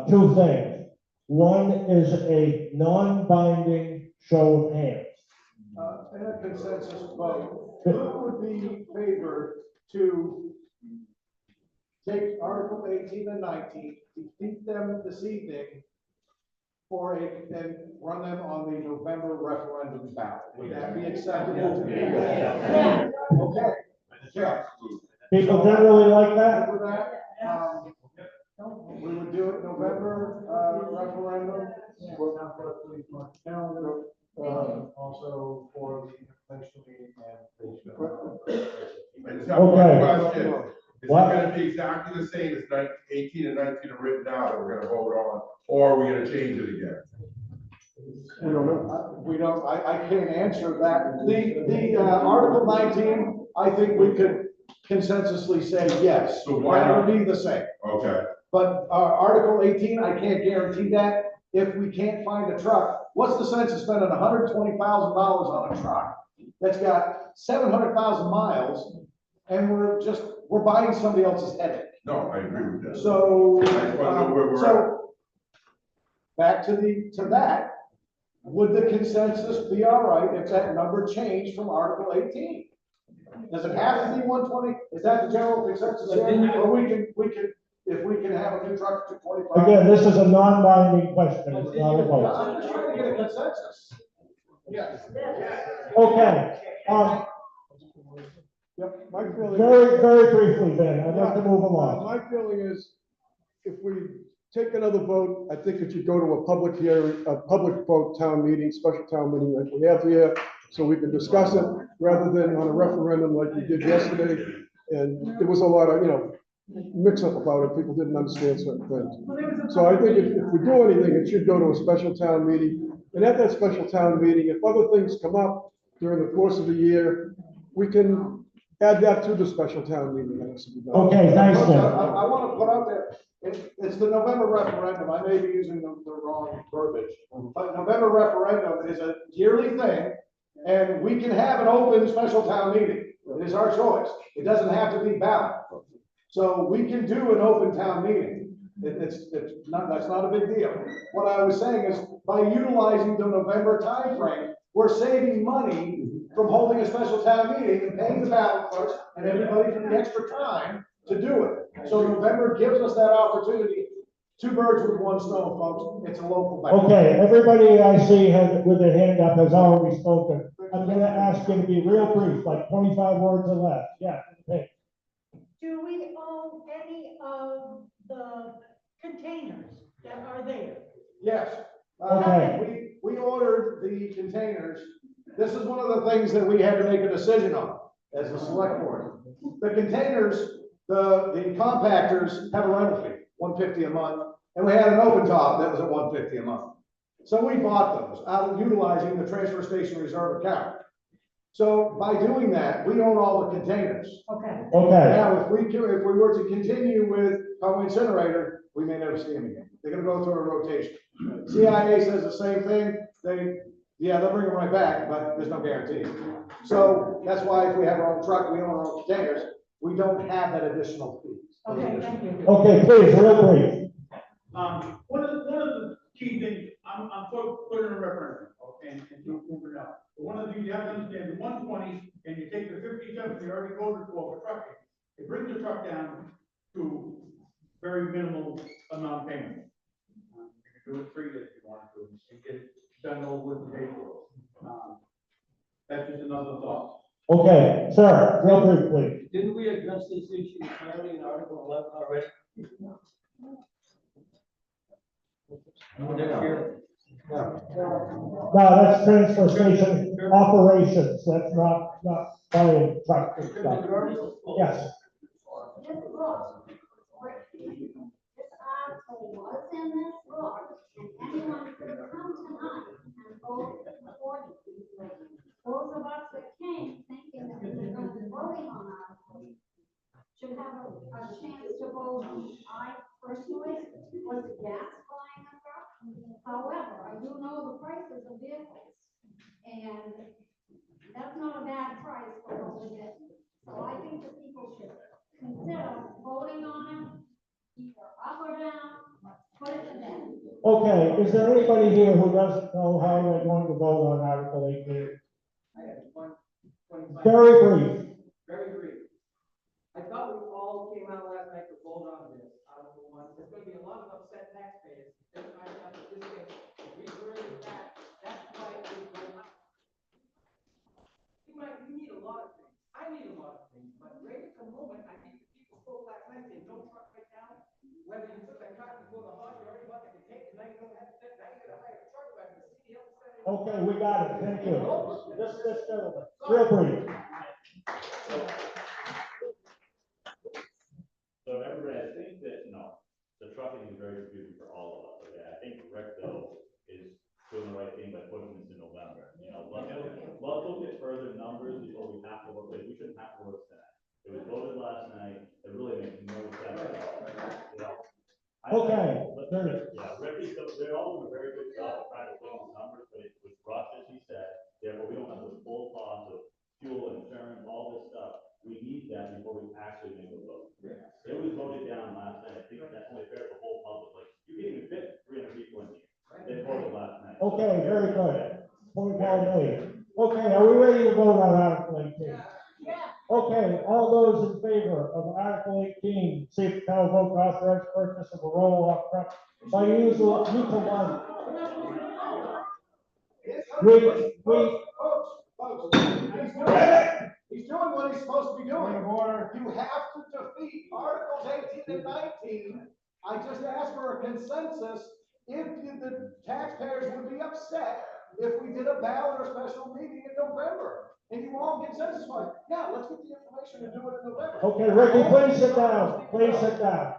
Speaker 1: two things. One is a non-binding show of hands.
Speaker 3: And a consensus vote, who would be favored to take Article 18 and 19, defeat them this evening and run them on the November referendum ballot? Would that be acceptable to me?
Speaker 1: Yeah.
Speaker 3: Okay. Yeah.
Speaker 1: People generally like that?
Speaker 3: With that, we would do it November, referendum.
Speaker 12: We're not going to leave my calendar, also for the information meeting
Speaker 13: I just have one question. Is it gonna be exactly the same as 18 and 19 are written now that we're gonna vote on, or are we gonna change it again?
Speaker 3: We don't know. We don't, I can't answer that. The Article 19, I think we could consensusly say yes.
Speaker 13: So why
Speaker 3: That
Speaker 13: not?
Speaker 3: would be the same.
Speaker 13: Okay.
Speaker 3: But Article 18, I can't guarantee that. If we can't find a truck, what's the sense of spending $120,000 on a truck that's got 700,000 miles, and we're buying somebody else's headache?
Speaker 13: No, I agree with that.
Speaker 3: So,
Speaker 13: I just wanna know where we're at.
Speaker 3: back to that, would the consensus be all right if that number changed from Article 18? Does it have to be 120? Is that the general consensus here? Or we can, if we can have a new truck to 25?
Speaker 1: Again, this is a non-binding question, it's not a vote.
Speaker 3: I'm just trying to get a consensus. Yes.
Speaker 1: Okay,
Speaker 10: Yep, my feeling.
Speaker 1: very briefly, Ben, I'd like to move along.
Speaker 10: My feeling is, if we take another vote, I think it should go to a public hearing, a public vote town meeting, special town meeting like we have here, so we can discuss it, rather than on a referendum like we did yesterday. And there was a lot of, mix up about it, people didn't understand certain things. So I think if we do anything, it should go to a special town meeting. And at that special town meeting, if other things come up during the course of the year, we can add that to the special town meeting. That has to be done.
Speaker 1: Okay, thanks, Ben.
Speaker 3: I want to put out there, it's the November referendum. I may be using the wrong verbiage, but November referendum is a yearly thing, and we can have an open special town meeting. It is our choice. It doesn't have to be ballot. So we can do an open town meeting. That's not a big deal. What I was saying is, by utilizing the November timeframe, we're saving money from holding a special town meeting and paying the ballot clerks and everybody for the extra time to do it. So November gives us that opportunity. Two birds with one stone, folks. It's a local ballot.
Speaker 1: Okay, everybody I see with their hand up has already spoken. I'm gonna ask you to be real brief, like 25 words or less. Yeah, okay.
Speaker 14: Do we own any of the containers that are there?
Speaker 3: Yes.
Speaker 1: Okay.
Speaker 3: We ordered the containers. This is one of the things that we had to make a decision on as a select board. The containers, the compactors have a rental fee, $150 a month, and we had an open top that was at $150 a month. So we bought those out of utilizing the transfer station reserve account. So by doing that, we own all the containers.
Speaker 14: Okay.
Speaker 1: Okay.
Speaker 3: Now, if we were to continue with Conway Incinerator, we may never see them again. They're gonna go through a rotation. CIA says the same thing. They'll bring them right back, but there's no guarantee. So that's why if we have our own truck, we own our own containers, we don't have that additional fee.
Speaker 14: Okay, thank you.
Speaker 1: Okay, please, real brief.
Speaker 23: One of the key things, I'm putting a referendum, okay, and you'll move it out. But one of the things you have to understand, the 120, and you take the 57 you already voted for trucking, it brings the truck down to very minimal amount payment. You can do it 3 years if you want to, and get it done over with the paperwork. That's just another thought.
Speaker 1: Okay, sir, real quick, please.
Speaker 6: Didn't we address this issue clearly in Article 11 already? Next year?
Speaker 1: No, that's transfer station operations, that's not buying truck and stuff. Yes.
Speaker 15: This book, this article was in this book, and anyone could come tonight and vote for these things. Those of us that came thinking that we were going to be voting on articles should have a chance to vote on it. I personally was against buying a truck. However, I do know the prices of vehicles, and that's not a bad price for what we get. So I think that people should consider voting on it, either up or down, put it to bed.
Speaker 1: Okay, is there anybody here who doesn't know how they're going to vote on Article 18?
Speaker 21: I have one.
Speaker 1: Very brief.
Speaker 21: Very brief. I thought we all came out last night to vote on this, Article 1. There's gonna be a lot of upset taxpayers. They're trying to have this thing, we really that, that's why it is going up. You need a lot of things. I need a lot of things, but right at the moment, I think the people spoke last night, they don't truck right now. Whether you took that car before the hog, you already bought the container, now you don't have to, now you gotta hire a truck driver to see the other side.
Speaker 1: Okay, we got it, thank you. This gentleman, real brief.
Speaker 17: So everybody, I think that, the trucking is very confusing for all of us, okay? I think Rick though is doing the right thing by pushing this in November, let's look at further numbers before we have to look, we shouldn't have to look at that. It was voted last night, it really makes no sense at all,
Speaker 1: Okay.
Speaker 17: Rick is, they're all doing a very good job of trying to clean these numbers, but it was rushed, as he said, therefore we don't have the full cost of fuel, insurance, all this stuff. We need that before we actually make a vote. It was voted down last night, I think that's only fair to the whole public, like, you can't even fit 300 people in here. They voted last night.
Speaker 1: Okay, very good. Point well made. Okay, are we ready to vote on Article 18? Okay, all those in favor of Article 18, see if the town vote to authorize purchase of a roll-off truck by usual one.
Speaker 3: He's doing what he's supposed to be doing. You have to defeat Articles 18 and 19. I just asked for a consensus if the taxpayers would be upset if we did a ballot or special meeting in November. And you all consensus was, yeah, let's get the information and do it in November.
Speaker 1: Okay, Ricky, please sit down. Please sit down.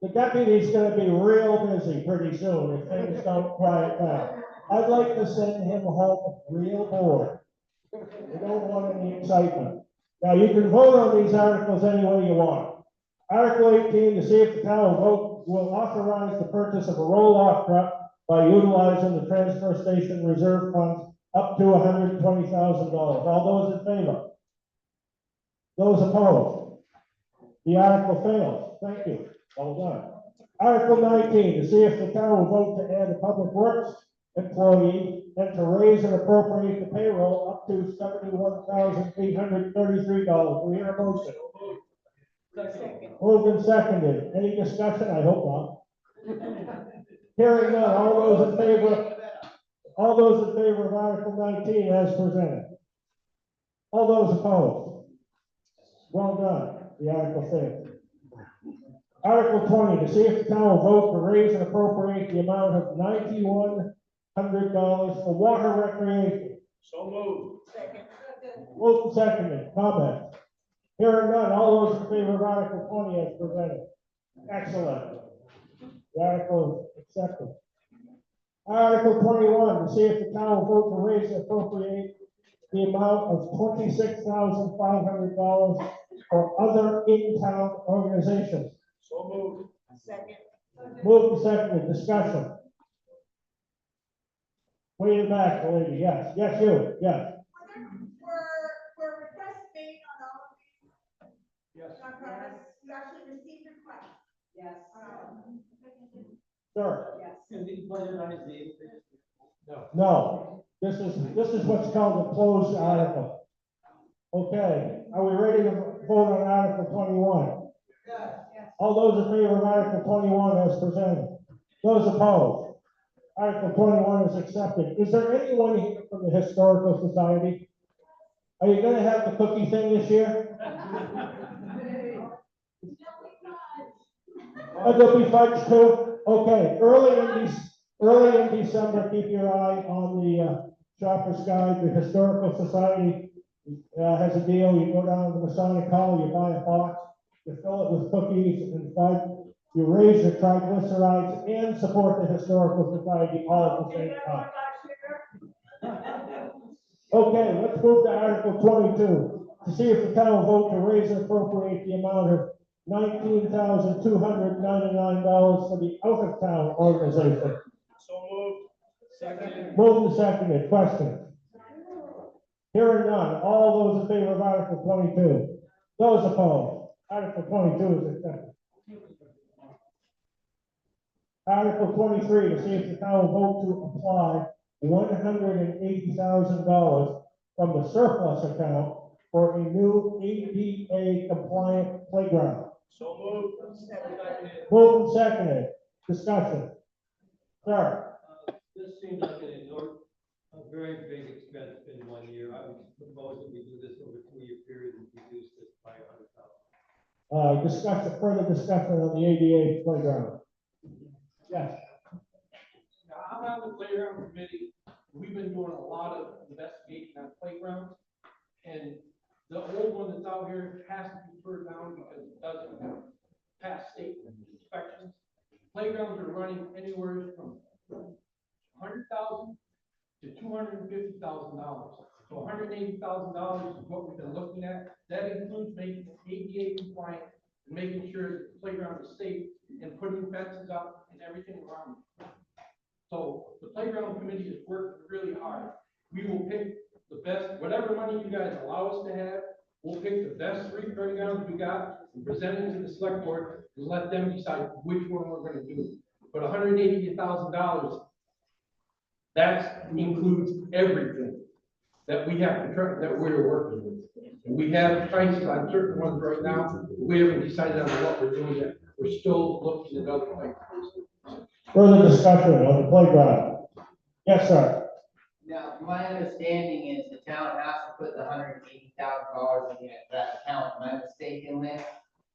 Speaker 1: The deputy's gonna be real busy pretty soon if things don't quiet down. I'd like to send him home real bored. We don't want any excitement. Now, you can vote on these articles any way you want. Article 18, to see if the town will authorize the purchase of a roll-off truck by utilizing the transfer station reserve funds up to $120,000. All those in favor? Those opposed? The article fails. Thank you. Well done. Article 19, to see if the town will vote to add a public works employee and to raise and appropriate the payroll up to $71,833. We hear a motion. Moved and seconded. Any discussion? I hope not. Hearing none. All those in favor of Article 19 as presented. All those opposed? Well done. The article failed. Article 20, to see if the town will vote to raise and appropriate the amount of $9,100 for water recreation.
Speaker 18: So moved.
Speaker 1: Moved and seconded. Comment. Hearing none. All those in favor of Article 20 as presented. Excellent. The article is accepted. Article 21, to see if the town will vote to raise and appropriate the amount of $26,500 for other in-town organizations.
Speaker 18: So moved.
Speaker 14: Second.
Speaker 1: Moved and seconded. Discussion. Way in the back, lady. Yes. Yes, you. Yes.
Speaker 5: Were requests made on all of these?
Speaker 20: Yes.
Speaker 5: Nonprofits, you actually received requests.
Speaker 9: Yes.
Speaker 1: Sir?
Speaker 9: Yes.
Speaker 20: And these budget items, the increase? No.
Speaker 1: No, this is what's called a closed article. Okay, are we ready to vote on Article 21? All those in favor of Article 21 as presented? Those opposed? Article 21 is accepted. Is there anyone here from the Historical Society? Are you gonna have the cookie thing this year? Oh, there'll be fudge too? Okay, early in December, keep your eye on the shopper's guide. The Historical Society has a deal. You go down to the Masonic Hall, you buy a box, you fill it with cookies and fudge, you raise your triglycerides and support the Historical Society all at the same time. Okay, let's move to Article 22, to see if the town will vote to raise and appropriate the amount of $19,299 for the out-of-town organization.
Speaker 20: So moved. Second.
Speaker 1: Moved and seconded, questions? Hearing none, all those in favor of Article 22? Those opposed? Article 22 is accepted. Article 23, to see if the town will vote to apply $180,000 from the surplus account for a new ADA compliant playground.
Speaker 20: So moved. Seconded.
Speaker 1: Moved and seconded, discussion. Sir?
Speaker 6: This seems like a very big expense in 1 year. I would propose that we do this over a 2-year period and reduce this by $100,000.
Speaker 1: Further discussion on the ADA playground. Yes.
Speaker 20: Now, I'm on the playground committee. We've been doing a lot of investigating on playgrounds. And the old one that's out here has to be turned down because it doesn't pass state inspections. Playgrounds are running anywhere from $100,000 to $250,000. So $180,000 is what we've been looking at. That includes making it ADA compliant and making sure that the playground is safe and putting fences up and everything around it. So the playground committee is working really hard. We will pick the best, whatever money you guys allow us to have, we'll pick the best 3 playgrounds we got and present it to the select board and let them decide which one we're gonna do. But $180,000, that includes everything that we have to try, that we're working with. And we have prices on certain ones right now. We haven't decided on what we're doing yet. We're still looking at other things.
Speaker 1: Further discussion on the playground. Yes, sir.
Speaker 4: Now, my understanding is the town has to put the $180,000 in that account. Am I mistaken, Lynn?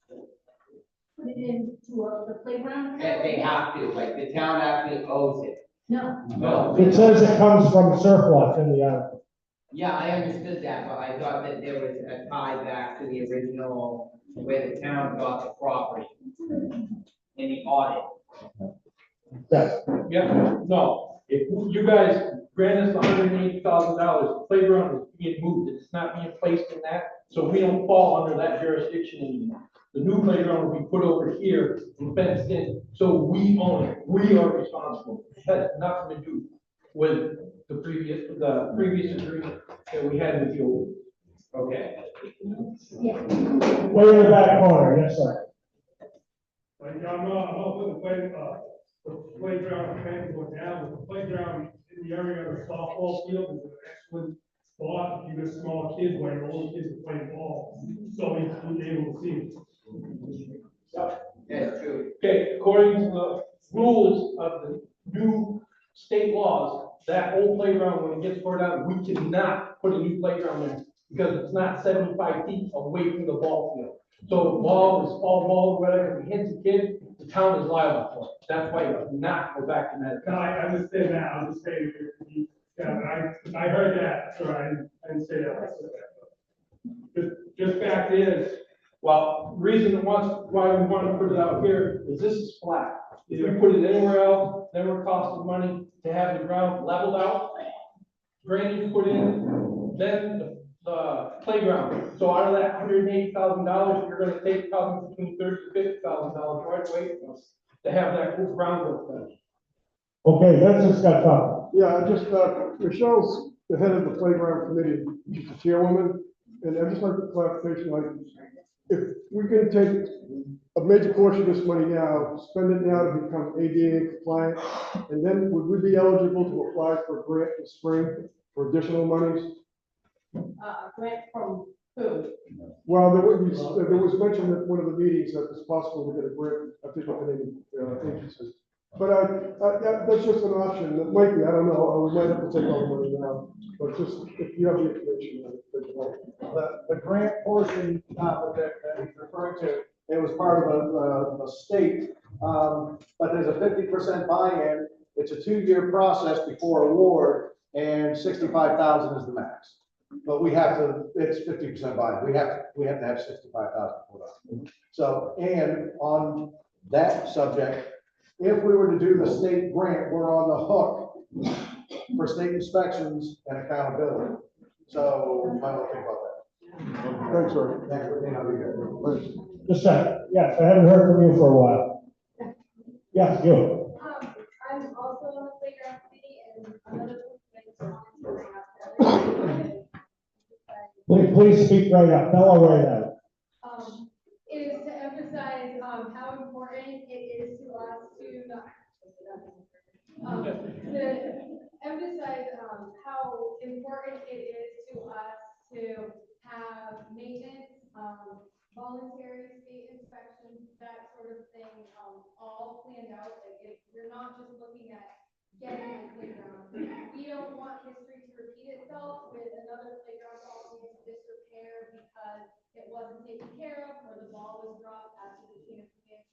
Speaker 15: Put it into the playground.
Speaker 4: That they have to, like, the town actually owes it.
Speaker 15: No.
Speaker 4: No.
Speaker 1: It says it comes from surplus in the article.
Speaker 4: Yeah, I understood that, but I thought that there was a tie back to the original, where the town got the property in the audit.
Speaker 1: Yes.
Speaker 20: Yeah, no, if you guys grant us $180,000, the playground is being moved, it's not being placed in that, so we don't fall under that jurisdiction anymore. The new playground will be put over here and fenced in, so we own it, we are responsible. It has nothing to do with the previous agreement that we had with you.
Speaker 4: Okay.
Speaker 1: Way in the back corner, yes, sir.
Speaker 2: I'm up with the playground, plan going down, the playground in the area of the softball field is an excellent spot. If you got small kids, while older kids are playing ball, so he's able to see.
Speaker 4: That's true.
Speaker 20: Okay, according to the rules of the new state laws, that old playground, when it gets torn down, we cannot put a new playground in because it's not 75 feet away from the ball field. So the ball is fall ball, whatever, if it hits a kid, the town is liable for it. That's why you do not go back to that.
Speaker 2: No, I understand that, I'm just saying, yeah, I heard that, so I didn't say that. Just fact is,
Speaker 20: Well, the reason why we want to put it out here is this is flat. If we put it anywhere else, then we're costing money to have the ground leveled out, drainage put in, then the playground. So out of that $180,000, you're gonna take probably between $30,000 to $50,000 right away from us to have that whole groundwork done.
Speaker 1: Okay, let's just got talking.
Speaker 10: Yeah, I just, Michelle's the head of the playground committee, she's the chairwoman, and I just like the clarification, like, if we can take a major portion of this money now, spend it now to become ADA compliant, and then would we be eligible to apply for a grant in the spring for additional monies?
Speaker 9: Grant from who?
Speaker 10: Well, there was mention at one of the meetings that it's possible to get a grant, I think, with any agencies. But that's just an option, it might be, I don't know, or we might have to take all the money now, but just, if you have the information.
Speaker 3: The grant portion, that he's referring to, it was part of a state, but there's a 50% buy-in. It's a 2-year process before award, and 65,000 is the max. But we have to, it's 50% buy-in. We have to have 65,000 put up. So, and on that subject, if we were to do the state grant, we're on the hook for state inspections and accountability. So, you might want to think about that.
Speaker 10: Thanks, sir.
Speaker 1: Just a second. Yes, I haven't heard from you for a while. Yes, you.
Speaker 5: I'm also on the playground committee, and another thing I just wanted to bring up.
Speaker 1: Please speak right up, tell her right out.
Speaker 5: Is to emphasize, how important it is to us to emphasize, how important it is to us to have maintenance, voluntary state inspections, that sort of thing, all planned out. Like, if you're not just looking at getting a playground, we don't want history to repeat itself with another playground falling into disrepair because it wasn't taken care of, or the ball was dropped after the chain of command.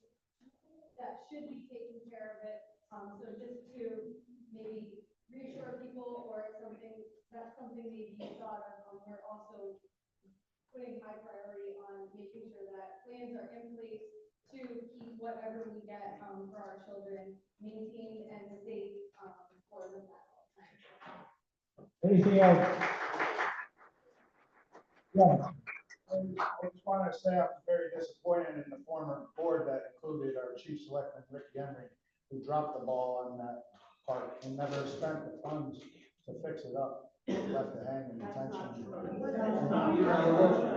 Speaker 5: That should be taken care of it. So just to maybe reassure people, or something, that's something maybe you thought of, we're also putting high priority on making sure that plans are in place to keep whatever we get, for our children maintained and safe, for them at all times.
Speaker 1: Anything else? Yeah.
Speaker 12: I just want to say I'm very disappointed in the former board that included our chief selectman, Rick Emery, who dropped the ball on that part and never spent the funds to fix it up, left it hanging intentionally.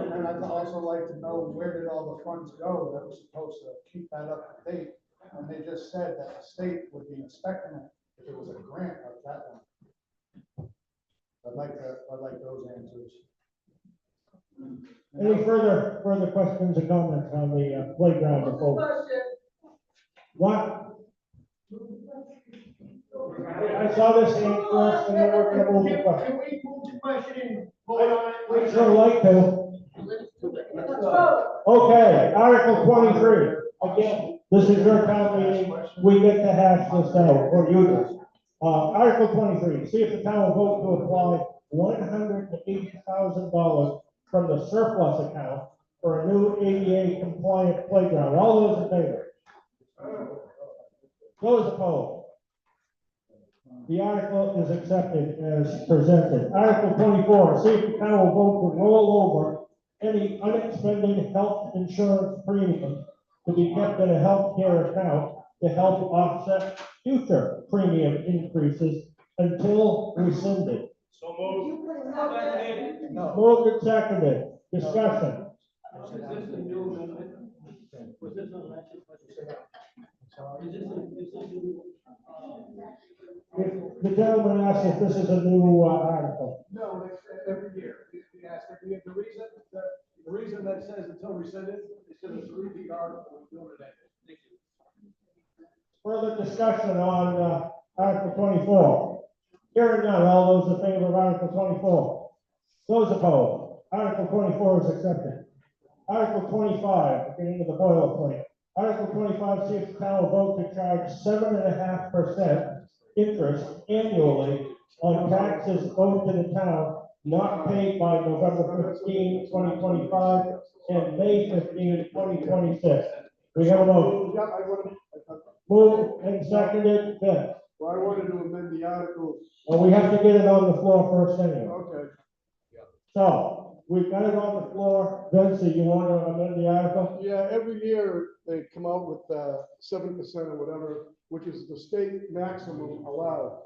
Speaker 12: And I'd also like to know, where did all the funds go that was supposed to keep that up to date? And they just said that the state would be inspecting it if it was a grant like that one. I'd like those answers.
Speaker 1: Any further questions or comments on the playground proposal? What? I saw this hand first, and then we're gonna move the question.
Speaker 18: Can we move the question and vote on it?
Speaker 1: I'd sure like to. Okay, Article 23. Again, this is your town meeting. We get to hash this out, or you do. Article 23, see if the town will vote to apply $180,000 from the surplus account for a new ADA compliant playground. All those in favor? Those opposed? The article is accepted as presented. Article 24, see if the town will vote to roll over any unexpended health insurance premiums to be kept in a healthcare account to help offset future premium increases until rescinded.
Speaker 2: So moved.
Speaker 1: Moved and seconded. Discussion.
Speaker 20: Is this a new amendment? Was this on last year's budget? Is this a new,
Speaker 1: If the gentleman asked if this is a new article.
Speaker 12: No, it's every year. We ask every year. The reason that says until rescinded is because it's a repeat article. We're doing it. Thank you.
Speaker 1: Further discussion on Article 24. Hearing none, all those in favor of Article 24? Those opposed? Article 24 is accepted. Article 25, getting into the boilerplate. Article 25, see if the town will vote to charge 7.5% interest annually on taxes owed to the town not paid by November 15, 2025 and May 15, 2026. We have a motion.
Speaker 10: Yeah, I want to.
Speaker 1: Moved and seconded, Vince.
Speaker 10: Well, I wanted to amend the article.
Speaker 1: Well, we have to get it on the floor first anyway.
Speaker 10: Okay.
Speaker 1: So, we've got it on the floor. Vince, do you want to amend the article?
Speaker 10: Yeah, every year they come out with 7% or whatever, which is the state maximum allowed.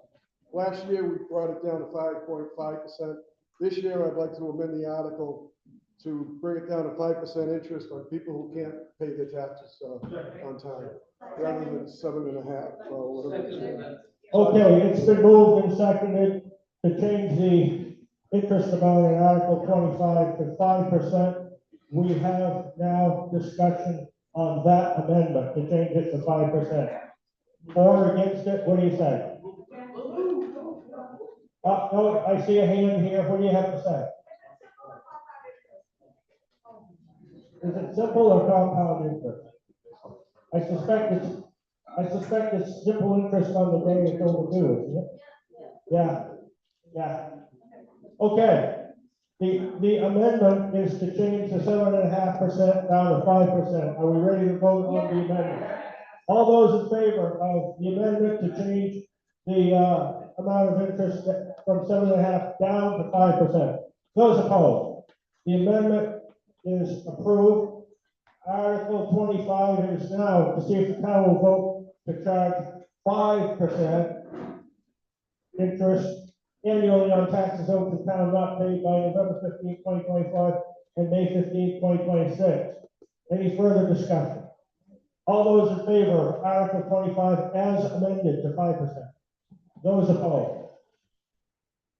Speaker 10: Last year, we brought it down to 5.5%. This year, I'd like to amend the article to bring it down to 5% interest on people who can't pay their taxes, on time, rather than 7.5, or whatever. it is.
Speaker 1: Okay, it's been moved and seconded to change the interest amount in Article 25 to 5%. We have now discussion on that amendment to change it to 5%. For or against it, what do you say? No, I see a hand here, what do you have to say? Is it simple or compound interest? I suspect it's simple interest on the day it's overdue, isn't it? Yeah. Okay, the amendment is to change the 7.5% down to 5%. Are we ready to vote on the amendment? All those in favor of the amendment to change the amount of interest from 7.5 down to 5%? Those opposed? The amendment is approved. Article 25 is now to see if the town will vote to charge 5% interest annually on taxes owed to the town not paid by November 15, 2025 and May 15, 2026. Any further discussion? All those in favor of Article 25 as amended to 5%? Those opposed?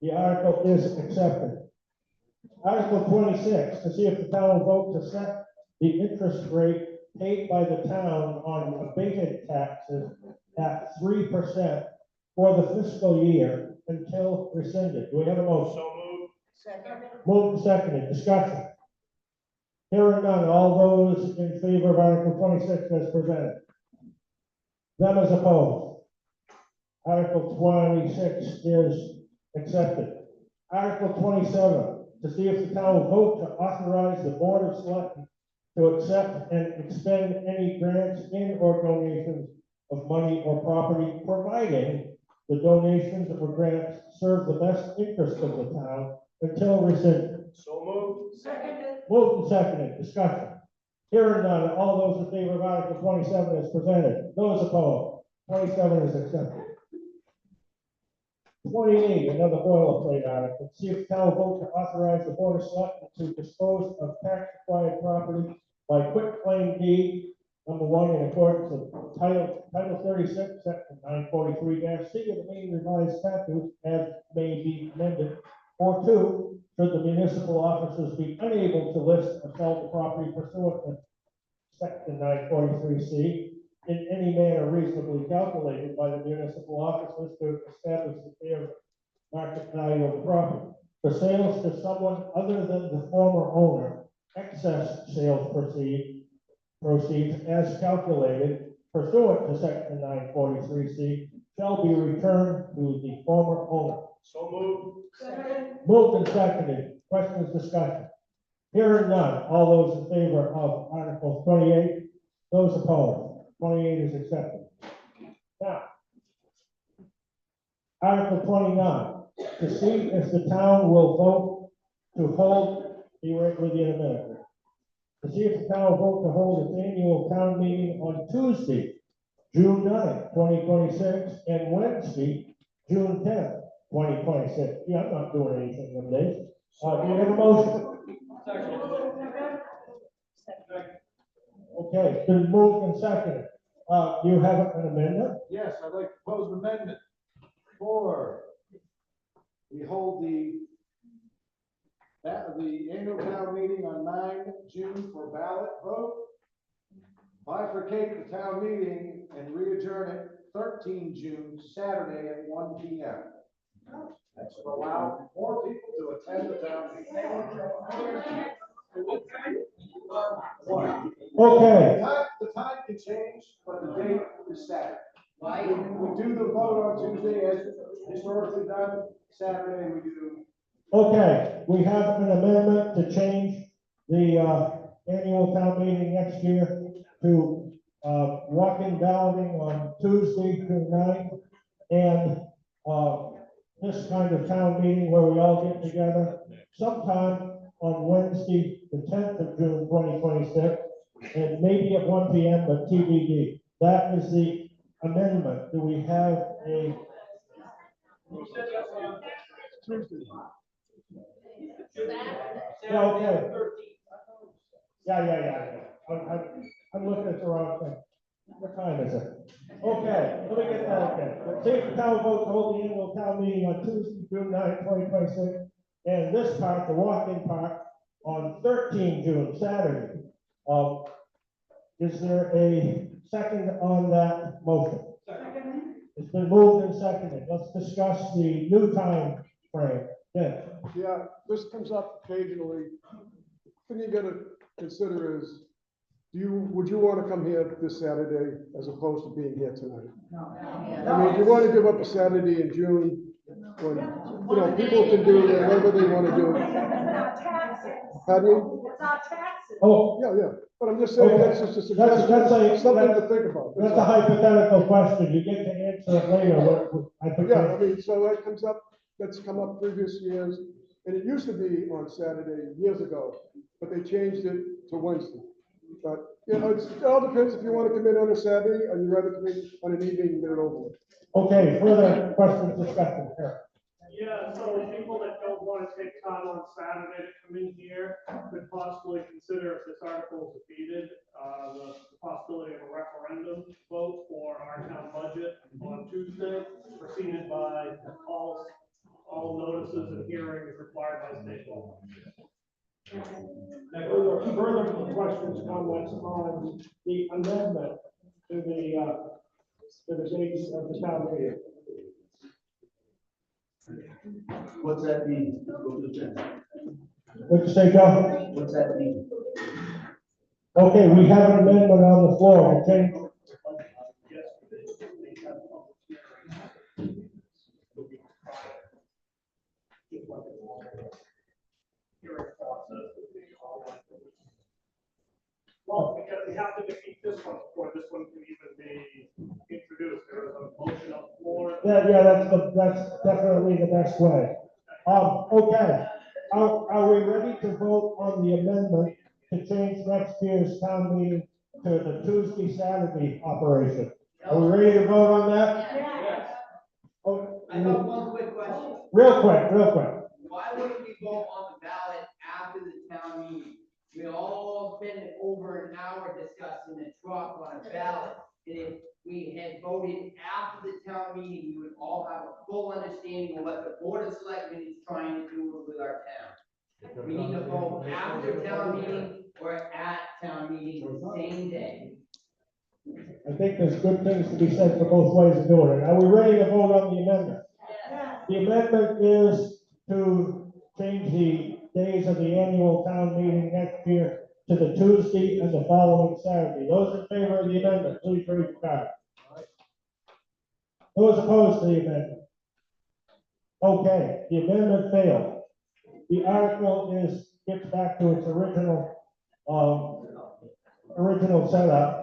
Speaker 1: The article is accepted. Article 26, to see if the town will vote to set the interest rate paid by the town on abated taxes at 3% for the fiscal year until rescinded. Do we have a motion?
Speaker 2: So moved.
Speaker 14: Second.
Speaker 1: Moved and seconded. Discussion. Hearing none. All those in favor of Article 26 as presented? Them as opposed? Article 26 is accepted. Article 27, to see if the town will vote to authorize the Board of Selectmen to accept and expend any grants in or donations of money or property, providing the donations or grants serve the best interest of the town until rescinded.
Speaker 2: So moved.
Speaker 14: Seconded.
Speaker 1: Moved and seconded. Discussion. Hearing none. All those in favor of Article 27 is presented. Those opposed? 27 is accepted. 28, another boilerplate article. See if the town will vote to authorize the Board of Selectmen to dispose of tax-acquired property by quitclaim deed, number one, in accordance with Title 36, Section 943-C of the Maine Revised Statutes, as may be amended. Or two, should the municipal officers be unable to list or sell the property pursuant to Section 943-C in any manner reasonably calculated by the municipal officers to establish the fair market value of the property. For sales to someone other than the former owner, excess sales proceeds as calculated pursuant to Section 943-C shall be returned to the former owner.
Speaker 2: So moved.
Speaker 14: Second.
Speaker 1: Moved and seconded. Questions, discussion? Hearing none. All those in favor of Article 28, those opposed? 28 is accepted. Now, Article 29, to see if the town will vote to hold, be right with you in a minute. To see if the town will vote to hold its annual town meeting on Tuesday, June 9th, 2026, and Wednesday, June 10th, 2026. Yeah, I'm not doing anything them days. Do we have a motion? Okay, it's been moved and seconded. You have an amendment?
Speaker 3: Yes, I'd like to propose an amendment. We hold the annual town meeting on 9 June for ballot vote. Bifurcate the town meeting and re-adjourn it 13 June, Saturday at 1 p.m. That should allow more people to attend the town meeting.
Speaker 1: Okay.
Speaker 3: The time can change, but the date is Saturday. We do the vote on Tuesday as historically done. Saturday we do.
Speaker 1: Okay, we have an amendment to change the annual town meeting next year to walk-in balloting on Tuesday, June 9th, and this kind of town meeting where we all get together sometime on Wednesday, the 10th of June, 2026, and maybe at 1 p.m., but TBD. That is the amendment. Do we have a? Okay. Yeah. I'm looking at the wrong thing. What time is it? Okay, let me get that again. See if the town vote to hold the annual town meeting on Tuesday, June 9, 2026, and this part, the walk-in part, on 13 June, Saturday. Is there a second on that motion? It's been moved and seconded. Let's discuss the new time frame. Yes.
Speaker 10: Yeah, this comes up occasionally. Thing you gotta consider is, would you want to come here this Saturday as opposed to being here tonight? I mean, if you want to give up a Saturday in June, when, people can do whatever they want to do. Pardon me?
Speaker 9: It's our taxes.
Speaker 1: Oh,
Speaker 10: Yeah, but I'm just saying, that's just a suggestion, something to think about.
Speaker 1: That's a hypothetical question. You get to answer it later.
Speaker 10: Yeah, I mean, so that comes up, that's come up previous years, and it used to be on Saturday years ago, but they changed it to Wednesday. But, it all depends if you want to come in on a Saturday, or you rather come in on an evening and get it over with.
Speaker 1: Okay, further questions, discussion, Eric?
Speaker 2: Yeah, so people that don't want to take time on Saturday to come in here could possibly consider, if this article is defeated, the possibility of a referendum vote for our town budget on Tuesday, preceded by all notices and hearings required by state law.
Speaker 1: Further questions, comments on the amendment to the dates of the town meeting?
Speaker 18: What's that mean?
Speaker 1: What'd you say, Joe?
Speaker 18: What's that mean?
Speaker 1: Okay, we have an amendment on the floor, okay?
Speaker 2: Well, because we have to defeat this one before this one can even be introduced. There is a motion on the floor.
Speaker 1: Yeah, that's definitely the best way. Okay, are we ready to vote on the amendment to change next year's town meeting to the Tuesday, Saturday operation? Are we ready to vote on that?
Speaker 4: Yes.
Speaker 1: Oh,
Speaker 4: I have one quick question.
Speaker 1: Real quick.
Speaker 4: Why wouldn't we vote on the ballot after the town meeting? We all spent over an hour discussing the truck on a ballot. And if we had voted after the town meeting, we would all have a full understanding of what the board of selectmen is trying to do with our town. We need to vote after town meeting or at town meeting the same day.
Speaker 1: I think there's good things to be said for both ways of doing it. Are we ready to vote on the amendment? The amendment is to change the days of the annual town meeting next year to the Tuesday and the following Saturday. Those in favor of the amendment, please raise your card. Those opposed to the amendment? Okay, the amendment failed. The article gets back to its original setup.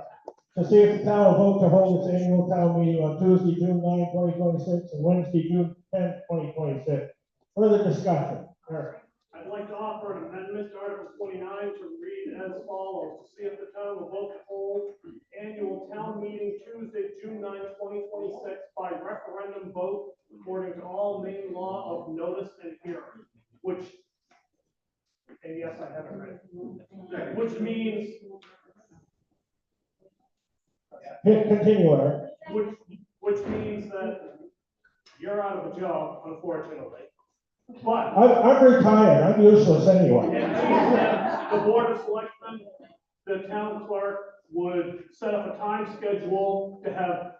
Speaker 1: To see if the town will vote to hold its annual town meeting on Tuesday, June 9, 2026, and Wednesday, June 10, 2026. Further discussion. Eric.
Speaker 2: I'd like to offer an amendment to Article 29 to read as follows: to see if the town will vote to hold annual town meeting Tuesday, June 9, 2026 by referendum vote according to all Maine law of notice and hearing, and yes, I have it right, which means
Speaker 1: Continue, Eric.
Speaker 2: which means that you're out of a job, unfortunately. But
Speaker 1: I'm retired. I'm useless anyway.
Speaker 2: the board of selectmen, the town clerk would set up a time schedule to have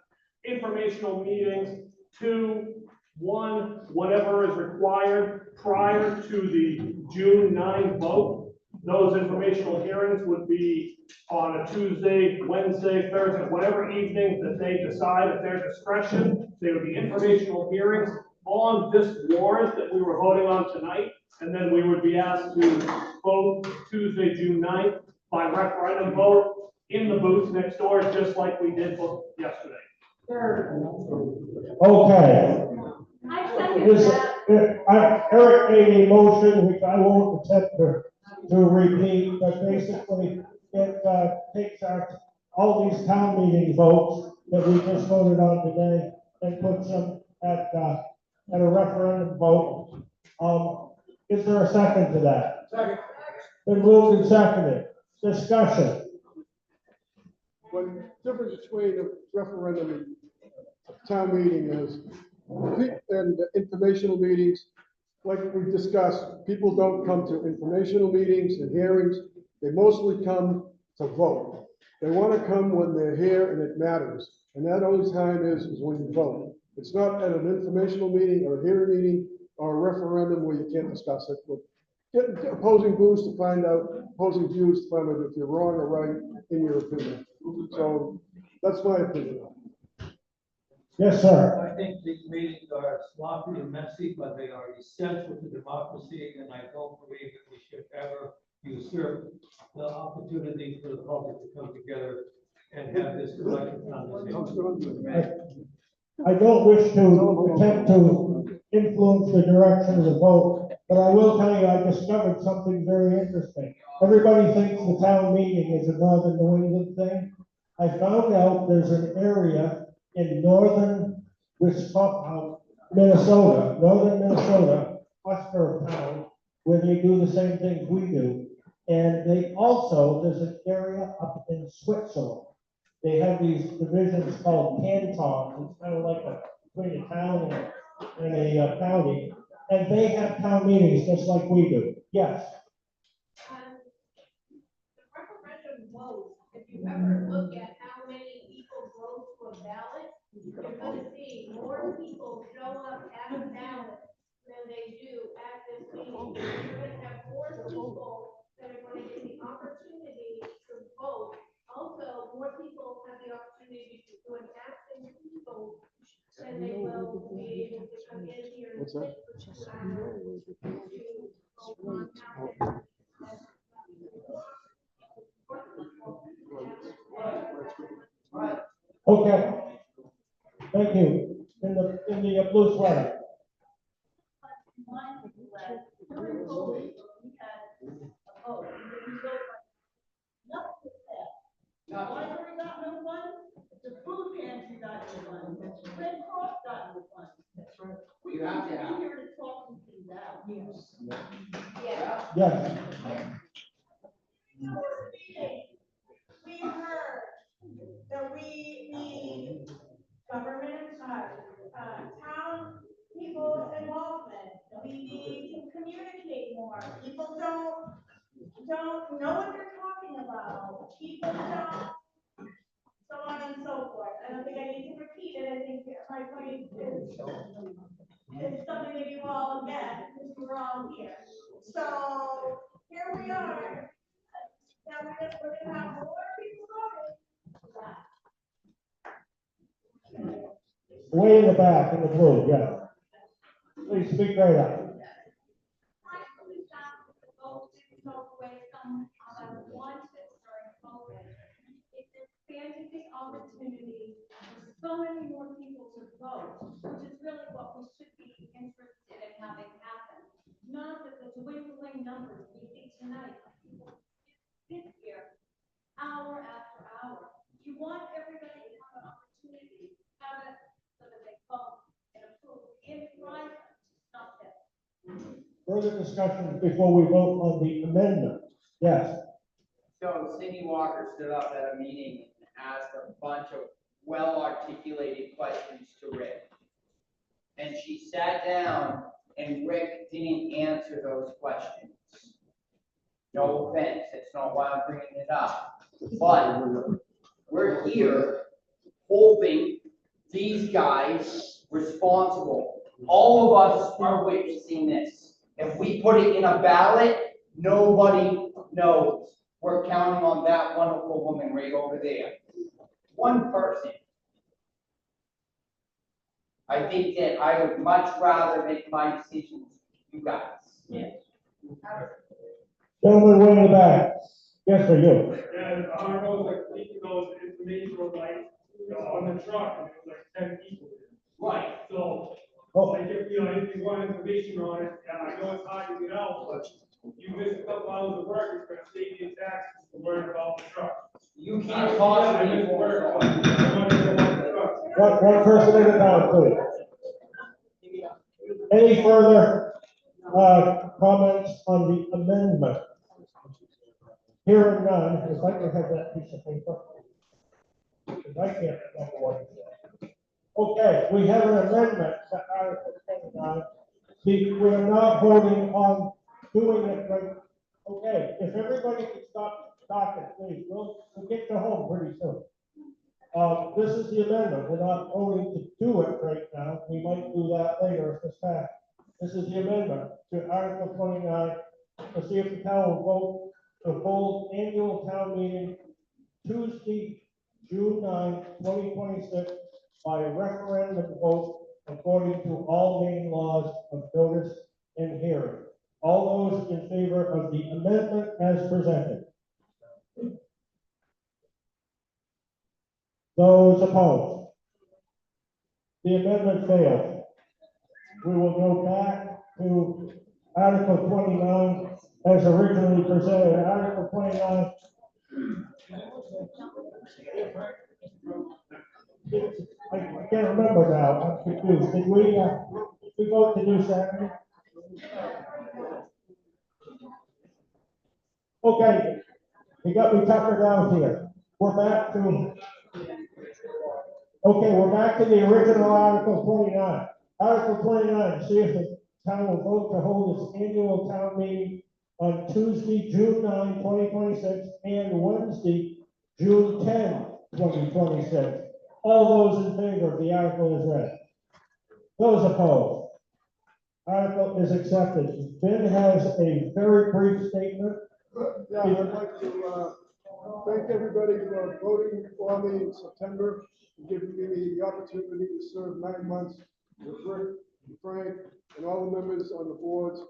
Speaker 2: informational meetings. 2, 1, whatever is required prior to the June 9 vote. Those informational hearings would be on a Tuesday, Wednesday, Thursday, whatever evening that they decide at their discretion. They would be informational hearings on this warrant that we were voting on tonight. And then we would be asked to vote Tuesday, June 9th by referendum vote in the booth next door, just like we did yesterday.
Speaker 1: Okay. Eric made a motion, which I won't attempt to repeat, but basically it takes all these town meeting votes that we just voted on today and puts them at a referendum vote. Is there a second to that?
Speaker 3: Second.
Speaker 1: Been moved and seconded. Discussion.
Speaker 10: What difference between a referendum and a town meeting is, and the informational meetings, like we discussed, people don't come to informational meetings and hearings. They mostly come to vote. They want to come when they're here and it matters. And that only time is when you vote. It's not at an informational meeting or a hearing meeting or a referendum where you can't discuss it. But get opposing views to find out if you're wrong or right in your opinion. So that's my opinion.
Speaker 1: Yes, sir.
Speaker 6: I think these meetings are sloppy and messy, but they are essential to democracy, and I don't believe that we should ever usurp the opportunity for the public to come together and have this collective conversation.
Speaker 1: I don't wish to attempt to influence the direction of the vote, but I will tell you, I discovered something very interesting. Everybody thinks the town meeting is a northern New England thing. I found out there's an area in northern Minnesota, cluster of town, where they do the same things we do. And there's an area up in Switzerland. They have these divisions called cantons. It's kind of like between a town and a county. And they have town meetings just like we do. Yes.
Speaker 5: The referendum votes, if you ever look at how many people vote for a ballot, you're gonna see more people show up at a ballot than they do at this meeting. You're gonna have more people that are gonna get the opportunity to vote. Also, more people have the opportunity to do an absent vote than they will be able to come in here and sit for 2 hours to vote on ballot.
Speaker 1: Okay. Thank you. In the blue sweater.
Speaker 14: During COVID, we had a vote, we voted. Nothing was there. Library got no funds, the food pantry got no funds, Red Cross got no funds. That's right. We have to be here to talk these things out. Yes. Yeah.
Speaker 1: Yes.
Speaker 5: We heard that we need government, town people involvement. We need to communicate more. People don't know what they're talking about. People don't, so on and so forth. I don't think I need to repeat it. I think my point is something that you all get, because we're all here. So here we are. Now we're gonna have more people voting.
Speaker 1: Way in the back, in the blue, yeah. Please speak right up.
Speaker 15: It's expanded the opportunity for so many more people to vote, which is really what we should be interested in having happen. Not that the dwindling numbers we see tonight of people sit here hour after hour. You want everybody to have an opportunity, have it so that they vote and approve in private, not that.
Speaker 1: Further discussion before we vote on the amendment. Yes.
Speaker 8: So Cindy Walker stood up at a meeting and asked a bunch of well-articulated questions to Rick. And she sat down and Rick didn't answer those questions. No offense, that's not why I'm bringing it up. But we're here holding these guys responsible. All of us are witnessing this. If we put it in a ballot, nobody knows. We're counting on that wonderful woman right over there. One person. I think that I would much rather make my decisions, you guys. Yes.
Speaker 1: Gentlemen, way in the back. Yes, sir, you.
Speaker 2: Yeah, I don't know, like, those information was like, on the truck, and it was like 10 people.
Speaker 8: Right.
Speaker 2: So, like, if you want information on it, and I know it's hard to get out, but you miss a couple hours of work, it's gonna save you in taxes to learn about the truck.
Speaker 8: You can't cost
Speaker 2: I
Speaker 8: me
Speaker 2: miss
Speaker 8: more.
Speaker 2: work, but I want to know about the truck.
Speaker 1: One person at a time, please. Any further comments on the amendment? Hearing none, if I could have that piece of paper. Because I can't remember what it said. Okay, we have an amendment to Article 29. See, we are not voting on doing it right. Okay, if everybody could stop talking, please, we'll get to home pretty soon. This is the amendment. We're not voting to do it right now. We might do that later if this passes. This is the amendment to Article 29 to see if the town will vote to hold annual town meeting Tuesday, June 9, 2026, by referendum vote according to all Maine laws of notice and hearing. All those in favor of the amendment as presented? Those opposed? The amendment failed. We will go back to Article 29 as originally presented. Article 29. I can't remember now. I'm confused. Did we vote to do Saturday? Okay, you got me tuckered down here. We're back to. Okay, we're back to the original Article 29. Article 29, see if the town will vote to hold its annual town meeting on Tuesday, June 9, 2026, and Wednesday, June 10, 2026. All those in favor of the article is read. Those opposed? Article is accepted. Ben has a very brief statement.
Speaker 10: Yeah, I'd like to, thank everybody for voting for me in September, and giving me the opportunity to serve 9 months with Rick, and Frank, and all the members on the boards.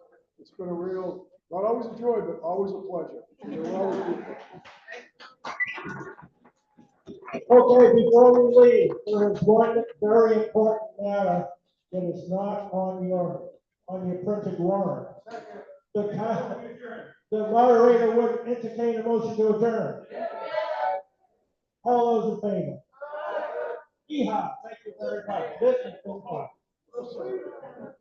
Speaker 10: It's been a real, not always a joy, but always a pleasure. And they're always people.
Speaker 1: Okay, before we leave, there is one very important matter that is not on your printed warrant. The moderator would entertain a motion to adjourn. All those in favor? Yeehaw, thank you very much. This is so fun.